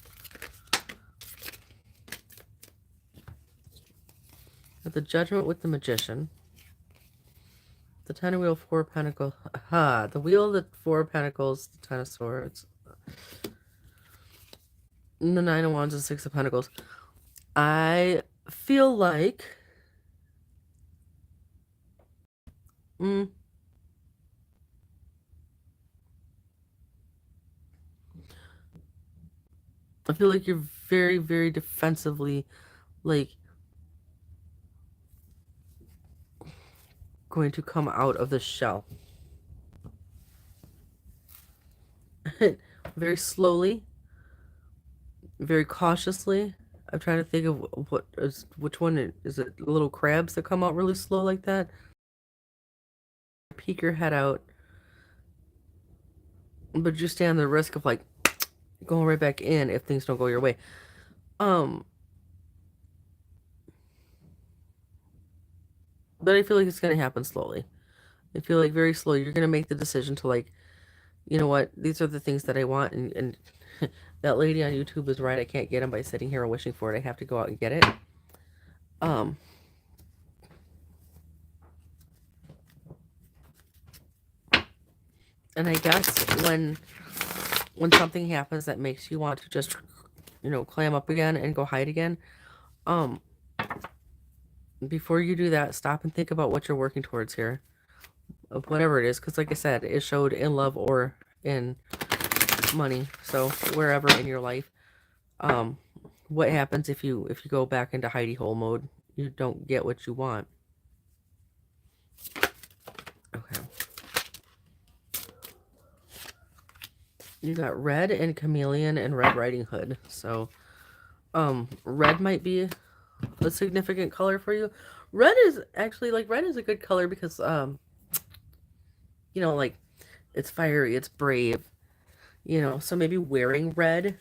S1: The Judgment with the Magician. The Ten of Wheels, Four of Pentacles. Aha! The Wheel, the Four of Pentacles, the Ten of Swords. And the Nine of Wands and Six of Pentacles. I feel like... I feel like you're very, very defensively, like, going to come out of the shell. Very slowly, very cautiously. I'm trying to think of which one is it? Little crabs that come out really slow like that? Peek your head out, but you stand the risk of like going right back in if things don't go your way. But I feel like it's going to happen slowly. I feel like very slowly you're going to make the decision to, like, you know what, these are the things that I want, and that lady on YouTube is right. I can't get them by sitting here and wishing for it. I have to go out and get it. And I guess when something happens that makes you want to just, you know, clam up again and go hide again, before you do that, stop and think about what you're working towards here, of whatever it is, because like I said, it showed in love or in money. So wherever in your life, what happens if you go back into hidey hole mode? You don't get what you want. Okay. You got Red and Chameleon and Red Riding Hood. So, red might be a significant color for you. red is actually, like, red is a good color because, you know, like, it's fiery, it's brave, you know, so maybe wearing red,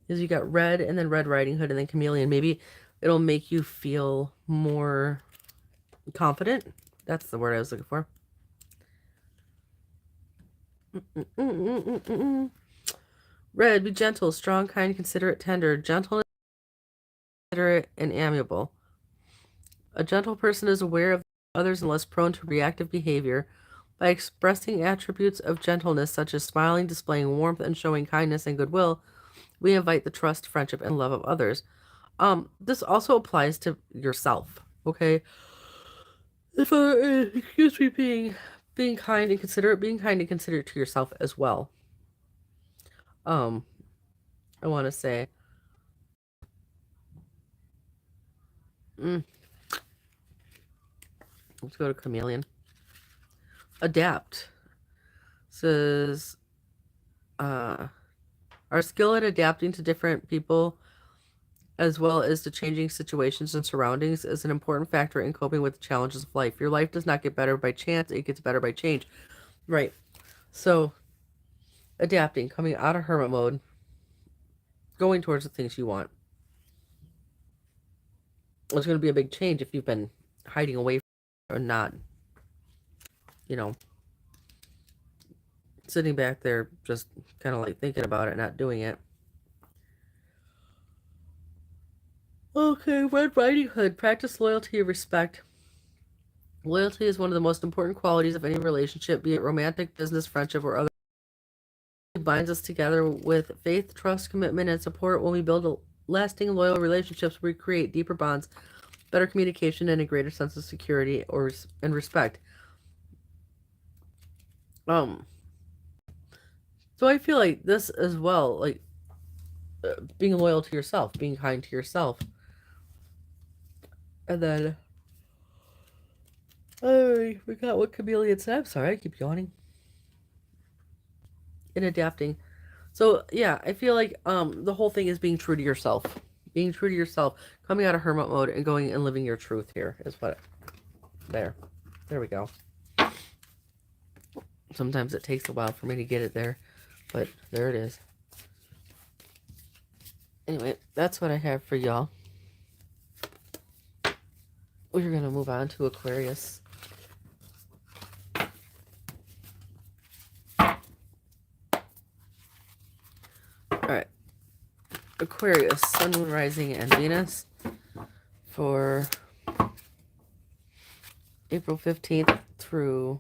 S1: because you got red and then Red Riding Hood and then chameleon. Maybe it'll make you feel more confident. That's the word I was looking for. Red, be gentle, strong, kind, considerate, tender. Gentleness, considerate, and amiable. A gentle person is aware of others and less prone to reactive behavior. By expressing attributes of gentleness, such as smiling, displaying warmth, and showing kindness and goodwill, we invite the trust, friendship, and love of others. This also applies to yourself, okay? If excuse me, being kind and considerate, to yourself as well. I want to say, let's go to chameleon. Adapt says, our skill at adapting to different people as well as to changing situations and surroundings is an important factor in coping with the challenges of life. Your life does not get better by chance, it gets better by change. Right. So, adapting, coming out of hermit mode, going towards the things you want. It's going to be a big change if you've been hiding away or not, you know, sitting back there just kind of like thinking about it, not doing it. Okay, Red Riding Hood. Practice loyalty and respect. Loyalty is one of the most important qualities of any relationship, be it romantic, business, friendship, or other. It binds us together with faith, trust, commitment, and support. When we build lasting, loyal relationships, we create deeper bonds, better communication, and a greater sense of security and respect. So I feel like this as well, like being loyal to yourself, being kind to yourself. And then I forgot what chameleon said. I'm sorry, I keep yawning. In adapting. So yeah, I feel like the whole thing is being true to yourself. Being true to yourself, coming out of hermit mode and going and living your truth here is what there we go. Sometimes it takes a while for me to get it there, but there it is. Anyway, that's what I have for y'all. We're gonna move on to Aquarius. Alright. Aquarius, Sun, Moon, Rising, and Venus for April 15th through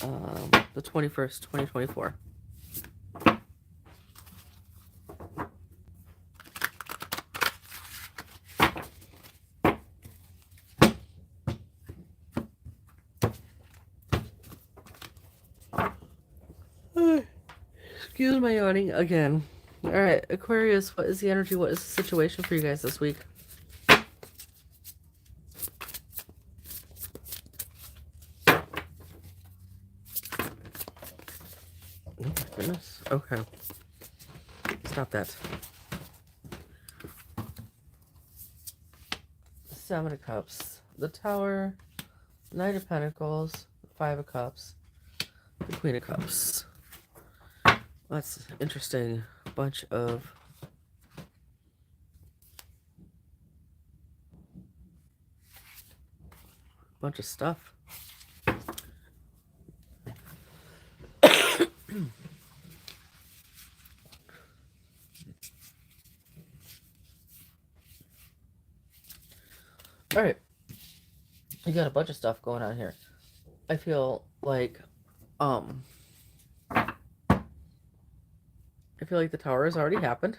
S1: the 21st, 2024. Excuse my yawning again. Alright, Aquarius, what is the energy? What is the situation for you guys this week? Oh my goodness. Okay. Stop that. Seven of Cups. The Tower. Knight of Pentacles. Five of Cups. The Queen of Cups. That's interesting. Bunch of stuff. All right, you got a bunch of stuff going on here. I feel like the Tower has already happened.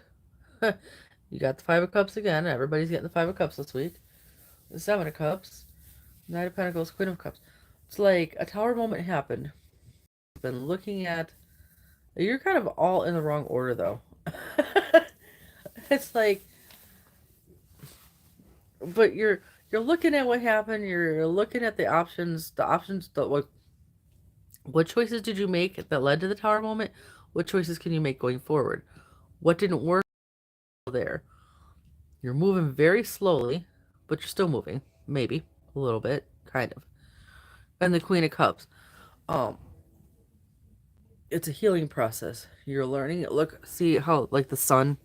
S1: You got the Five of Cups again. Everybody's getting the Five of Cups this week. The Seven of Cups. Knight of Pentacles, Queen of Cups. It's like a Tower moment happened. Been looking at... You're kind of all in the wrong order, though. It's like... But you're looking at what happened. You're looking at the options. What choices did you make that led to the Tower moment? What choices can you make going forward? What didn't work there? You're moving very slowly. but you're still moving. Maybe. A little bit. Kind of. And the Queen of Cups. Um, it's a healing process. You're learning. Look, see how, like, the sun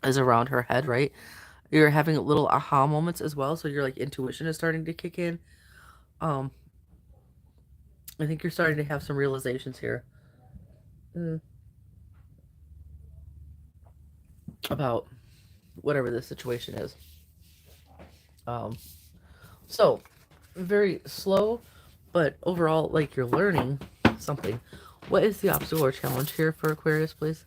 S1: is around her head, right? You're having little aha moments as well, so your, like, intuition is starting to kick in. Um, I think you're starting to have some realizations here. About whatever the situation is. Um, so, very slow, but overall, like, you're learning something. What is the obstacle or challenge here for Aquarius, please?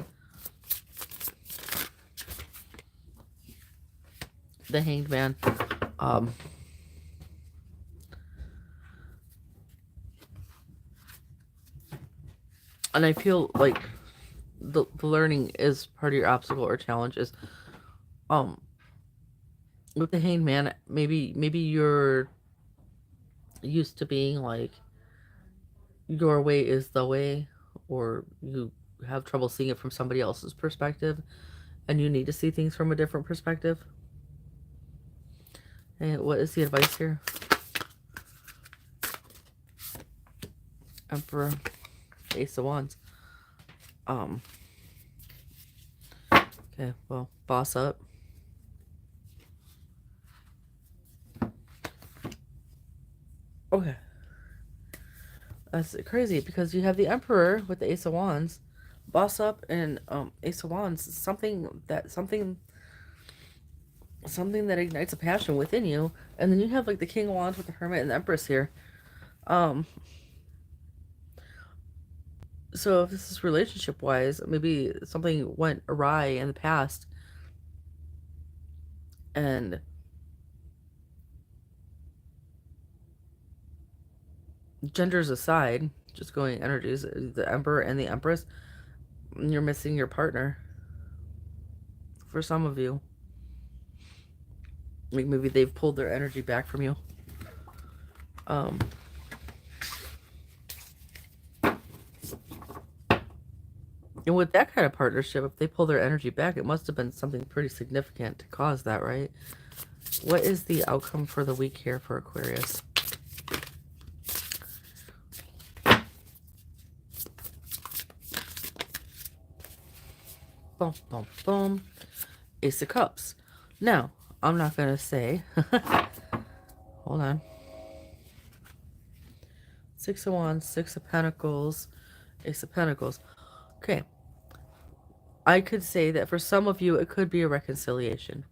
S1: The Hanged Man. And I feel like the learning is part of your obstacle or challenge is with the Hanged Man, maybe you're used to being like your way is the way, or you have trouble seeing it from somebody else's perspective and you need to see things from a different perspective. And what is the advice here? Emperor, Ace of Wands. Okay, well, boss up. Okay. That's crazy because you have the Emperor with the Ace of Wands, boss up, and Ace of Wands. Something that ignites a passion within you, and then you have like the King of Wands with the Hermit and the Empress here. So if this is relationship wise, maybe something went awry in the past, and genders aside, just going energies, the Emperor and the Empress, you're missing your partner. For some of you, like maybe they've pulled their energy back from you. And with that kind of partnership, if they pull their energy back, it must have been something pretty significant to cause that, right? What is the outcome for the week here for Aquarius? Boom, boom, boom. Ace of Cups. Now, I'm not going to say... Hold on. Six of Wands, Six of Pentacles, Ace of Pentacles. Okay. I could say that for some of you, it could be a reconciliation.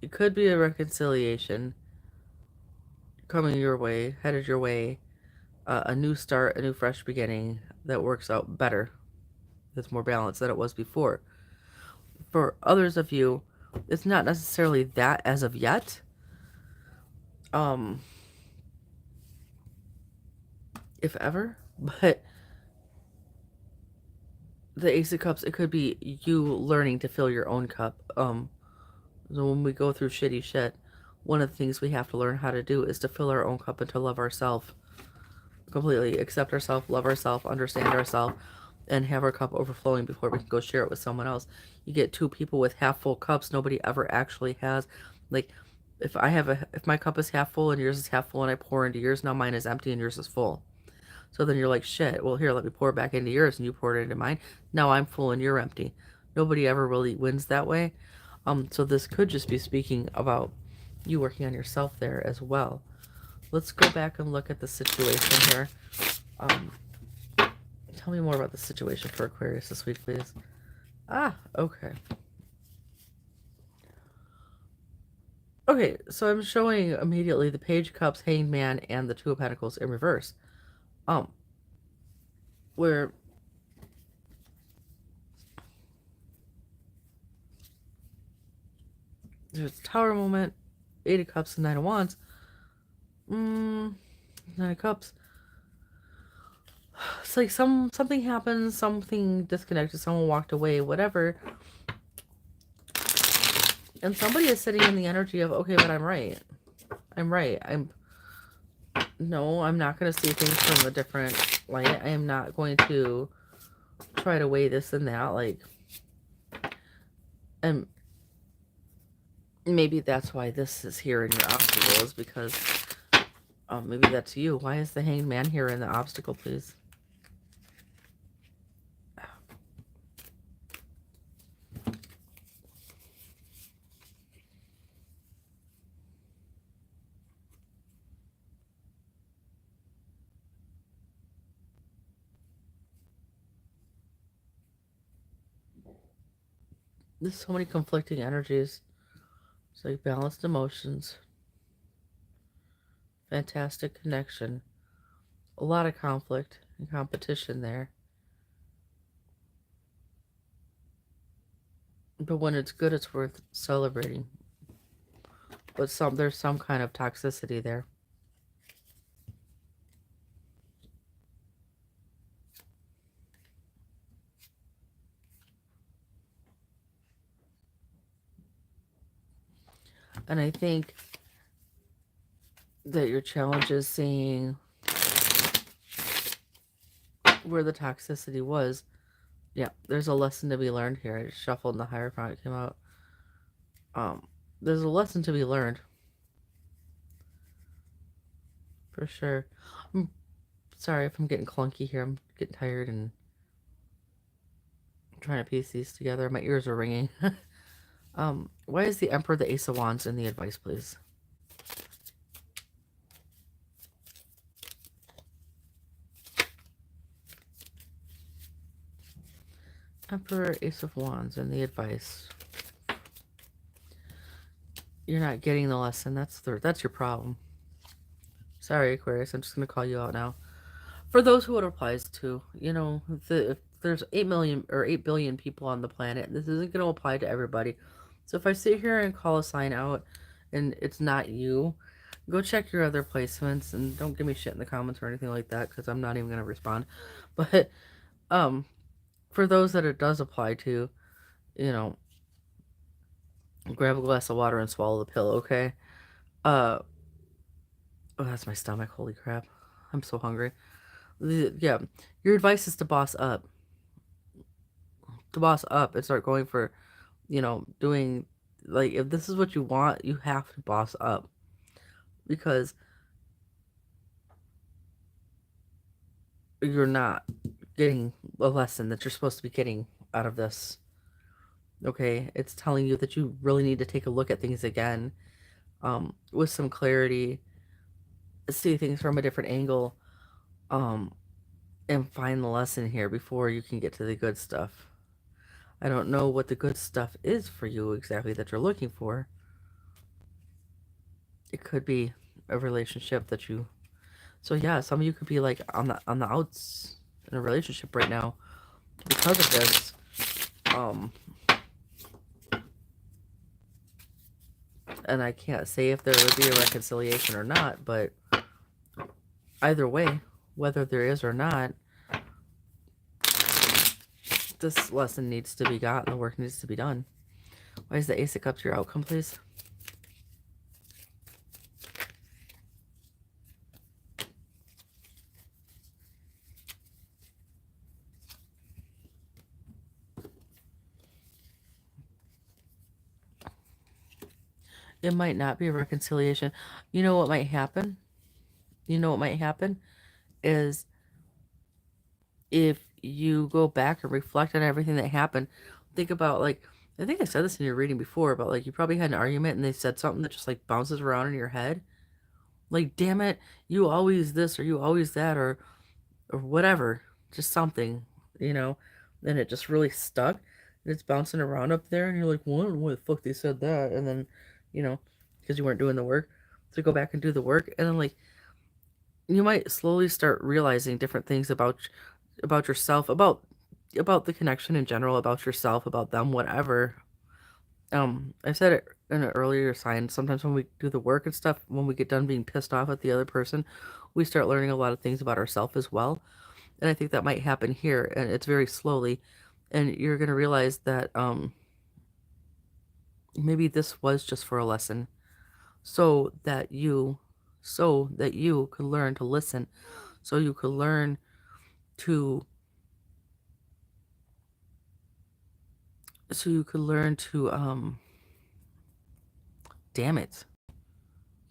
S1: It could be a reconciliation coming your way, headed your way, a new start, a new fresh beginning that works out better. That's more balanced than it was before. For others of you, it's not necessarily that as of yet. If ever, but the Ace of Cups, it could be you learning to fill your own cup. So when we go through shitty shit, one of the things we have to learn how to do is to fill our own cup and to love ourselves completely, accept ourselves, love ourselves, understand ourselves, and have our cup overflowing before we can go share it with someone else. You get two people with half full cups, nobody ever actually has. Like, if my cup is half full and yours is half full and I pour into yours, now mine is empty and yours is full. So then you're like, shit, well, here, let me pour back into yours, and you poured it into mine. Now I'm full and you're empty. Nobody ever really wins that way. So this could just be speaking about you working on yourself there as well. Let's go back and look at the situation here. Tell me more about the situation for Aquarius this week, please. Okay. Okay, so I'm showing immediately the Page of Cups, Hanged Man, and the Two of Pentacles in reverse. Where there's a Tower moment, Eight of Cups, and Nine of Wands. Nine of Cups. It's like something happened, something disconnected, someone walked away, whatever. And somebody is sitting in the energy of, okay, but I'm right. No, I'm not going to see things from a different light. I am not going to try to weigh this and that. Like, and Maybe that's why this is here in your obstacle, is because maybe that's you. Why is the Hanged Man here in the obstacle, please? There's so many conflicting energies. It's like balanced emotions, fantastic connection, a lot of conflict and competition there. But when it's good, it's worth celebrating. But there's some kind of toxicity there. And I think that your challenge is seeing where the toxicity was. Yeah, there's a lesson to be learned here. I just shuffled and the Hierophant came out. There's a lesson to be learned. For sure. I'm sorry if I'm getting clunky here. I'm getting tired and trying to piece these together. My ears are ringing. Why is the Emperor the Ace of Wands in the advice, please? Emperor, Ace of Wands, and the advice. You're not getting the lesson. That's your problem. Sorry, Aquarius. I'm just gonna call you out now. For those who it applies to, if there's 8 million or 8 billion people on the planet, this isn't gonna apply to everybody. So if I sit here and call a sign out, and it's not you, go check your other placements and don't give me shit in the comments or anything like that, because I'm not even gonna respond. But for those that it does apply to, you know, grab a glass of water and swallow the pill, okay? Oh, that's my stomach. Holy crap. I'm so hungry. Yeah, your advice is to boss up. To boss up and start going for, doing, like, if this is what you want, you have to boss up. Because you're not getting a lesson that you're supposed to be getting out of this. Okay? It's telling you that you really need to take a look at things again, with some clarity, see things from a different angle, um, and find the lesson here before you can get to the good stuff. I don't know what the good stuff is for you exactly that you're looking for. It could be a relationship that you. So yeah, some of you could be like on the outs in a relationship right now because of this. Um, and I can't say if there would be a reconciliation or not, but either way, whether there is or not, this lesson needs to be got and the work needs to be done. Why is the Ace of Cups your outcome, please? It might not be a reconciliation. You know what might happen? You know what might happen is if you go back and reflect on everything that happened, think about, like, I think I said this in your reading before, but like you probably had an argument and they said something that just like bounces around in your head. Like, damn it, you always this or you always that or whatever. Just something, you know, and it just really stuck. And it's bouncing around up there and you're like, well, I don't know why the fuck they said that. And then, you know, because you weren't doing the work. So go back and do the work. And then, like, you might slowly start realizing different things about yourself, about the connection in general, about yourself, about them, whatever. I said it in an earlier sign. Sometimes when we do the work and stuff, when we get done being pissed off at the other person, we start learning a lot of things about ourselves as well. And I think that might happen here, and it's very slowly. And you're gonna realize that maybe this was just for a lesson, so that you, could learn to listen, so you could learn to, so you could learn to damn it.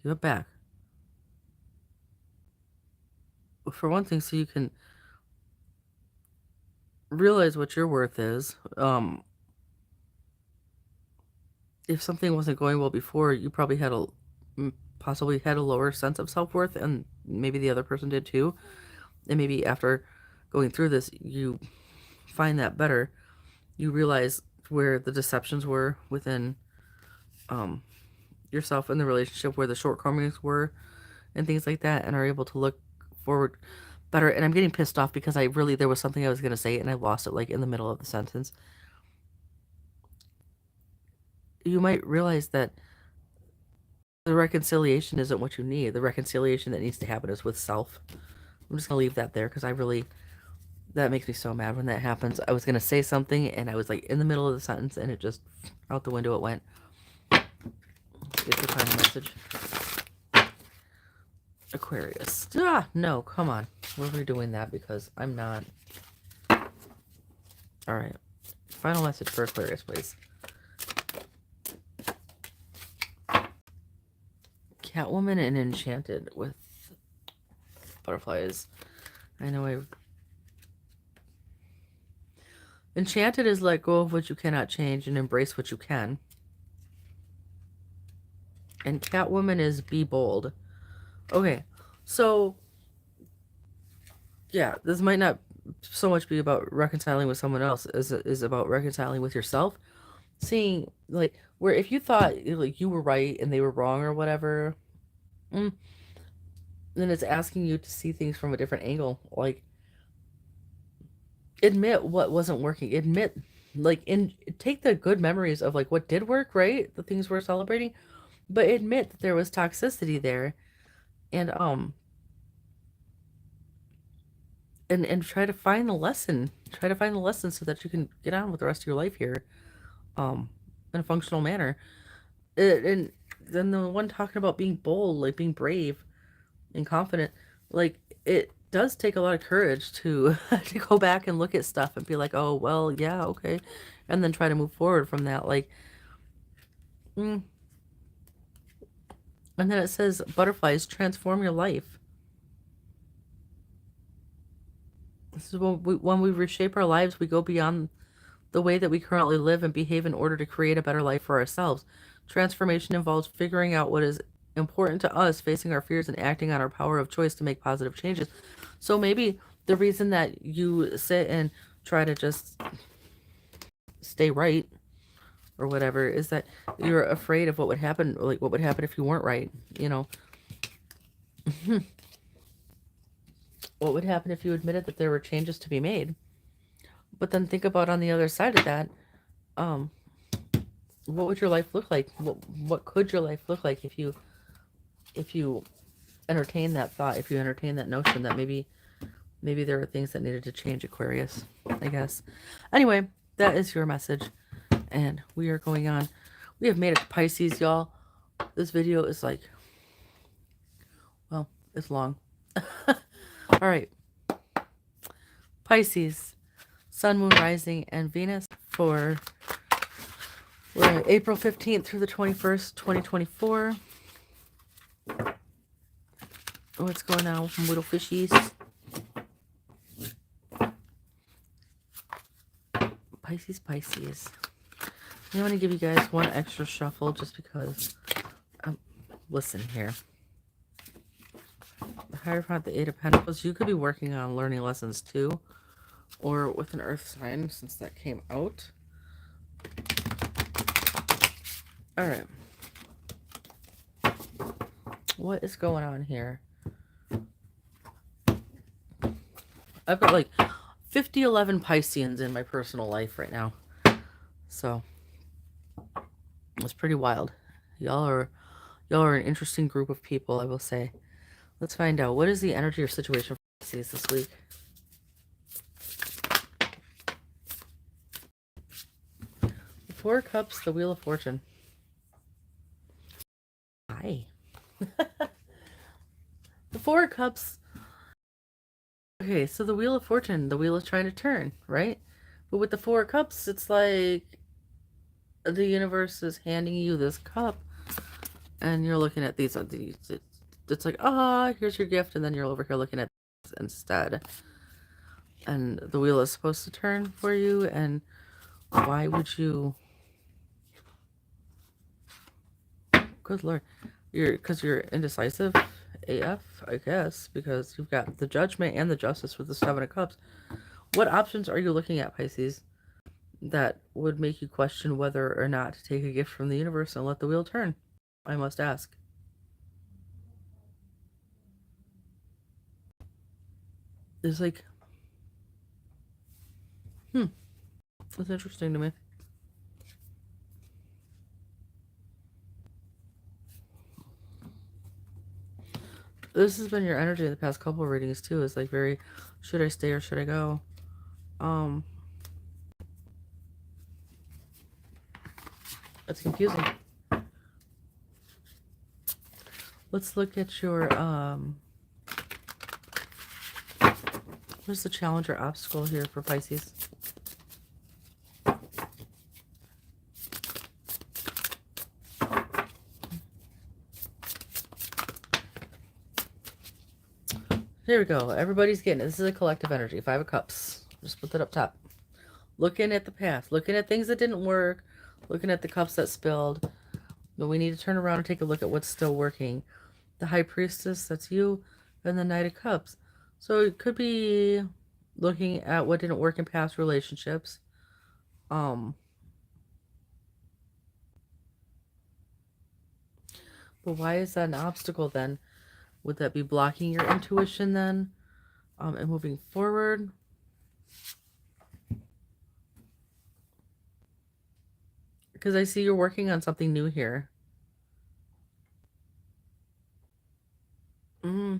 S1: Give it back. For one thing, so you can realize what your worth is. If something wasn't going well before, you probably had possibly had a lower sense of self-worth, and maybe the other person did too. And maybe after going through this, you find that better. You realize where the deceptions were within yourself in the relationship, where the shortcomings were and things like that, and are able to look forward better. And I'm getting pissed off because there was something I was going to say and I lost it like in the middle of the sentence. You might realize that the reconciliation isn't what you need. The reconciliation that needs to happen is with self. I'm just going to leave that there because that makes me so mad when that happens. I was going to say something and I was like in the middle of the sentence and it just, out the window it went. It's the final message. Aquarius. No, come on. We're redoing that because I'm not. Alright. Final message for Aquarius, please. Catwoman and Enchanted with butterflies. I know Enchanted is let go of what you cannot change and embrace what you can. And Catwoman is be bold. Okay, so yeah, this might not so much be about reconciling with someone else as it is about reconciling with yourself. Seeing, like, where if you thought, like, you were right and they were wrong or whatever, then it's asking you to see things from a different angle. Like, admit what wasn't working. Admit, like, take the good memories of, like, what did work, right? The things we're celebrating. But admit that there was toxicity there. And try to find the lesson. Try to find the lesson so that you can get on with the rest of your life here, in a functional manner. And then the one talking about being bold, like being brave and confident, like it does take a lot of courage to to go back and look at stuff and be like, oh well, yeah, okay, and then try to move forward from that. Like, and then it says butterflies transform your life. This is when we reshape our lives, we go beyond the way that we currently live and behave in order to create a better life for ourselves. Transformation involves figuring out what is important to us, facing our fears, and acting on our power of choice to make positive changes. So maybe the reason that you sit and try to just stay right or whatever is that you're afraid of what would happen, like what would happen if you weren't right, you know. What would happen if you admitted that there were changes to be made? But then think about on the other side of that, what would your life look like? What could your life look like if you entertain that thought, if you entertain that notion that maybe there are things that needed to change, Aquarius, I guess. Anyway, that is your message. And we are going on. We have made it to Pisces, y'all. This video is like, well, it's long. All right. Pisces, Sun, Moon, Rising, and Venus for April 15th through the 21st, 2024. What's going on with little fishies? Pisces. I want to give you guys one extra shuffle just because. Listen here. The Hierophant, the Eight of Pentacles. You could be working on learning lessons too, or with an Earth sign since that came out. All right. What is going on here? I've got like 11 Pisceans in my personal life right now. So it's pretty wild. Y'all are an interesting group of people, I will say. Let's find out. What is the energy or situation for Pisces this week? The Four of Cups, the Wheel of Fortune. Hi. The Four of Cups. Okay, so the Wheel of Fortune, the wheel is trying to turn, right? But with the Four of Cups, it's like the universe is handing you this cup And you're looking at these. It's like, here's your gift. And then you're over here looking at this instead. And the wheel is supposed to turn for you. And why would you... Good Lord. Because you're indecisive AF, I guess. Because you've got the Judgment and the Justice with the Seven of Cups. What options are you looking at, Pisces, that would make you question whether or not to take a gift from the universe and let the wheel turn? I must ask. It's like, it's interesting to me. This has been your energy in the past couple of readings too. It's like very, should I stay or should I go? It's confusing. Let's look at your, where's the challenge or obstacle here for Pisces? Here we go. Everybody's getting it. This is a collective energy. 5 of Cups. Just put that up top. Looking at the past. Looking at things that didn't work. Looking at the cups that spilled. But we need to turn around and take a look at what's still working. The High Priestess, that's you. And the Knight of Cups. So it could be looking at what didn't work in past relationships. But why is that an obstacle then? Would that be blocking your intuition then? And moving forward? Because I see you're working on something new here. Now,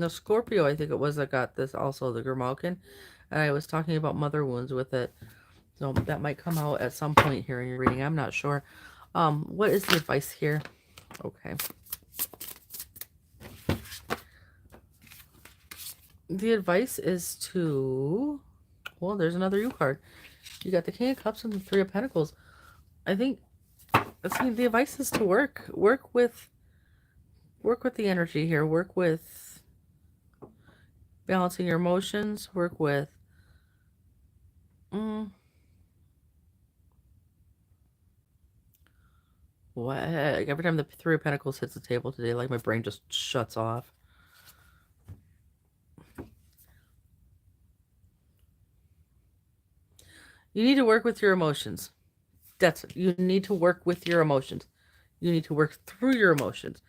S1: Scorpio, I think it was that got this also, the Grimalkin. And I was talking about mother wounds with it. So that might come out at some point here in your reading. I'm not sure. What is the advice here? Okay. The advice is to... Well, there's another U card. You got the King of Cups and the Three of Pentacles. I think the advice is to work with the energy here. Work with balancing your emotions. Work with what? Every time the Three of Pentacles hits the table today, like my brain just shuts off. You need to work with your emotions. You need to work with your emotions. You need to work through your emotions.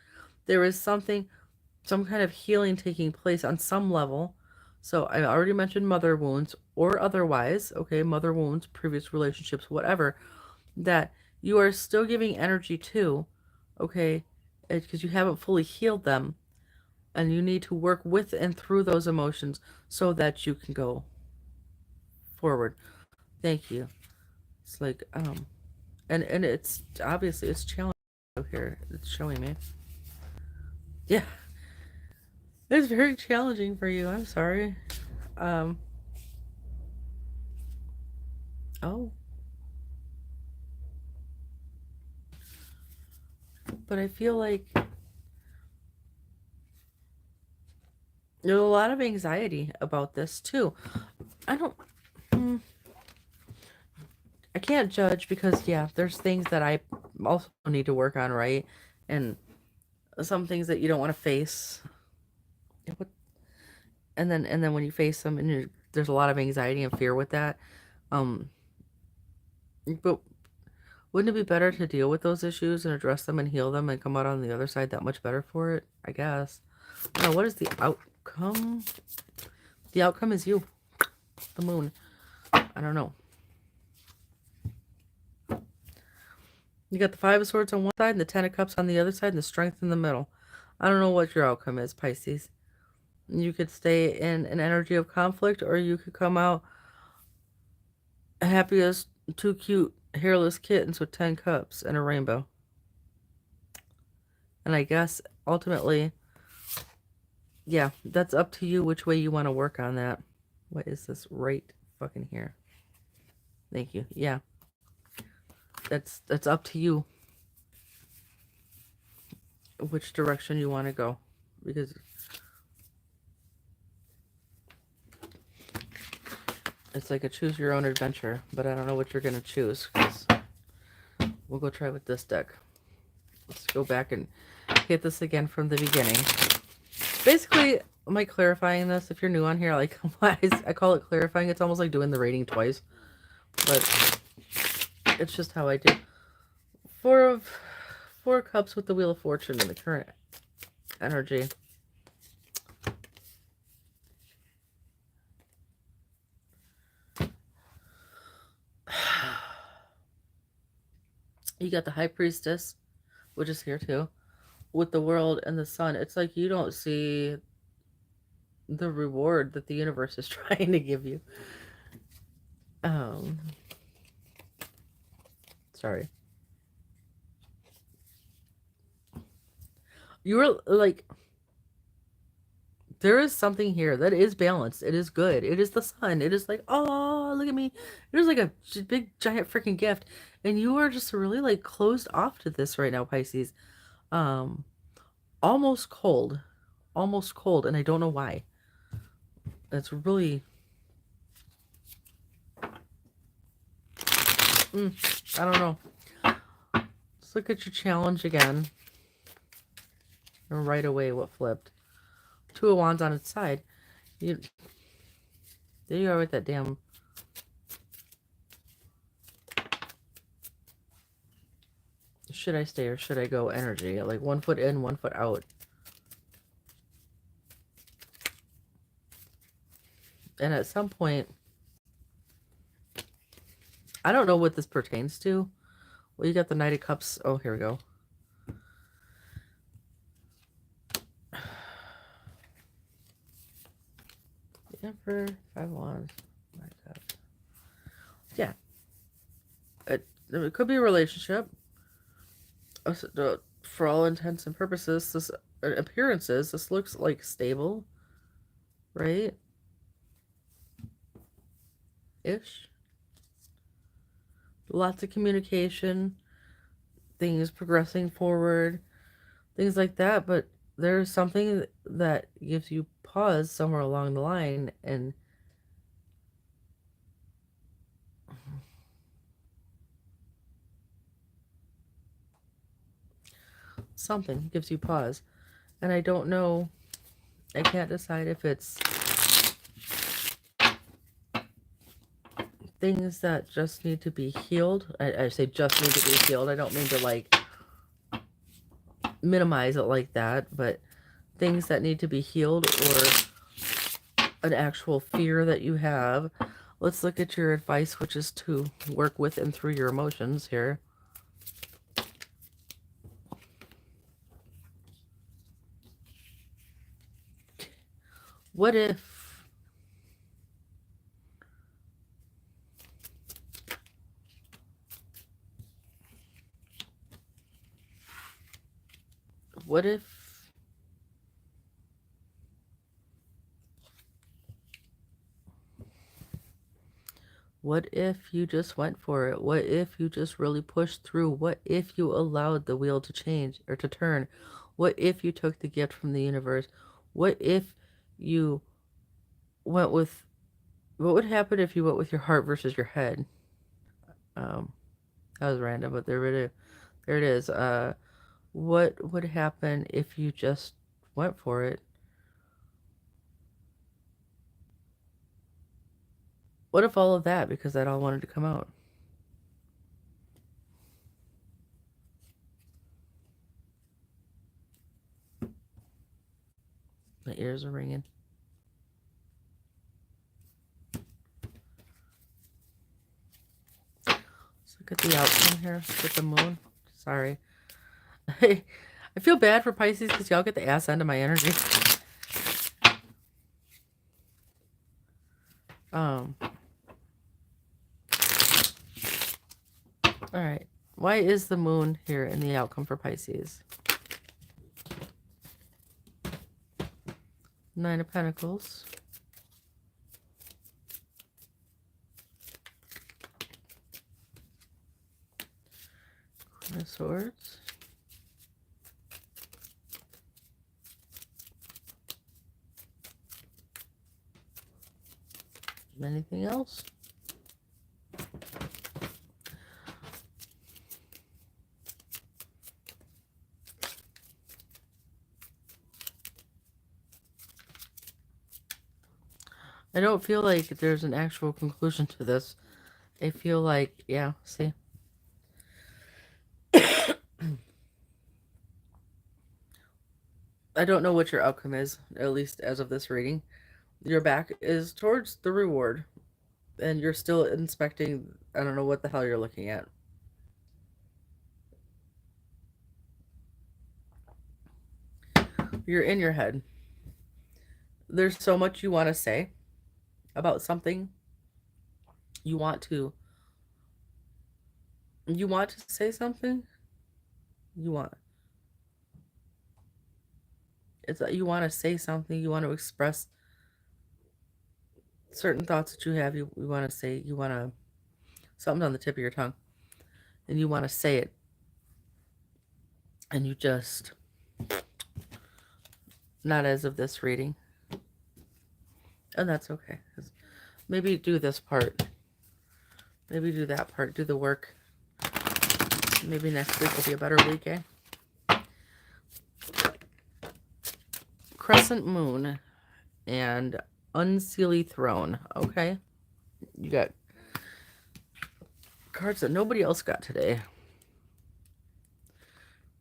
S1: There is some kind of healing taking place on some level. So I already mentioned mother wounds or otherwise, okay, mother wounds, previous relationships, whatever, that you are still giving energy to, okay, because you haven't fully healed them. And you need to work with and through those emotions so that you can go forward. Thank you. It's like, and it's obviously it's challenging here. It's showing me. Yeah. It's very challenging for you. I'm sorry. Oh. But I feel like there's a lot of anxiety about this too. I can't judge because, yeah, there's things that I also need to work on, right? And some things that you don't want to face. And then when you face them, and there's a lot of anxiety and fear with that. But wouldn't it be better to deal with those issues and address them and heal them and come out on the other side that much better for it? I guess. Now, what is the outcome? The outcome is you. The moon. I don't know. You got the Five of Swords on one side and the Ten of Cups on the other side and the Strength in the middle. I don't know what your outcome is, Pisces. You could stay in an energy of conflict, or you could come out happy as two cute hairless kittens with 10 cups and a rainbow. And I guess ultimately, yeah, that's up to you which way you want to work on that. What is this right fucking here? Thank you. Yeah. That's up to you. which direction you want to go, because it's like a choose your own adventure, but I don't know what you're going to choose, because we'll go try with this deck. Let's go back and hit this again from the beginning. Basically, am I clarifying this? If you're new on here, like, I call it clarifying. It's almost like doing the reading twice, but it's just how I do. Four cups with the Wheel of Fortune in the current energy. You got the High Priestess, which is here too, with the World and the Sun. It's like you don't see the reward that the universe is trying to give you. Sorry. You were like, there is something here that is balanced. It is good. It is the Sun. It is like, oh, look at me. It is like a big, giant freaking gift. And you are just really like closed off to this right now, Pisces. Almost cold. Almost cold. And I don't know why. It's really... I don't know. Let's look at your challenge again. And right away, what flipped? Two of Wands on its side. There you are with that damn... Should I stay or should I go energy? Like 1 foot in, 1 foot out. And at some point... I don't know what this pertains to. Well, you got the Knight of Cups. Oh, here we go. The Emperor, 5 Wands, Knight of Cups. Yeah. It could be a relationship. For all intents and purposes, this appearances, this looks like stable, right? Ish. Lots of communication, things progressing forward, things like that, but there's something that gives you pause somewhere along the line, and something gives you pause. And I don't know, I can't decide if it's things that just need to be healed. I say just need to be healed. I don't mean to like minimize it like that, but things that need to be healed, or an actual fear that you have. Let's look at your advice, which is to work with and through your emotions here. What if what if you just went for it? What if you just really pushed through? What if you allowed the wheel to change or to turn? What if you took the gift from the universe? What if you went with... What would happen if you went with your heart versus your head? That was random, but there it is. What would happen if you just went for it? What if all of that, because that all wanted to come out? My ears are ringing. Let's look at the outcome here with the moon. Sorry. I feel bad for Pisces because y'all get the ass end of my energy. Alright. Why is the moon here in the outcome for Pisces? 9 of Pentacles. Queen of Swords. Anything else? I don't feel like there's an actual conclusion to this. I feel like, yeah, see? I don't know what your outcome is, at least as of this reading. Your back is towards the reward, and you're still inspecting. I don't know what the hell you're looking at. You're in your head. There's so much you want to say about something. You want to say something. You want it's you want to say something. You want to express certain thoughts that you have. You want to say. You want to something on the tip of your tongue, and you want to say it, and you just not as of this reading, and that's okay. Maybe do this part. Maybe do that part. Do the work. Maybe next week will be a better week, eh? Crescent Moon and Unseelie Throne. Okay. You got cards that nobody else got today.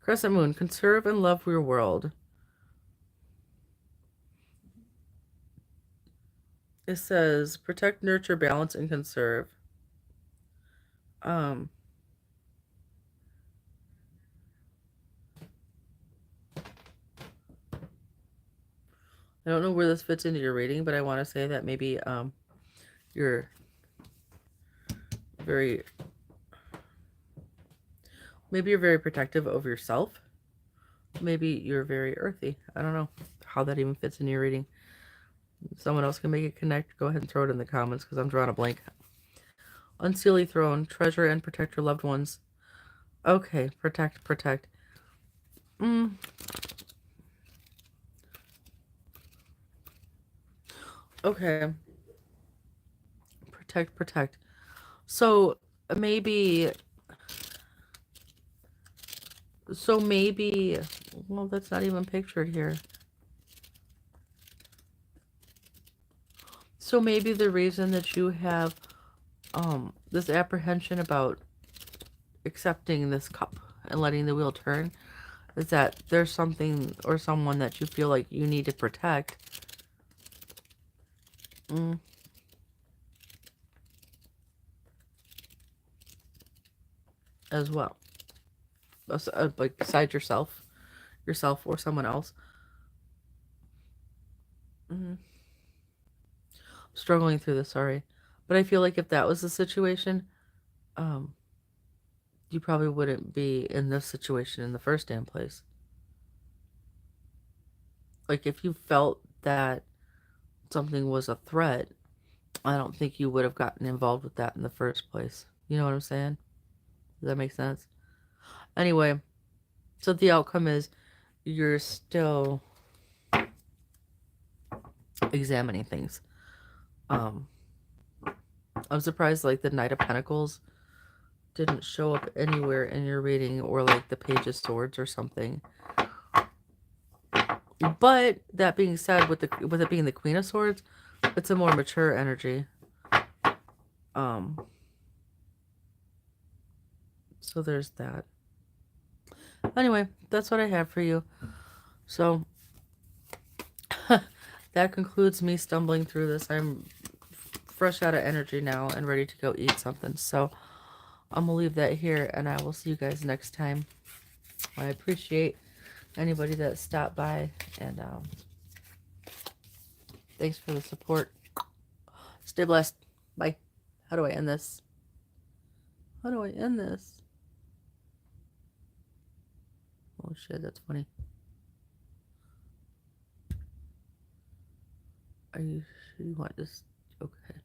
S1: Crescent Moon, conserve and love your world. It says protect, nurture, balance, and conserve. I don't know where this fits into your reading, but I want to say that maybe you're very protective of yourself. Maybe you're very earthy. I don't know how that even fits in your reading. If someone else can make it connect, go ahead and throw it in the comments because I'm drawing a blank. Unseelie Throne, treasure and protect your loved ones. Okay, protect. Okay. Protect. So maybe, well, that's not even pictured here. So maybe the reason that you have this apprehension about accepting this cup and letting the wheel turn is that there's something or someone that you feel like you need to protect. As well. Like besides yourself or someone else. Struggling through this, sorry. But I feel like if that was the situation, you probably wouldn't be in this situation in the first damn place. Like if you felt that something was a threat, I don't think you would have gotten involved with that in the first place. You know what I'm saying? Does that make sense? Anyway, so the outcome is you're still examining things. I'm surprised like the Knight of Pentacles didn't show up anywhere in your reading, or like the Page of Swords or something. But that being said, with it being the Queen of Swords, it's a more mature energy. So there's that. Anyway, that's what I have for you. So that concludes me stumbling through this. I'm fresh out of energy now and ready to go eat something. So I'm going to leave that here, and I will see you guys next time. I appreciate anybody that stopped by, and thanks for the support. Stay blessed. Bye. How do I end this? Oh shit, that's funny. Are you sure you want this? Okay.